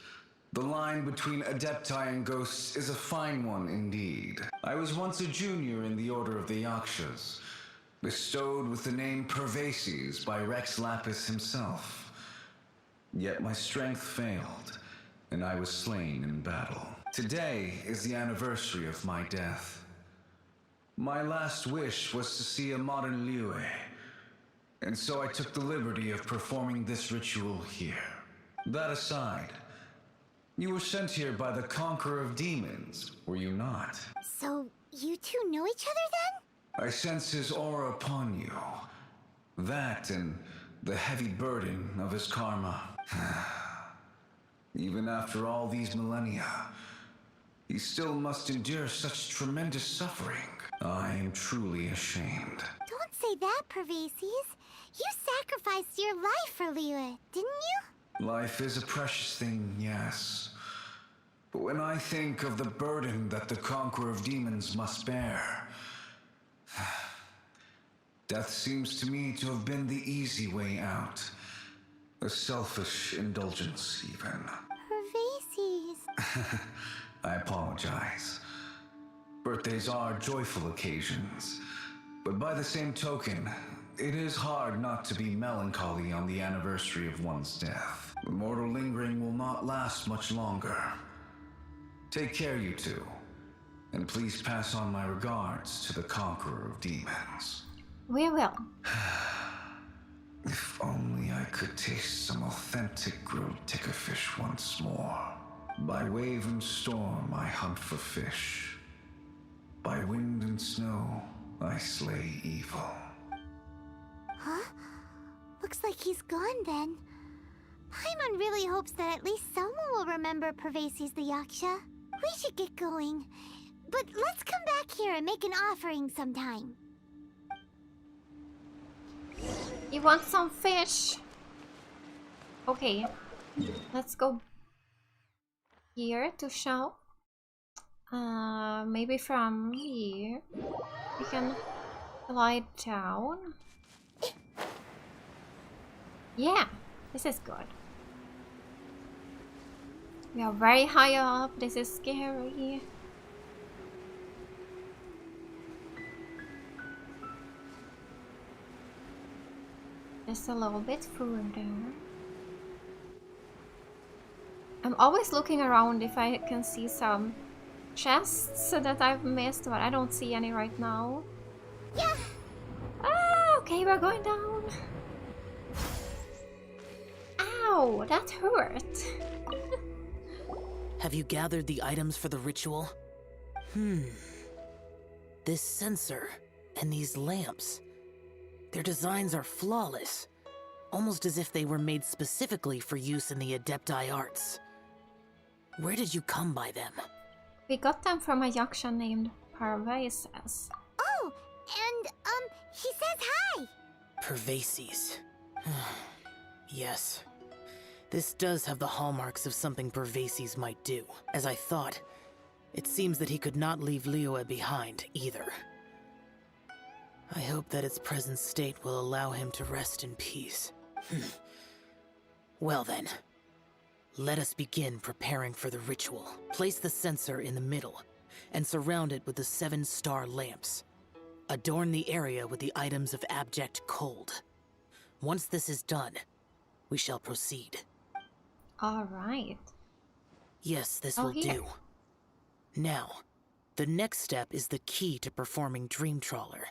The line between Adepti and ghosts is a fine one indeed. I was once a junior in the Order of the Yakshas, bestowed with the name Pervases by Rex Lapis himself. Yet my strength failed, and I was slain in battle. Today is the anniversary of my death. My last wish was to see a modern Liyue, and so I took the liberty of performing this ritual here. That aside, you were sent here by the Conqueror of Demons, were you not? So, you two know each other then? I sense his aura upon you. That and the heavy burden of his karma. Even after all these millennia, he still must endure such tremendous suffering. I am truly ashamed. Don't say that, Pervases. You sacrificed your life for Liyue, didn't you? Life is a precious thing, yes. But when I think of the burden that the Conqueror of Demons must bear, death seems to me to have been the easy way out. A selfish indulgence, even. Pervases. I apologize. Birthdays are joyful occasions, but by the same token, it is hard not to be melancholy on the anniversary of one's death. The mortal lingering will not last much longer. Take care, you two, and please pass on my regards to the Conqueror of Demons. We will. If only I could taste some authentic grilled ticker fish once more. By wave and storm I hunt for fish. By wind and snow I slay evil. Huh? Looks like he's gone then. Paimon really hopes that at least someone will remember Pervases the Yaksha. We should get going. But let's come back here and make an offering sometime. You want some fish? Okay. Let's go here to Xiao. Maybe from here we can glide down. Yeah, this is good. We are very high up. This is scary. Just a little bit further. I'm always looking around if I can see some chests that I've missed, but I don't see any right now. Yeah. Ah, okay, we're going down. Ow, that hurt. Have you gathered the items for the ritual? This censer and these lamps. Their designs are flawless, almost as if they were made specifically for use in the Adepti arts. Where did you come by them? We got them from a yaksha named Pervases. Oh, and he says hi. Pervases. Yes. This does have the hallmarks of something Pervases might do. As I thought, it seems that he could not leave Liyue behind either. I hope that its present state will allow him to rest in peace. Well then, let us begin preparing for the ritual. Place the censer in the middle, and surround it with the 7-star lamps. Adorn the area with the items of abject cold. Once this is done, we shall proceed. Alright. Yes, this Oh, will here. do. Now, The next step is the key to performing Dream Trawler.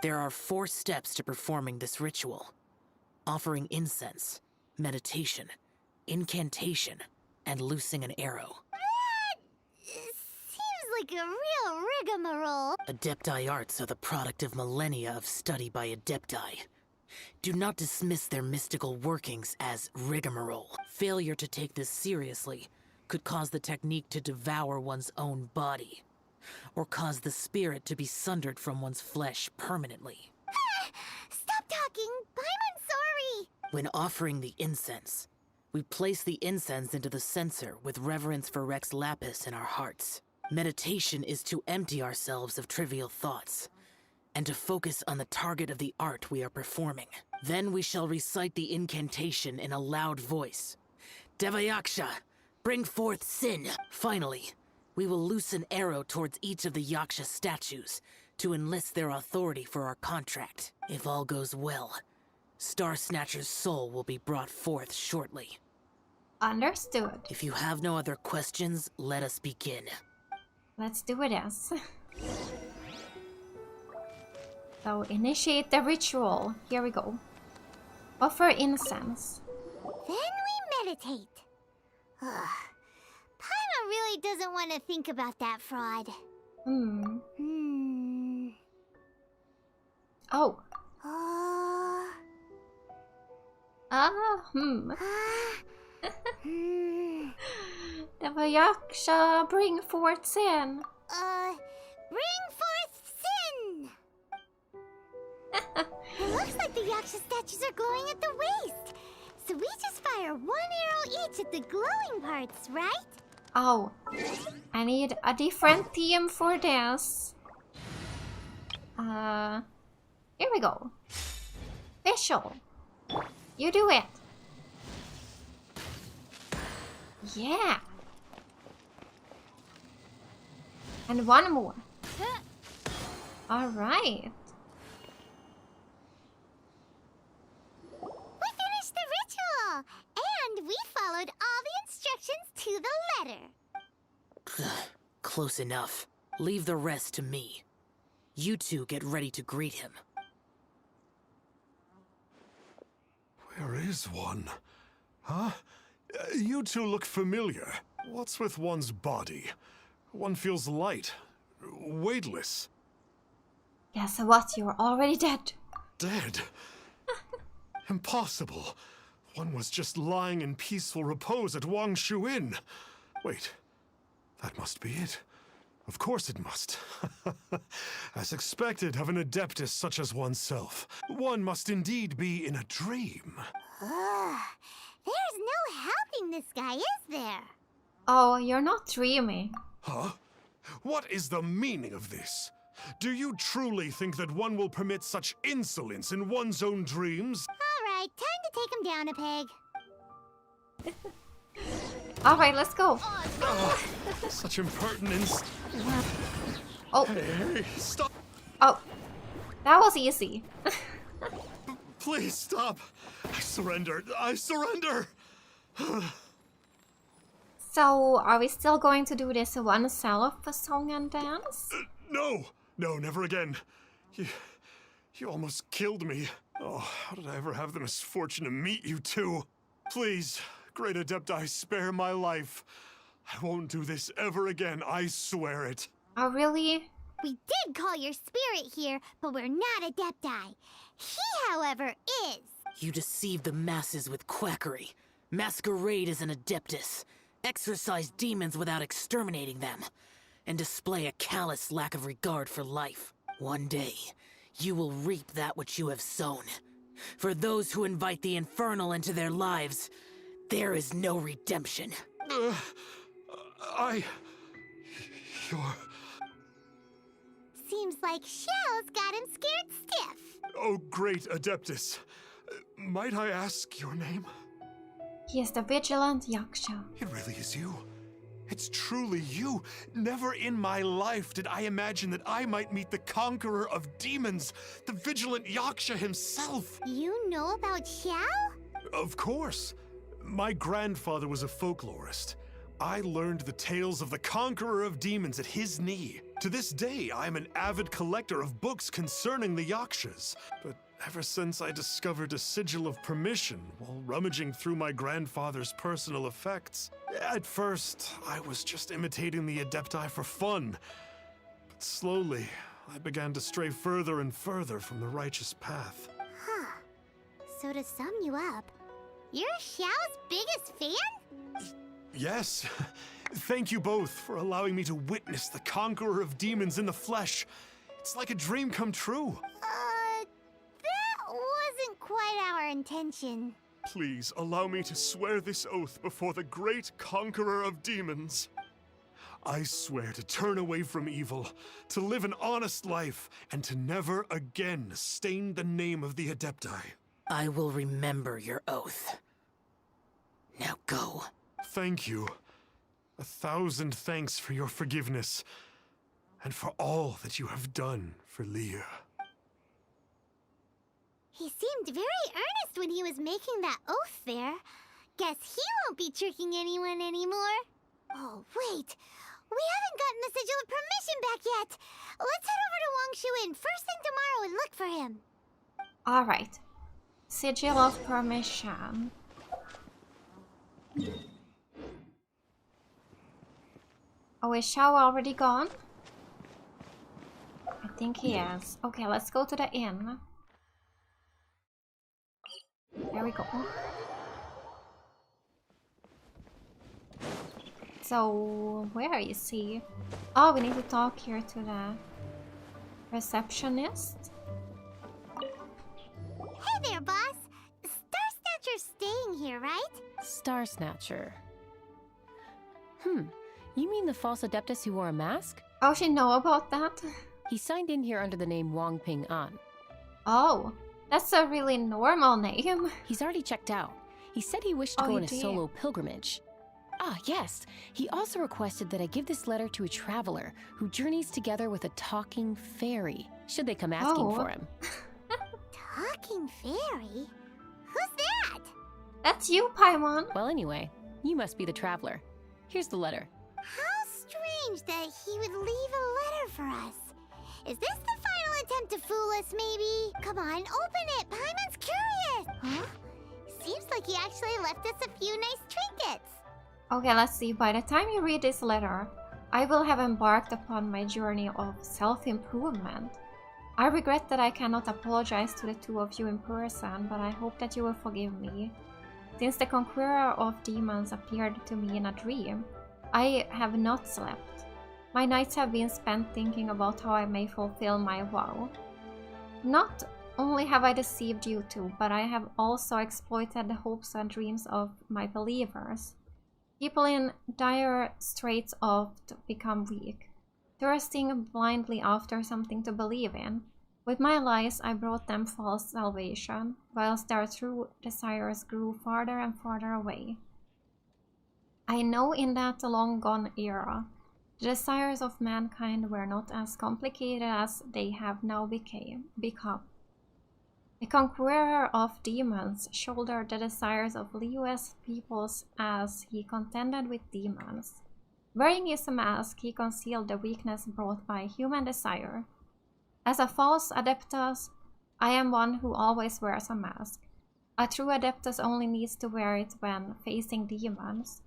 There are 4 steps to performing this ritual: offering incense, meditation, incantation, and loosing an arrow. Seems like a real rigmarole. Adepti arts are the product of millennia of study by Adepti. Do not dismiss their mystical workings as rigmarole. Failure to take this seriously could cause the technique to devour one's own body, or cause the spirit to be sundered from one's flesh permanently. Stop talking! I'm sorry! When offering the incense, we place the incense into the censer with reverence for Rex Lapis in our hearts. Meditation is to empty ourselves of trivial thoughts, and to focus on the target of the art we are performing. Then we shall recite the incantation in a loud voice. Devayaksha, bring forth sin! Finally, we will loose an arrow towards each of the Yaksha statues to enlist their authority for our contract. If all goes well, Star Snatcher's soul will be brought forth shortly. Understood. If you have no other questions, let us begin. Let's do this. So, initiate the ritual. Here we go. Offer incense. Then we meditate. Paimon really doesn't want to think about that fraud. Oh. Devayaksha, bring forth sin. Bring forth sin! It looks like the Yaksha statues are glowing at the waist. So we just fire 1 arrow each at the glowing parts, right? Oh, I need a different theme for this. Here we go. Visual. You do it. Yeah. And one more. All right. We finished the ritual, and we followed all the instructions to the letter. Close enough. Leave the rest to me. You two get ready to greet him. Where is one? Huh? You two look familiar. What's with one's body? One feels light, weightless. Guess what? You're already dead. Dead? Impossible. One was just lying in peaceful repose at Wangshu Inn. Wait, that must be it. Of course it must. As expected of an adeptus such as oneself, one must indeed be in a dream. There's no helping this guy, is there? Oh, you're not dreaming. Huh? What is the meaning of this? Do you truly think that one will permit such insolence in one's own dreams? Alright, time to take him down a peg. Alright, let's go. Such impertinence. Oh. Hey, stop. Oh. That was easy. Please stop. I surrender. I surrender. So, are we still going to do this one self song and dance? No. No, never again. You almost killed me. Oh, how did I ever have the misfortune to meet you two? Please, Great Adepti, spare my life. I won't do this ever again, I swear it. Oh, really? We did call your spirit here, but we're not Adepti. He, however, is. You deceive the masses with quackery. Masquerade as an adeptus. Exorcise demons without exterminating them. And display a callous lack of regard for life. One day, you will reap that which you have sown. For those who invite the infernal into their lives, there is no redemption. You're... Seems like Xiao's got him scared stiff. Oh, great Adeptus. Might I ask your name? He is the vigilant Yaksha. It really is you. It's truly you. Never in my life did I imagine that I might meet the conqueror of demons, the vigilant Yaksha himself. You know about Xiao? Of course. My grandfather was a folklorist. I learned the tales of the conqueror of demons at his knee. To this day, I am an avid collector of books concerning the Yakshas. But ever since I discovered a sigil of permission while rummaging through my grandfather's personal effects, at first, I was just imitating the Adepti for fun. But slowly, I began to stray further and further from the righteous path. Huh. So to sum you up, you're Xiao's biggest fan? Yes. Thank you both for allowing me to witness the conqueror of demons in the flesh. It's like a dream come true. That wasn't quite our intention. Please allow me to swear this oath before the great conqueror of demons. I swear to turn away from evil, to live an honest life, and to never again stain the name of the Adepti. I will remember your oath. Now go. Thank you. 1,000 thanks for your forgiveness, and for all that you have done for Leah. He seemed very earnest when he was making that oath there. Guess he won't be tricking anyone anymore. Oh, wait. We haven't gotten the sigil of permission back yet. Let's head over to Wangshu first thing tomorrow and look for him. Alright. Sigil of permission. Oh, is Xiao already gone? I think he is. Okay, let's go to the inn. There we go. So, where is he? Oh, we need to talk here to the receptionist. Hey there, boss. Star Snatcher's staying here, right? Star Snatcher. You mean the false Adeptus who wore a mask? Oh, she know about that? He signed in here under the name Wang Ping An. Oh, that's a really normal name. He's already checked out. He said he wished to go on a solo pilgrimage. Ah, yes. He also requested that I give this letter to a traveler who journeys together with a talking fairy, should they come asking for him. Talking fairy? Who's that? That's you, Paimon. Well, anyway, you must be the traveler. Here's the letter. How strange that he would leave a letter for us. Is this the final attempt to fool us, maybe? Come on, open it. Paimon's curious. Huh? Seems like he actually left us a few nice trinkets. Okay, let's see. By the time you read this letter, I will have embarked upon my journey of self-improvement. I regret that I cannot apologize to the two of you in person, but I hope that you will forgive me. Since the conqueror of demons appeared to me in a dream, I have not slept. My nights have been spent thinking about how I may fulfill my vow. Not only have I deceived you two, but I have also exploited the hopes and dreams of my believers. People in dire straits oft become weak, thirsting blindly after something to believe in. With my lies, I brought them false salvation, whilst their true desires grew farther and farther away. I know in that long-gone era, the desires of mankind were not as complicated as they have now become. The conqueror of demons shouldered the desires of Liyue's peoples as he contended with demons. Wearing his mask, he concealed the weakness brought by human desire. As a false Adeptus, I am one who always wears a mask. A true Adeptus only needs to wear it when facing demons.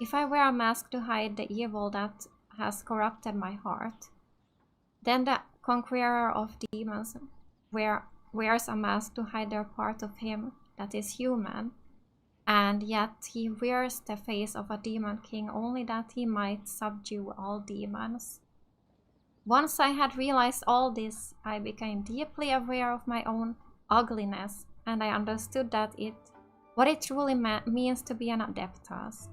If I wear a mask to hide the evil that has corrupted my heart, then the conqueror of demons wears a mask to hide their part of him that is human, and yet he wears the face of a demon king only that he might subdue all demons. Once I had realized all this, I became deeply aware of my own ugliness, and I understood that what it truly means to be an Adeptus.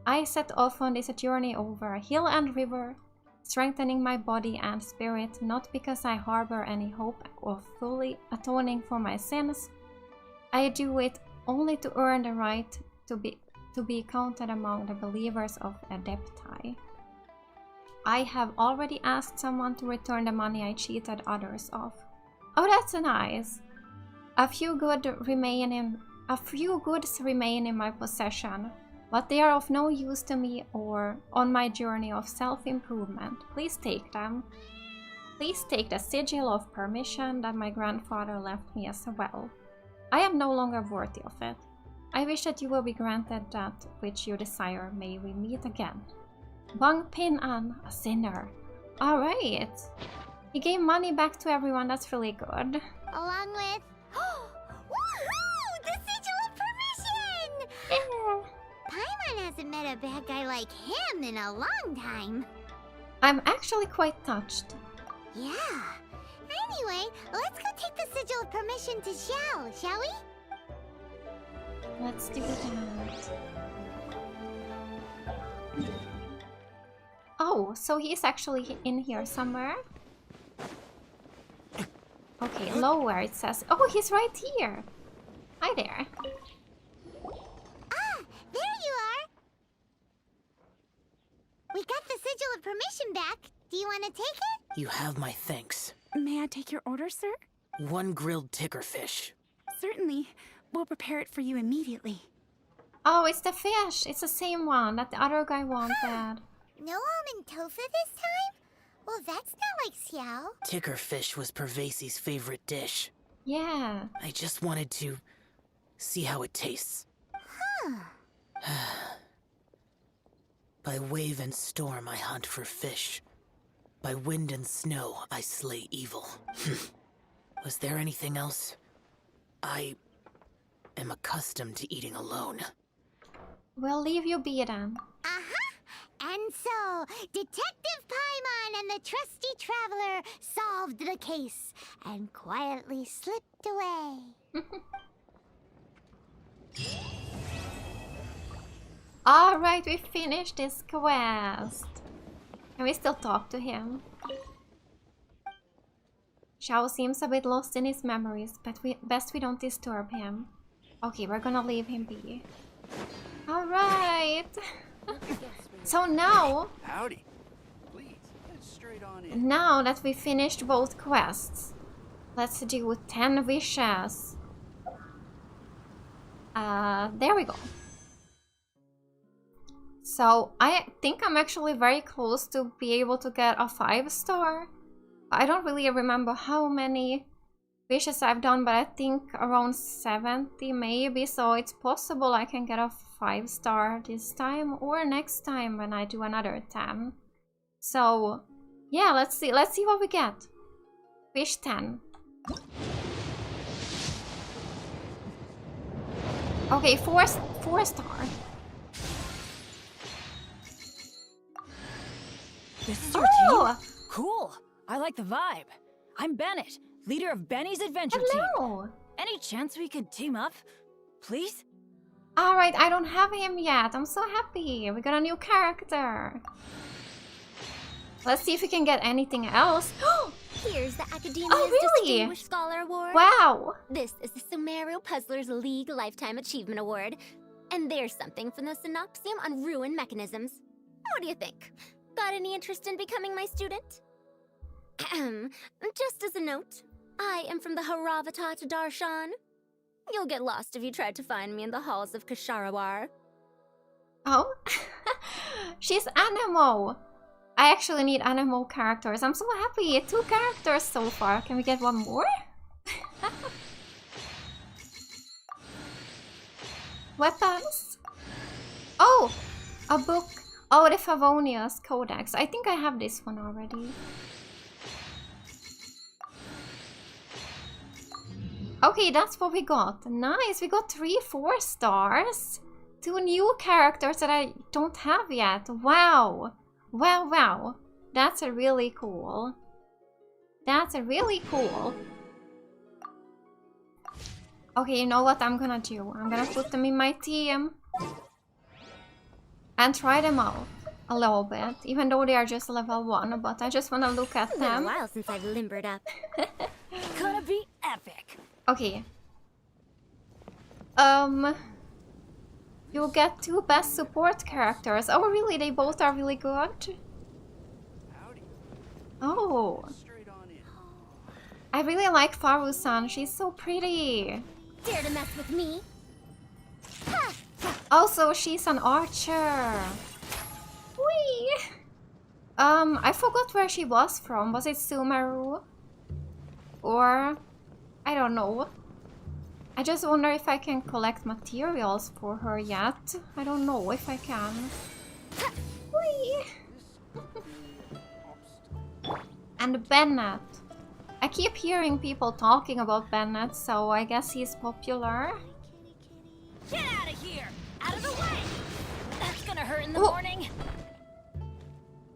I set off on this journey over hill and river, strengthening my body and spirit, not because I harbor any hope of fully atoning for my sins. I do it only to earn the right to be counted among the believers of Adepti. I have already asked someone to return the money I cheated others of. Oh, that's nice. A few goods remain in my possession. but they are of no use to me or on my journey of self-improvement. Please take them. Please take the sigil of permission that my grandfather left me as well. I am no longer worthy of it. I wish that you will be granted that which you desire. May we meet again. Bang Pin An, a sinner. Alright. He gave money back to everyone, that's really good. Along with... Woohoo! The sigil of permission! Yeah. Paimon hasn't met a bad guy like him in a long time. I'm actually quite touched. Yeah. Anyway, let's go take the sigil of permission to Xiao, shall we? Let's do that. Oh, so he's actually in here somewhere. Okay, lower it says. Oh, he's right here. Hi there. Ah, there you are. We got the sigil of permission back. Do you want to take it? You have my thanks. May I take your order, sir? 1 grilled tickerfish. Certainly. We'll prepare it for you immediately. Oh, it's the fish. It's the same one that the other guy wanted. No almond tofu this time? Well, that's not like Xiao. Tickerfish was Pervasi's favorite dish. Yeah. I just wanted to see how it tastes. Huh. By wave and storm I hunt for fish. By wind and snow I slay evil. Was there anything else? I am accustomed to eating alone. We'll leave you be then. And so, Detective Paimon and the trusty traveler solved the case and quietly slipped away. Alright, we finished this quest. Can we still talk to him? Xiao seems a bit lost in his memories, but best we don't disturb him. Okay, we're gonna leave him be. Alright. So now... Howdy. Please, get straight on in. Now that we finished both quests, let's do 10 wishes. There we go. So I think I'm actually very close to be able to get a 5-star. I don't really remember how many wishes I've done, but I think around 70 maybe, so it's possible I can get a 5-star this time or next time when I do another 10. So yeah, let's see what we get. Wish 10. Okay, 4 star. This is your team? Cool. I like the vibe. I'm Bennett, leader of Benny's adventure team. Any chance we could team up? Please? Alright, I don't have him yet. I'm so happy. We got a new character. Let's see if we can get anything else. Here's the Academia's really? Distinguished Scholar Award. Wow. This is the Sumerio Puzzlers League Lifetime Achievement Award. And there's something from the Synopsium on Ruin Mechanisms. What do you think? Got any interest in becoming my student? Just as a note, I am from the Haravatat Darshan. You'll get lost if you tried to find me in the halls of Kasharawar. Oh, she's Anemo. I actually need Anemo characters. I'm so happy. 2 characters so far. Can we get one more? Weapons. Oh, a book. Oh, the Favonius Codex. I think I have this one already. Okay, that's what we got. Nice, we got 3 4-stars. 2 new characters that I don't have yet. Wow. Wow, wow. That's a really cool. That's a really cool. Okay, you know what I'm gonna do? I'm gonna put them in my team. And try them out a little bit. Even though they are just level 1, but I just wanna look at them. It's been a while since I've limbered up. Gonna be epic. Okay. You'll get 2 best support characters. Oh, really? They both are really good? Oh. I really like Faru-san. She's so pretty. Dare to mess with me? Ha! Also, she's an archer. Whee! I forgot where she was from. Was it Sumeru? Or... I don't know. I just wonder if I can collect materials for her yet. I don't know if I can. Whee! And Bennett. I keep hearing people talking about Bennett, so I guess he's popular. Get out of here! Out of the way! That's gonna hurt in the morning.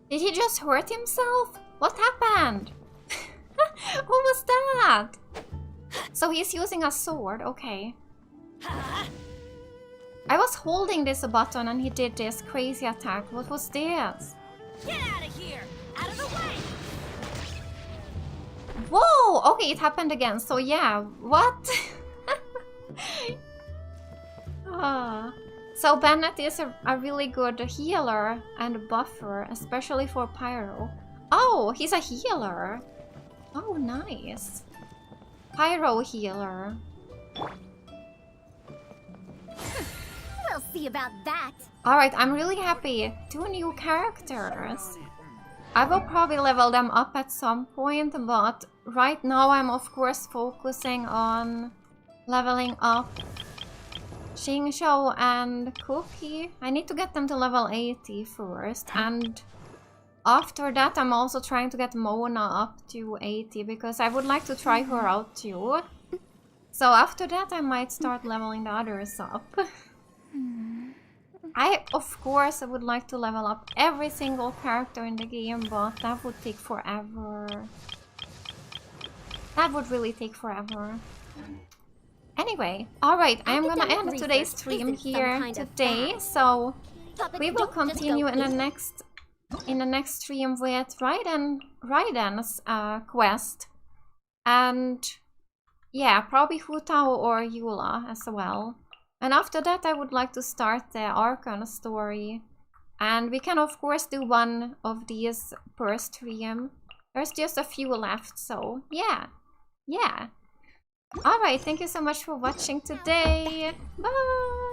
Did he just hurt himself? What happened? What was that? So he's using a sword, okay. I was holding this button and he did this crazy attack. What was this? Get out of here! Out of the way! Whoa! Okay, it happened again. So yeah, what? So Bennett is a really good healer and buffer, especially for Pyro. Oh, he's a healer. Oh, nice. Pyro healer. We'll see about that. Alright, I'm really happy. 2 new characters. I will probably level them up at some point, but right now I'm of course focusing on leveling up Xiao and Cookie. I need to get them to level 80 first, and after that I'm also trying to get Mona up to 80 because I would like to try her out too. So after that I might start leveling the others up. Of course I would like to level up every single character in the game, but that would take forever. That would really take forever. Anyway, alright, I am gonna end today's stream here today, so we will continue in the next stream with Raiden's quest, and yeah, probably Hutao or Eula as well. And after that I would like to start the Archon story, and we can of course do one of these per stream. There's just a few left, so yeah. Alright, thank you so much for watching today. Bye!